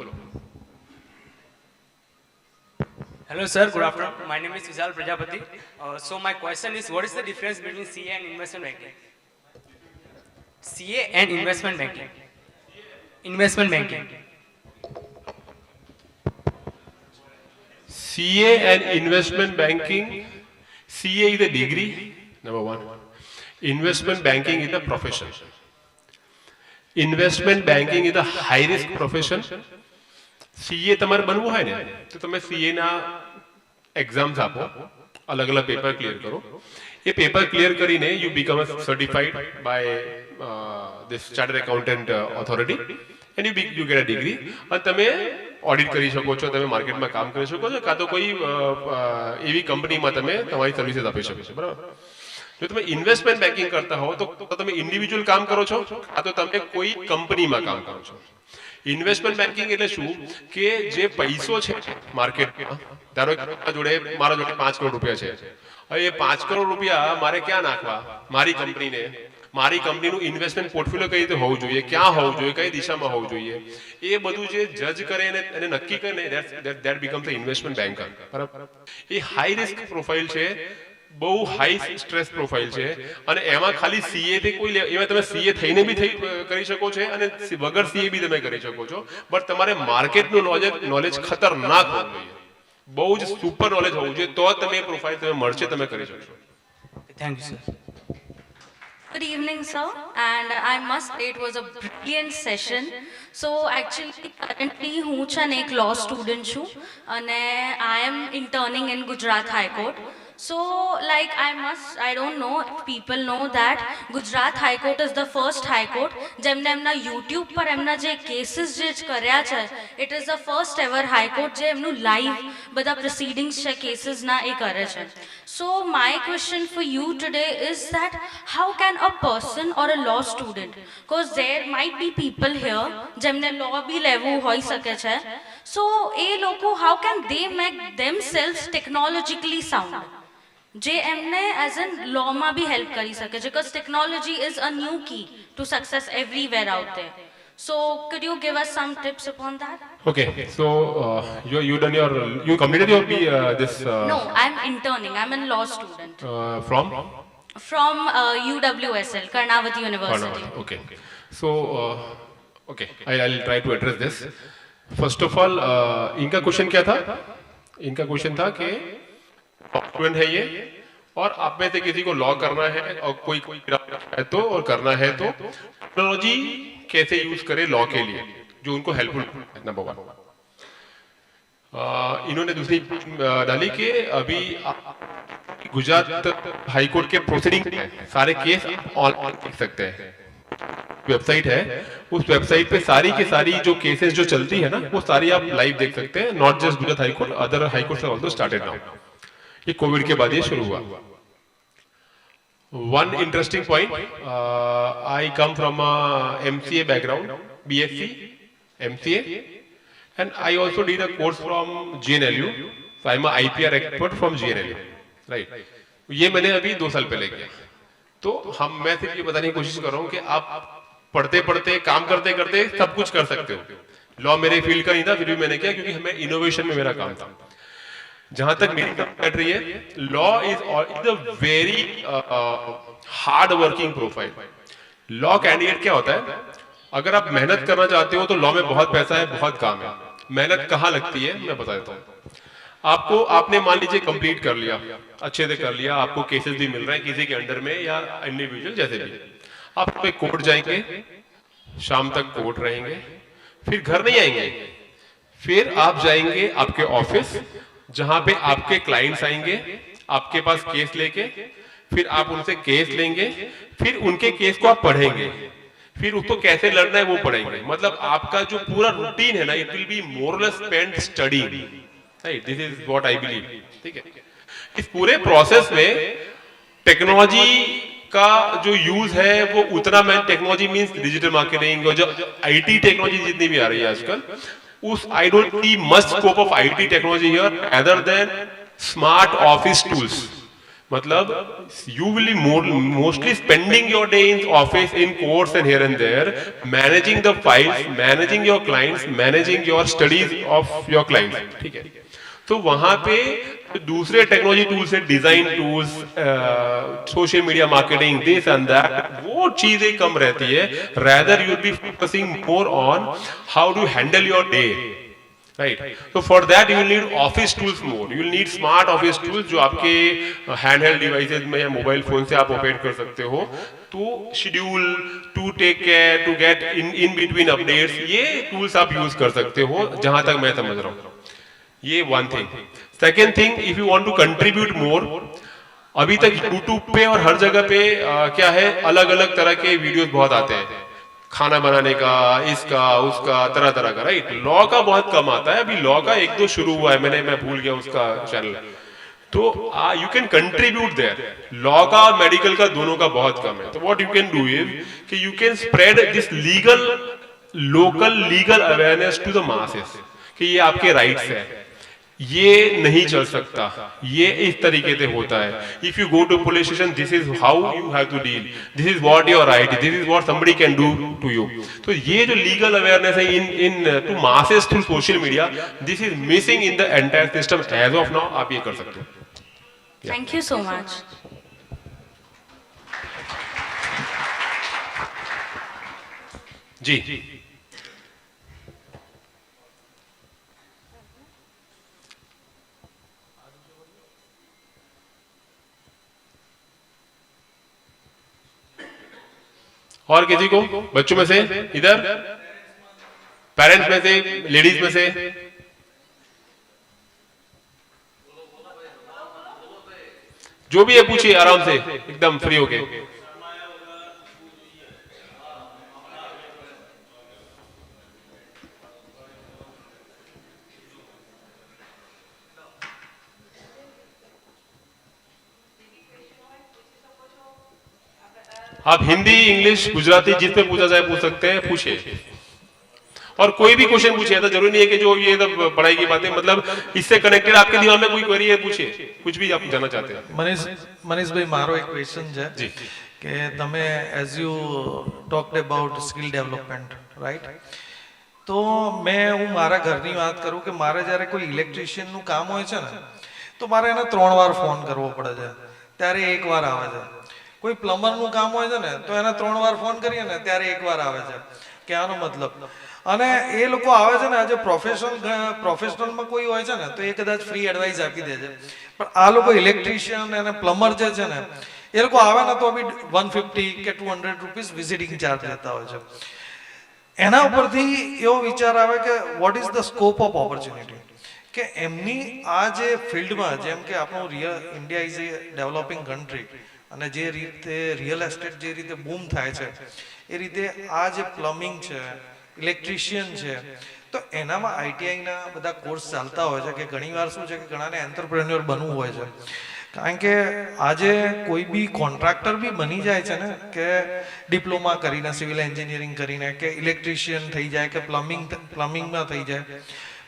Hello sir, good afternoon. My name is Vishal Prajapati. So my question is, what is the difference between CA and investment banking? CA and investment banking. Investment banking. CA and investment banking. CA is a degree, number one. Investment banking is a profession. Investment banking is a high risk profession. CA તમારે બનવું હોય ને તો તમે CA ના exams આપો, અલગ અલગ પેપર ક્લિયર કરો. એ પેપર ક્લિયર કરીને you become a certified by this chartered accountant authority and you get a degree. અને તમે ઓડિટ કરી શકો છો, તમે માર્કેટમાં કામ કરી શકો છો, કાં તો કોઈ એવી કંપનીમાં તમે તમારી સર્વિસીસ આપી શકો છો, બરાબર? જો તમે ઇન્વેસ્ટમેન્ટ બેન્કિંગ કરતા હો તો તમે ઇન્ડિવિજ્યુઅલ કામ કરો છો, કાં તો તમે કોઈ કંપનીમાં કામ કરો છો. ઇન્વેસ્ટમેન્ટ બેન્કિંગ એટલે શું કે જે પૈસો છે માર્કેટમાં, ધારો કે મારા જોડે 5 કરોડ રૂપિયા છે, હવે એ 5 કરોડ રૂપિયા મારે ક્યાં નાખવા? મારી કંપનીને. મારી કંપનીનું ઇન્વેસ્ટમેન્ટ પોર્ટફોલિયો કઈ રીતે હોવું જોઈએ, ક્યાં હોવું જોઈએ, કઈ દિશામાં હોવું જોઈએ, એ બધું જે જજ કરે અને નક્કી કરે, that becomes a investment banker, બરાબર? એ હાઈ રિસ્ક પ્રોફાઇલ છે. બહુ હાઈ સ્ટ્રેસ પ્રોફાઇલ છે અને એમાં ખાલી સીએ થી કોઈ એમાં તમે સીએ થઈને બી કરી શકો છો અને વગર સીએ બી તમે કરી શકો છો બટ તમારે માર્કેટનું નોલેજ ખતરનાક હોવું જોઈએ બહુ જ સુપર નોલેજ હોવું જોઈએ તો તમે પ્રોફાઇલ તમે મળશે તમે કરી શકશો thank you sir. Good evening, sir. And I must say it was a brilliant session. So actually, currently, હું છે ને એક law student છું અને I am interning in Gujarat High Court. So like I don't know if people know that Gujarat High Court is the first High Court જેમને એમના YouTube પર એમના જે cases જે કર્યા છે it is the first ever High Court જે એમનું live બધા proceedings છે cases ના એ કરે છે. So my question for you today is that how can a person or a law student, because there might be people here જેમને law બી લેવું હોઈ શકે છે, so એ લોકો how can they make themselves technologically sound જે એમને as an લોમાં B help કરી શકે છે because technology is a new key to success everywhere out there. So could you give us some tips upon that? Okay, so you done your you completed your this No, I'm interning. I'm a law student from from UWSL, Karnavati University. Okay, so okay, I'll try to address this. First of all, इनका question क्या था? इनका question था कि student है ये और आप में से किसी को लॉ करना है और कोई है तो और करना है तो टेक्नोलॉजी कैसे यूज करे लॉ के लिए जो उनको हेल्पफुल है नंबर 1. इन्होंने दूसरी डाली कि अभी गुजरात हाई कोर्ट के प्रोसीडिंग सारे केस ऑनलाइन देख सकते हैं. वेबसाइट है उस वेबसाइट पे सारी की सारी जो केसेस जो चलती है ना वो सारी आप लाइव देख सकते हैं. Not just Gujarat high court, other high court also started now. ये कोविड के बाद ये शुरू हुआ. One interesting point, I come from MCA background, BSc MCA and I also did a course from GNLU, so I am a IPR expert from GNLU, right? ये मैंने अभी 2 साल पहले किया. तो मैं सिर्फ ये बताने की कोशिश कर रहा हूँ कि आप पढ़ते पढ़ते काम करते करते सब कुछ कर सकते हो. लॉ मेरे फील्ड का नहीं था फिर भी मैंने किया क्योंकि हमें इनोवेशन में मेरा काम था. जहां तक मेरी बात रही है, law is a very hard working profile. Law candidate क्या होता है, अगर आप मेहनत करना चाहते हो तो लॉ में बहुत पैसा है, बहुत काम है. मेहनत कहाँ लगती है मैं बता देता हूँ. आपने मान लीजिए कंप्लीट कर लिया, अच्छे से कर लिया, आपको केसेस भी मिल रहे हैं किसी के अंडर में या इंडिविजुअल जैसे भी. आप पे कोर्ट जाएंगे, शाम तक कोर्ट रहेंगे, फिर घर नहीं आएंगे, फिर आप जाएंगे आपके ऑफिस जहां पे आपके क्लाइंट्स आएंगे आपके पास केस लेके, फिर आप उनसे केस लेंगे, फिर उनके केस को आप पढ़ेंगे, फिर उसको कैसे लड़ना है वो पढ़ेंगे. मतलब आपका जो पूरा रूटीन है ना, it will be more less spent studying, right? This is what I believe. ठीक है, इस पूरे प्रोसेस में टेक्नोलॉजी का जो यूज है वो उतना, मैं टेक्नोलॉजी मींस डिजिटल मार्केटिंग और जो आईटी टेक्नोलॉजी जितनी भी आ रही है आजकल, उस I don't see much scope of IT technology here other than smart office tools. मतलब you will be mostly spending your day in office, in courts and here and there, managing the files, managing your clients, managing your studies of your clients. ठीक है, तो वहां पे दूसरे technology tools है, design tools, social media marketing, this and that, वो चीजें कम रहती है. rather you will be focusing more on how to handle your day, right? So for that you will need office tools more. You will need smart office tools जो आपके handheld devices में या mobile phone से आप operate कर सकते हो, to schedule, to take care, to get in between updates. ये tools आप यूज कर सकते हो जहां तक मैं समझ रहा हूँ. ये one thing. Second thing, if you want to contribute more, अभी तक YouTube पे और हर जगह पे क्या है, अलग अलग तरह के वीडियोस बहुत आते हैं, खाना बनाने का, इसका उसका, तरह तरह का, राइट? लॉ का बहुत कम आता है. अभी लॉ का 1-2 शुरू हुआ है, मैं भूल गया उसका चैनल. तो you can contribute there. Law का और मेडिकल का दोनों का बहुत कम है. तो what you can do is कि you can spread this legal, local legal awareness to the masses कि ये आपके राइट्स है, ये नहीं चल सकता, ये इस तरीके से होता है. If you go to police station, this is how you have to deal, this is what your right, this is what somebody can do to you. तो ये जो लीगल अवेयरनेस है in to masses through social media, this is missing in the entire system as of now. आप ये कर सकते हो. Thank you so much. जी और किसी को बच्चों में से इधर पेरेंट्स में से लेडीज में से जो भी है पूछिए आराम से एकदम फ्री होके आप हिंदी इंग्लिश गुजराती जिसमें पूछा जाए पूछ सकते हैं पूछिए और कोई भी क्वेश्चन पूछिए ऐसा जरूरी नहीं है कि जो ये तो पढ़ाई की बातें मतलब इससे कनेक्टेड आपके दिमाग में कोई क्वेरी है पूछिए कुछ भी आप जानना चाहते हैं મનીષભાઈ મારો એક ક્વેશ્ચન છે જી કે તમે as you talked about skill development right તો હું મારા ઘરની વાત કરું કે મારે જ્યારે કોઈ ઇલેક્ટ્રિશિયનનું કામ હોય છે ને તો મારે એને 3 વાર ફોન કરવો પડે છે ત્યારે એક વાર આવે છે કોઈ પ્લમ્બરનું કામ હોય છે ને તો એને 3 વાર ફોન કરીએ ને ત્યારે એક વાર આવે છે કહેવાનો મતલબ અને એ લોકો આવે છે ને આજે પ્રોફેશનલમાં કોઈ હોય છે ને તો એ કદાચ ફ્રી એડવાઇસ આપી દે છે પણ આ લોકો ઇલેક્ટ્રિશિયન અને પ્લમ્બર જે છે ને એ લોકો આવે ને તો બી 150 કે 200 રૂપીસ વિઝિટિંગ ચાર્જ લેતા હોય છે એના ઉપરથી એવો વિચાર આવે કે what is the scope of opportunity કે એમની આ જે ફિલ્ડમાં જેમ કે આપણું India is A developing country અને જે રીતે રિયલ એસ્ટેટ જે રીતે બૂમ થાય છે એ રીતે આ જે પ્લમ્બિંગ છે ઇલેક્ટ્રિશિયન છે તો એનામાં આઈટીઆઈના બધા કોર્સ ચાલતા હોય છે કે ઘણીવાર શું છે કે ઘણાને એન્ટરપ્રેન્યોર બનવું હોય છે કારણ કે આજે કોઈ બી કોન્ટ્રાક્ટર બી બની જાય છે ને કે ડિપ્લોમા કરીને સિવિલ એન્જિનિયરિંગ કરીને કે ઇલેક્ટ્રિશિયન થઈ જાય કે પ્લમ્બિંગમાં થઈ જાય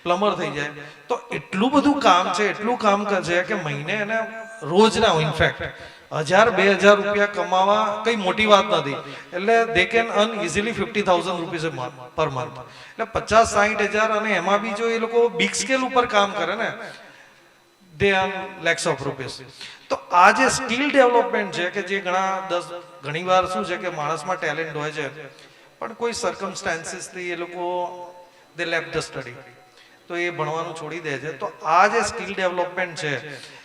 પ્લમ્બર થઈ જાય તો એટલું બધું કામ છે એટલું કામ છે કે મહિને એને રોજના ઇનફેક્ટ 1000-2000 રૂપિયા કમાવા કઈ મોટી વાત નથી એટલે they can earn easily 50,000 rupees per month એટલે 50-60 હજાર અને એમાં બી જો એ લોકો બિગ સ્કેલ ઉપર કામ કરે ને દે અર્ન લેક્સ ઓફ રૂપીસ તો આ જે સ્કિલ ડેવલપમેન્ટ છે કે જે ઘણી વાર શું છે કે માણસમાં ટેલેન્ટ હોય છે પણ કોઈ સર્કમસ્ટાન્સીસથી એ લોકો દે લેફ્ટ ધ સ્ટડી તો એ ભણવાનું છોડી દે છે તો આ જે સ્કિલ ડેવલપમેન્ટ છે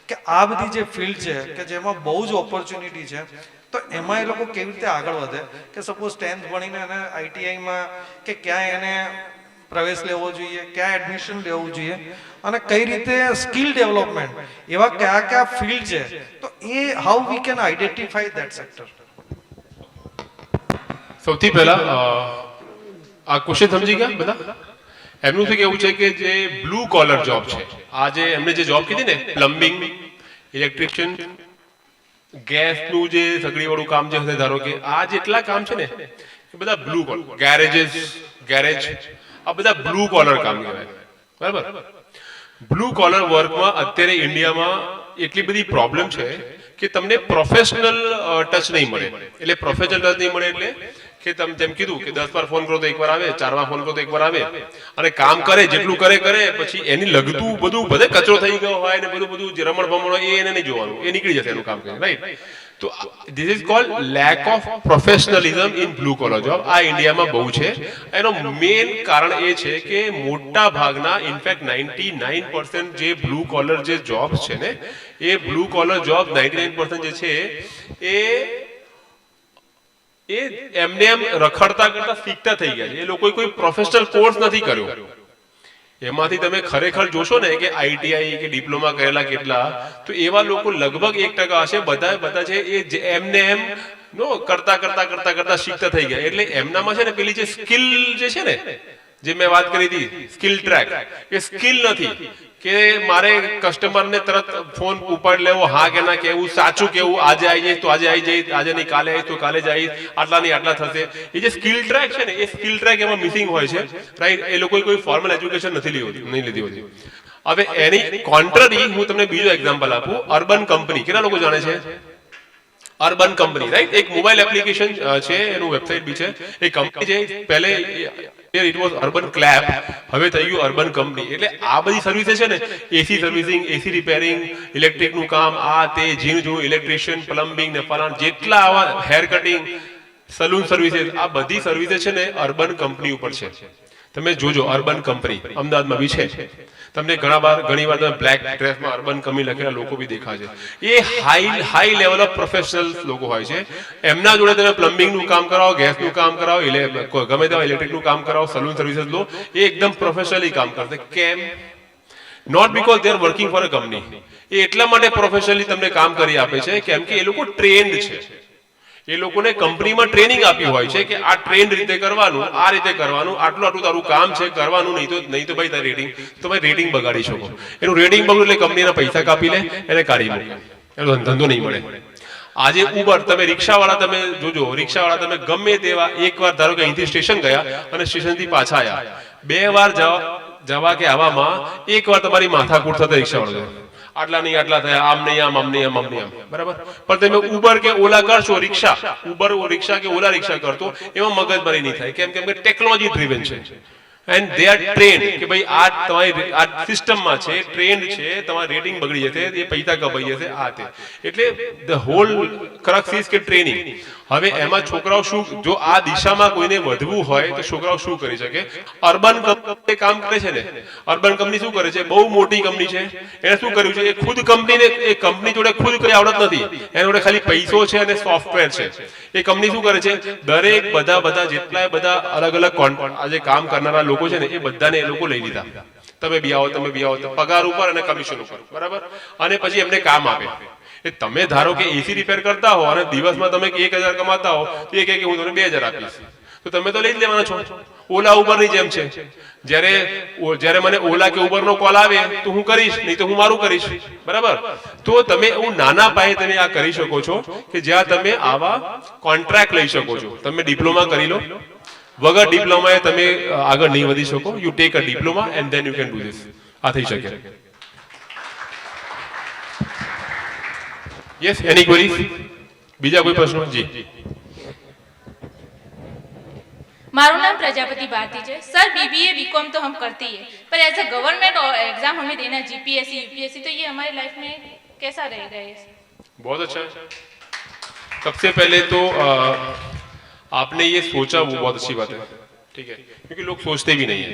કે આ બધી જે ફિલ્ડ છે કે જેમાં બહુ જ ઓપોર્ચ્યુનિટી છે તો એમાં એ લોકો કેવી રીતે આગળ વધે કે સપોઝ 10th ભણીને એને આઈટીઆઈમાં કે ક્યાં એને પ્રવેશ લેવો જોઈએ ક્યાં એડમિશન લેવું જોઈએ અને કઈ રીતે સ્કિલ ડેવલપમેન્ટ એવા કયા ફિલ્ડ છે તો એ how we can identify that sector સૌથી પહેલા આ ક્વેશ્ચન સમજી ગયા બધા એમનું શું કેવું છે કે જે બ્લુ કોલર જોબ છે આ જે એમને જે જોબ કીધી ને પ્લમ્બિંગ ઇલેક્ટ્રિશિયન ગેસનું જે સગડી વાળું કામ જે હશે ધારો કે આ જેટલા કામ છે ને એ બધા બ્લુ કોલર ગેરેજ આ બધા બ્લુ કોલર કામ કહેવાય બરાબર બ્લુ કોલર વર્કમાં અત્યારે ઇન્ડિયામાં એટલી બધી પ્રોબ્લેમ છે કે તમને પ્રોફેશનલ ટચ નહીં મળે એટલે પ્રોફેશનલ ટચ નહીં મળે એટલે કે તમે તેમ કીધું કે 10 વાર ફોન કરો તો એકવાર આવે 4 વાર ફોન કરો તો એકવાર આવે અને કામ કરે જેટલું કરે પછી એની લગતું બધું બધે કચરો થઈ ગયો હોય ને બધું જે રમણ ભમણ હોય એને નહીં જોવાનું એ નીકળી જશે એનું કામ કરીને રાઈટ તો this is called lack of professionalism in blue collar job આ ઇન્ડિયામાં બહુ છે એનો મેઇન કારણ એ છે કે મોટા ભાગના ઇનફેક્ટ 99% જે બ્લુ કોલર જે જોબ્સ છે ને એ બ્લુ કોલર જોબ 99% જે છે એ એમને એમ રખડતા કરતા શીખતા થઈ ગયા છે એ લોકોએ કોઈ પ્રોફેશનલ કોર્સ નથી કર્યો એમાંથી તમે ખરેખર જોશો ને કે આઈટીઆઈ કે ડિપ્લોમા કરેલા કેટલા તો એવા લોકો લગભગ 1% હશે બધા છે એ એમને એમ નો કરતા શીખતા થઈ ગયા એટલે એમનામાં છે ને પેલી જે સ્કિલ જે છે ને જે મેં વાત કરી હતી સ્કિલ ટ્રેક એ સ્કિલ નથી કે મારે કસ્ટમરને તરત ફોન ઉપાડ લેવો હા કે ના કેવું સાચું કેવું આજે આવી જઈશ તો આજે આવી જઈશ આજે નહીં કાલે આવીશ તો કાલે જ આવીશ આટલા નહીં આટલા થશે એ જે સ્કિલ ટ્રેક છે ને એ સ્કિલ ટ્રેક એમાં મિસિંગ હોય છે રાઈટ એ લોકોએ કોઈ ફોર્મલ એજ્યુકેશન નથી લીધી હોતી હવે એની કોન્ટ્રરી હું તમને બીજો એક્ઝામ્પલ આપું અર્બન કંપની કેટલા લોકો જાણે છે અર્બન કંપની, રાઈટ? એક મોબાઈલ એપ્લિકેશન છે, એનું વેબસાઇટ બી છે. એ કંપની છે પહેલે ઇટ વોઝ અર્બન ક્લેબ, હવે થઈ ગયું અર્બન કંપની. એટલે આ બધી સર્વિસ છે ને, એસી સર્વિસિંગ, એસી રિપેરિંગ, ઇલેક્ટ્રિક નું કામ, આ તે ઝીણું ઝીણું ઇલેક્ટ્રિશિયન, પ્લમ્બિંગ ને ફલાણ, જેટલા આવા હેર કટિંગ, સલૂન સર્વિસીસ, આ બધી સર્વિસીસ છે ને અર્બન કંપની ઉપર છે. તમે જોજો અર્બન કંપની અમદાવાદમાં બી છે. તમને ઘણી વાર તમે બ્લેક ડ્રેસમાં અર્બન કંપની લખેલા લોકો બી દેખાશે. એ હાઈ લેવલ ઓફ પ્રોફેશનલ લોકો હોય છે. એમના જોડે તમે પ્લમ્બિંગ નું કામ કરાવો, ગેસ નું કામ કરાવો, ગમે તેવા ઇલેક્ટ્રિક નું કામ કરાવો, સલૂન સર્વિસીસ લો, એ એકદમ પ્રોફેશનલી કામ કરશે. કેમ? Not because they are working for a company. એ એટલા માટે પ્રોફેશનલી તમને કામ કરી આપે છે કેમ કે એ લોકો ટ્રેન્ડ છે. એ લોકોને કંપનીમાં ટ્રેનિંગ આપી હોય છે કે આ ટ્રેન્ડ રીતે કરવાનું, આ રીતે કરવાનું, આટલું તારું કામ છે કરવાનું, નહીં તો ભાઈ તારી રેટિંગ, તો ભાઈ રેટિંગ બગાડી શકો. એનું રેટિંગ બગડ્યું એટલે કંપનીના પૈસા કાપી લે, એને કાઢી મૂકે, એનો ધંધો નહીં મળે. આજે ઉબર, તમે રિક્ષાવાળા તમે જોજો, રિક્ષાવાળા તમે ગમે તેવા એકવાર ધારો કે અહીંથી સ્ટેશન ગયા અને સ્ટેશનથી પાછા આવ્યા, 2 વાર જવા કે આવવામાં એકવાર તમારી માથાકૂટ થતા રિક્ષાવાળો, આટલા નહીં આટલા થયા, આમ નહીં આમ, આમ નહીં આમ, આમ નહીં આમ, બરાબર? પણ તમે ઉબર કે ઓલા કરશો, ઉબર રિક્ષા કે ઓલા રિક્ષા કરતો, એમાં મગજમારી નહીં થાય. કેમ કે ટેકનોલોજી ડ્રીવન છે એન્ડ દે આર ટ્રેન્ડ કે ભાઈ આ તમારી આ સિસ્ટમમાં છે, ટ્રેન્ડ છે, તમારી રેટિંગ બગડી જશે, એ પૈસા કપાઈ જશે, આ તે. એટલે ધ હોલ ક્રક્સ ઇઝ કે ટ્રેનિંગ. હવે એમાં છોકરાઓ શું, જો આ દિશામાં કોઈને વધવું હોય તો છોકરાઓ શું કરી શકે? અર્બન કંપની કામ કરે છે ને, અર્બન કંપની શું કરે છે? બહુ મોટી કંપની છે. એને શું કર્યું છે? એ ખુદ કંપનીને, એ કંપની જોડે ખુદ કઈ આવડત નથી, એના જોડે ખાલી પૈસો છે અને સોફ્ટવેર છે. એ કંપની શું કરે છે? દરેક બધા જેટલા બધા અલગ અલગ આજે કામ કરનારા લોકો છે ને, એ બધાને એ લોકો લઈ લીધા. તમે બી આવો, તો પગાર ઉપર અને કમિશન ઉપર, બરાબર? અને પછી એમને કામ આપે. તમે ધારો કે એસી રિપેર કરતા હો અને દિવસમાં તમે 1000 કમાતા હો, તો એ કહે કે હું તમને 2000 આપીશ, તો તમે તો લઈ જ લેવાના છો. ઓલા ઉબરની જેમ છે. જ્યારે મને ઓલા કે ઉબરનો કોલ આવે તો હું કરીશ, નહીં તો હું મારું કરીશ, બરાબર? તો તમે નાના પાયે તમે આ કરી શકો છો કે જ્યાં તમે આવા કોન્ટ્રાક્ટ લઈ શકો છો. તમે ડિપ્લોમા કરી લો, વગર ડિપ્લોમાએ તમે આગળ નહીં વધી શકો. You take a diploma and then you can do this. આ થઈ શકે. યસ, એની ક્વેરીઝ? બીજા કોઈ પ્રશ્નો? જી. मारू नाम प्रजापति भारती है सर. बीबीए बीकॉम तो हम करते ही है, पर एज अ गवर्नमेंट एग्जाम हमें देना है, जीपीएससी यूपीएससी, तो ये हमारी लाइफ में कैसा रहेगा? ये बहुत अच्छा है. सबसे पहले तो आपने ये सोचा, वो बहुत अच्छी बात है, ठीक है, क्योंकि लोग सोचते भी नहीं है.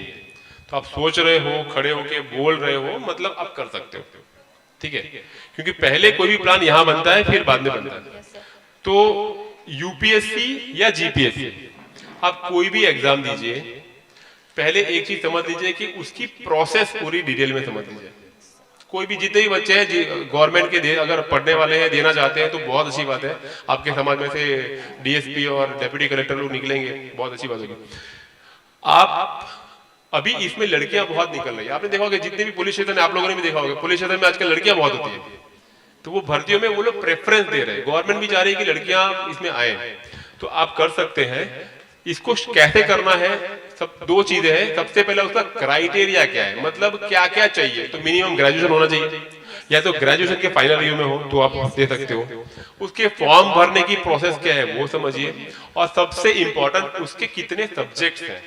तो आप सोच रहे हो, खड़े होके बोल रहे हो, मतलब आप कर सकते हो, ठीक है? क्योंकि पहले कोई भी प्लान यहाँ बनता है, फिर बाद में बनता है. तो यूपीएससी या जीपीएससी, आप कोई भी एग्जाम दीजिए, पहले एक चीज समझ लीजिए कि उसकी प्रोसेस पूरी डिटेल में समझ लीजिए. कोई भी जितने भी बच्चे हैं गवर्नमेंट के अगर पढ़ने वाले हैं, देना चाहते हैं, तो बहुत अच्छी बात है. आपके समाज में से डीएसपी और डेप्यूटी कलेक्टर लोग निकलेंगे, बहुत अच्छी बात होगी. आप अभी इसमें लड़कियां बहुत निकल रही है. आपने देखा होगा जितने भी पुलिस स्टेशन है, आप लोगों ने भी देखा होगा, पुलिस स्टेशन में आजकल लड़कियां बहुत होती है. तो वो भर्तियों में वो लोग प्रेफरेंस दे रहे हैं. गवर्नमेंट भी चाह रही है कि लड़कियां इसमें आए. तो आप कर सकते हैं. इसको कैसे करना है? सब 2 चीजें हैं. सबसे पहले उसका क्राइटेरिया क्या है, मतलब क्या क्या चाहिए. तो मिनिमम ग्रेजुएशन होना चाहिए, या तो ग्रेजुएशन के फाइनल ईयर में हो तो आप दे सकते हो. उसके फॉर्म भरने की प्रोसेस क्या है वो समझिए, और सबसे इंपॉर्टेंट उसके कितने सब्जेक्ट्स हैं,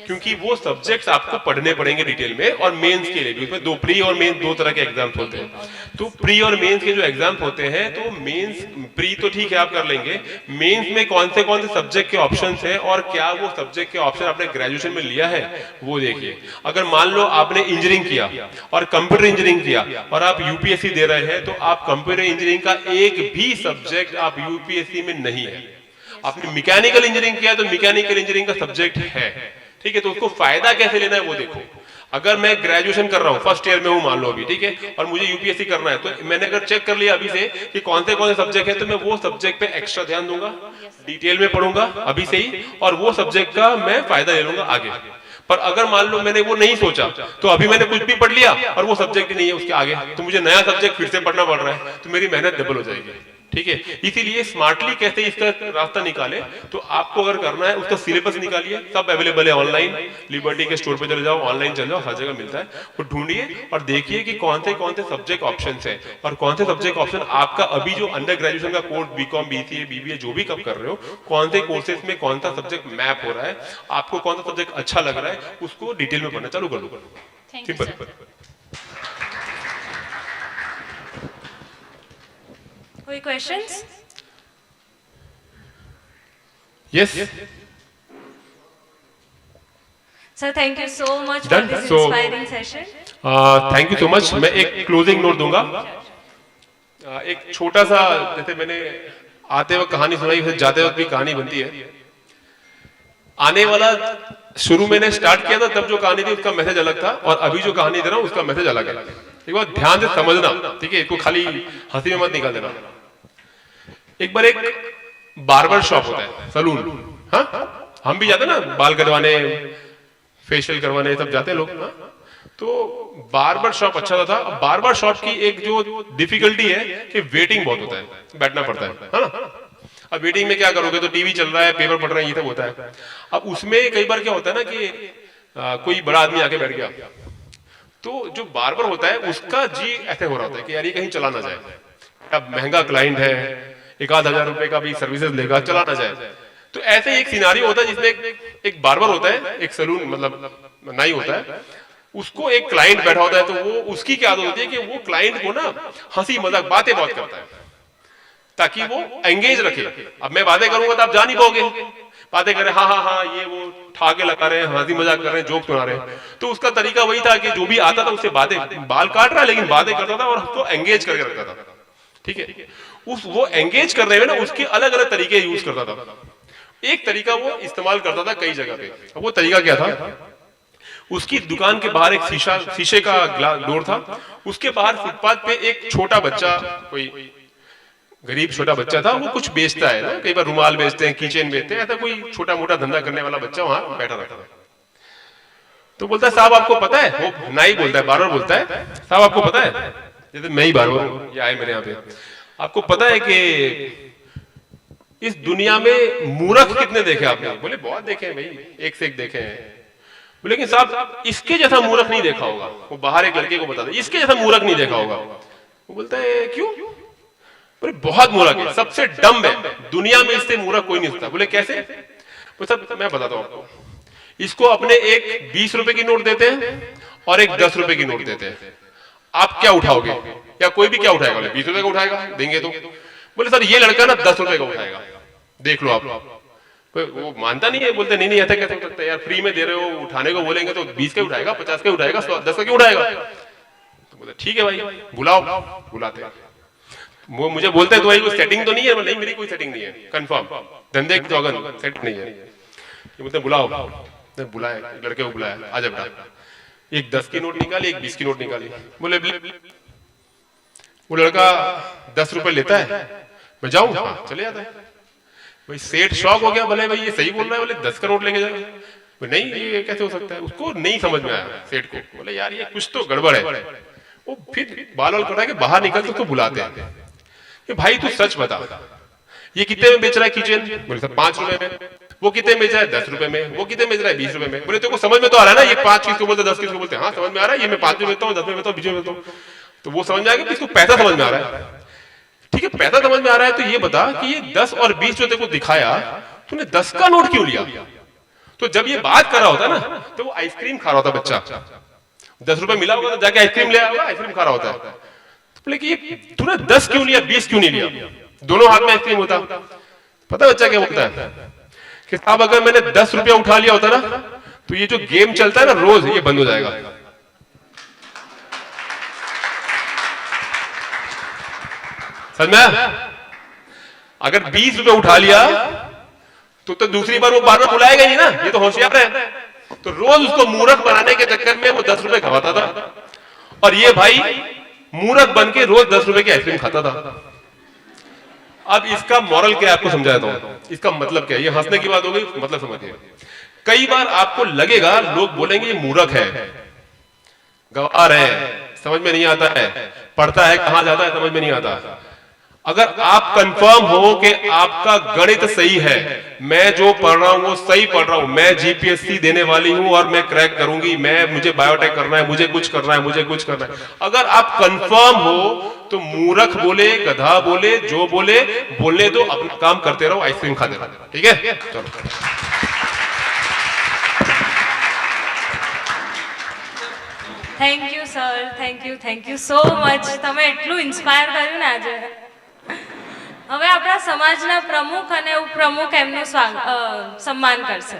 क्योंकि वो सब्जेक्ट्स आपको पढ़ने पड़ेंगे डिटेल में. और मेंस के लिए भी उसमें 2 प्री और मेंस 2 तरह के एग्जाम्स होते हैं. तो प्री और मेंस के जो एग्जाम्स होते हैं, तो मेंस प्री तो ठीक है आप कर लेंगे, मेंस में कौन से सब्जेक्ट के ऑप्शंस हैं और क्या वो सब्जेक्ट के ऑप्शन आपने ग्रेजुएशन में लिया है वो देखिए. अगर मान लो आपने इंजीनियरिंग किया और कंप्यूटर इंजीनियरिंग किया और आप यूपीएससी दे रहे हैं, तो आप कंप्यूटर इंजीनियरिंग का एक भी सब्जेक्ट आप यूपीएससी में नहीं है. आपने मैकेनिकल इंजीनियरिंग किया तो मैकेनिकल इंजीनियरिंग का सब्जेक्ट है, ठीक है? तो उसको फायदा कैसे लेना है वो देखो. अगर मैं ग्रेजुएशन कर रहा हूँ, फर्स्ट ईयर में हूँ मान लो अभी, ठीक है, और मुझे यूपीएससी करना है, तो मैंने अगर चेक कर लिया अभी से कि कौन से सब्जेक्ट है, तो मैं वो सब्जेक्ट पे एक्स्ट्रा ध्यान दूंगा, डिटेल में पढ़ूंगा अभी से ही, और वो सब्जेक्ट का मैं फायदा ले लूंगा आगे. पर अगर मान लो मैंने वो नहीं सोचा, तो अभी मैंने कुछ भी पढ़ लिया और वो सब्जेक्ट नहीं है उसके आगे, तो मुझे नया सब्जेक्ट फिर से पढ़ना पड़ रहा है, तो मेरी मेहनत डबल हो जाएगी, ठीक है, इसीलिए स्मार्टली कैसे इसका रास्ता निकाले, तो आपको अगर करना है उसका सिलेबस निकालिए, सब अवेलेबल है ऑनलाइन, लिबर्टी के स्टोर पे चले जाओ, ऑनलाइन चले जाओ, हर जगह मिलता है, वो ढूंढिए और देखिए कि कौन से सब्जेक्ट ऑप्शन है और कौन से सब्जेक्ट ऑप्शन आपका अभी जो अंडर ग्रेजुएशन का कोर्स बीकॉम बीसीए बीबीए जो भी कब कर रहे हो, कौन से कोर्सेज में कौन सा सब्जेक्ट मैप हो रहा है, आपको कौन सा सब्जेक्ट अच्छा लग रहा है, उसको डिटेल में पढ़ना चालू कर दो। Thank you sir. कोई questions? Yes sir thank you so much for Done. This So- inspiring session. Thank you so much. मैं एक क्लोजिंग नोट दूंगा, एक छोटा सा, जैसे मैंने आते वक्त कहानी सुनाई, फिर जाते वक्त भी कहानी बनती है। आने वाला शुरू मैंने स्टार्ट किया था तब जो कहानी थी उसका मैसेज अलग था, और अभी जो कहानी दे रहा हूँ उसका मैसेज अलग है। एक बार ध्यान से समझना, ठीक है, इसको खाली हंसी में मत निकाल देना। एक बार एक बार्बर शॉप होता है, सलून, हाँ हम भी जाते हैं ना बाल कटवाने, फेशियल करवाने, सब जाते हैं लोग, हाँ? तो बार्बर शॉप अच्छा था। बार्बर शॉप की एक जो डिफिकल्टी है कि वेटिंग बहुत होता है, बैठना पड़ता है ना। अब वेटिंग में क्या करोगे, तो टीवी चल रहा है, पेपर पढ़ रहे हैं, ये सब होता है। अब उसमें कई बार क्या होता है ना कि कोई बड़ा आदमी आके बैठ गया, तो जो बार्बर होता है उसका जी ऐसे हो रहा होता है कि यार ये कहीं चला ना जाए, अब महंगा क्लाइंट है, 1,000 रुपए का भी सर्विसेज लेगा, चला ना जाए। तो ऐसे एक सिनारियो होता है जिसमें एक बार्बर होता है, एक सलून मतलब नाई होता है, उसको एक क्लाइंट बैठा होता है, तो वो उसकी क्या आदत होती है कि वो क्लाइंट को ना हंसी मजाक बातें बहुत करता है ताकि वो एंगेज रखे। अब मैं बातें करूंगा तो आप जा नहीं पाओगे, बातें करें हाँ हाँ हाँ, ये वो ठाके लगा रहे हैं, हंसी मजाक कर रहे हैं, जोक सुना रहे हैं। तो उसका तरीका वही था कि जो भी आता था उससे बातें, बाल काट रहा है लेकिन बातें करता था और उसको एंगेज करके रखता था, ठीक है। वो एंगेज करने में ना उसके अलग अलग तरीके यूज करता था। एक तरीका वो इस्तेमाल करता था कई जगह पे। अब वो तरीका क्या था, उसकी दुकान के बाहर एक शीशे का डोर था, उसके बाहर फुटपाथ पे एक छोटा बच्चा, कोई गरीब छोटा बच्चा था, वो कुछ बेचता है ना, कई बार रुमाल बेचते हैं, कीचेन बेचते हैं, ऐसा कोई छोटा मोटा धंधा करने वाला बच्चा वहां बैठा रहता था। तो बोलता है साहब आपको पता है, वो नाई बोलता है, बार्बर बोलता है, साहब आपको पता है, जैसे मैं ही बार्बर हूं, ये आए मेरे यहाँ पे, आपको पता है कि इस दुनिया में मूर्ख कितने देखे आपने? बोले बहुत देखे हैं भाई, एक से एक देखे हैं। बोले लेकिन साहब इसके जैसा मूर्ख नहीं देखा होगा। वो बाहर एक लड़के को बताता है, इसके जैसा मूर्ख नहीं देखा होगा। वो बोलता है क्यों? बोले बहुत मूर्ख है, सबसे डम है दुनिया में, इससे मूर्ख कोई नहीं होता। बोले कैसे? बोले साहब मैं बताता हूँ आपको, इसको अपने एक 20 रुपए की नोट देते हैं और एक 10 रुपए की नोट देते हैं, आप क्या उठाओगे? या कोई भी क्या उठाएगा? बोले 20 रुपए का उठाएगा, देंगे तो। बोले सर ये लड़का ना 10 रुपए का उठाएगा, देख लो आप। वो मानता नहीं है, बोलते नहीं नहीं ऐसा कैसे हो सकता है यार, फ्री में दे रहे हो, उठाने को बोलेंगे तो 20 का उठाएगा, 50 का उठाएगा, 10 का क्यों उठाएगा? तो बोले ठीक है भाई बुलाओ। बुलाते हैं, वो मुझे बोलते हैं तो भाई कोई सेटिंग तो नहीं है? नहीं मेरी कोई सेटिंग नहीं है, कंफर्म धंधे की सौगंध, सेट नहीं है। ये बोलते बुलाओ, बुलाया लड़के को, बुलाया आजा बेटा, एक 10 की नोट निकाली, एक 20 की नोट निकाली। बोले वो लड़का 10 रुपए लेता है, मैं जाऊं? हाँ चले जाता है। भाई सेठ शॉक हो गया, भले भाई ये सही बोल रहा है, बोले 10 का नोट लेके जाएगा। नहीं ये कैसे हो सकता है? उसको नहीं समझ में आया सेठ को। बोले यार ये कुछ तो गड़बड़ है। वो फिर बाल वाल कटा के बाहर निकल के उसको बुलाते हैं कि भाई तू सच बता, ये कितने में बेच रहा है किचन? बोले सर 5 रुपए में। वो कितने में बेच रहा है? 10 रुपए में। वो कितने में बेच रहा है? 20 रुपए में। बोले तेरे को समझ में तो आ रहा है ना, ये 5 किसको बोलते, 10 किसको बोलते? हाँ समझ में आ रहा है, ये मैं 5 में बेचता हूँ, 10 में बेचता हूँ, 20 में बेचता हूँ। तो वो समझ में आएगा कि इसको पैसा समझ में आ रहा है। ठीक है पैसा समझ में आ रहा है, तो ये बता कि ये 10 और 20 जो तेरे को दिखाया, तूने 10 का नोट क्यों लिया? तो जब ये बात कर रहा होता ना, तो वो आइसक्रीम खा रहा होता बच्चा, 10 रुपए मिला होगा तो जाके आइसक्रीम ले आएगा, आइसक्रीम खा रहा होता है। तो बोले कि ये तूने 10 क्यों लिया, 20 क्यों नहीं लिया? दोनों हाथ में आइसक्रीम होता। पता बच्चा क्या बोलता है कि साहब अगर मैंने 10 रुपया उठा लिया होता ना, तो ये जो गेम चलता है ना रोज, ये बंद हो जाएगा। समझ में? अगर 20 रुपए उठा लिया तो दूसरी बार वो बार बार बुलाएगा ही ना, ये तो होशियार है। तो रोज उसको मूर्ख बनाने के चक्कर में वो 10 रुपए खवाता था, और ये भाई मूर्ख बन के रोज 10 रुपए की आइसक्रीम खाता था। अब इसका मॉरल क्या है आपको समझाता हूं, इसका मतलब क्या है। ये हंसने की बात हो गई, मतलब समझिए। कई बार आपको लगेगा लोग बोलेंगे ये मूर्ख है, गवार है, समझ में नहीं आता है, पढ़ता है कहां जाता है समझ में नहीं आता। अगर आप कंफर्म हो कि आपका गणित सही है, मैं जो पढ़ रहा हूं वो सही पढ़ रहा हूं, मैं जीपीएससी देने वाली हूं और मैं क्रैक करूंगी, मुझे बायोटेक करना है, मुझे कुछ करना है, मुझे कुछ करना है, अगर आप कंफर्म हो तो मूर्ख बोले, गधा बोले, जो बोले बोलने दो, अपना काम करते रहो, आइसक्रीम खाते रहो। ठीक है, चलो। Thank you so much. તમે એટલું ઇન્સ્પાયર કર્યું ને આજે. હવે આપણા સમાજના પ્રમુખ અને ઉપપ્રમુખ એમનું સન્માન કરશે.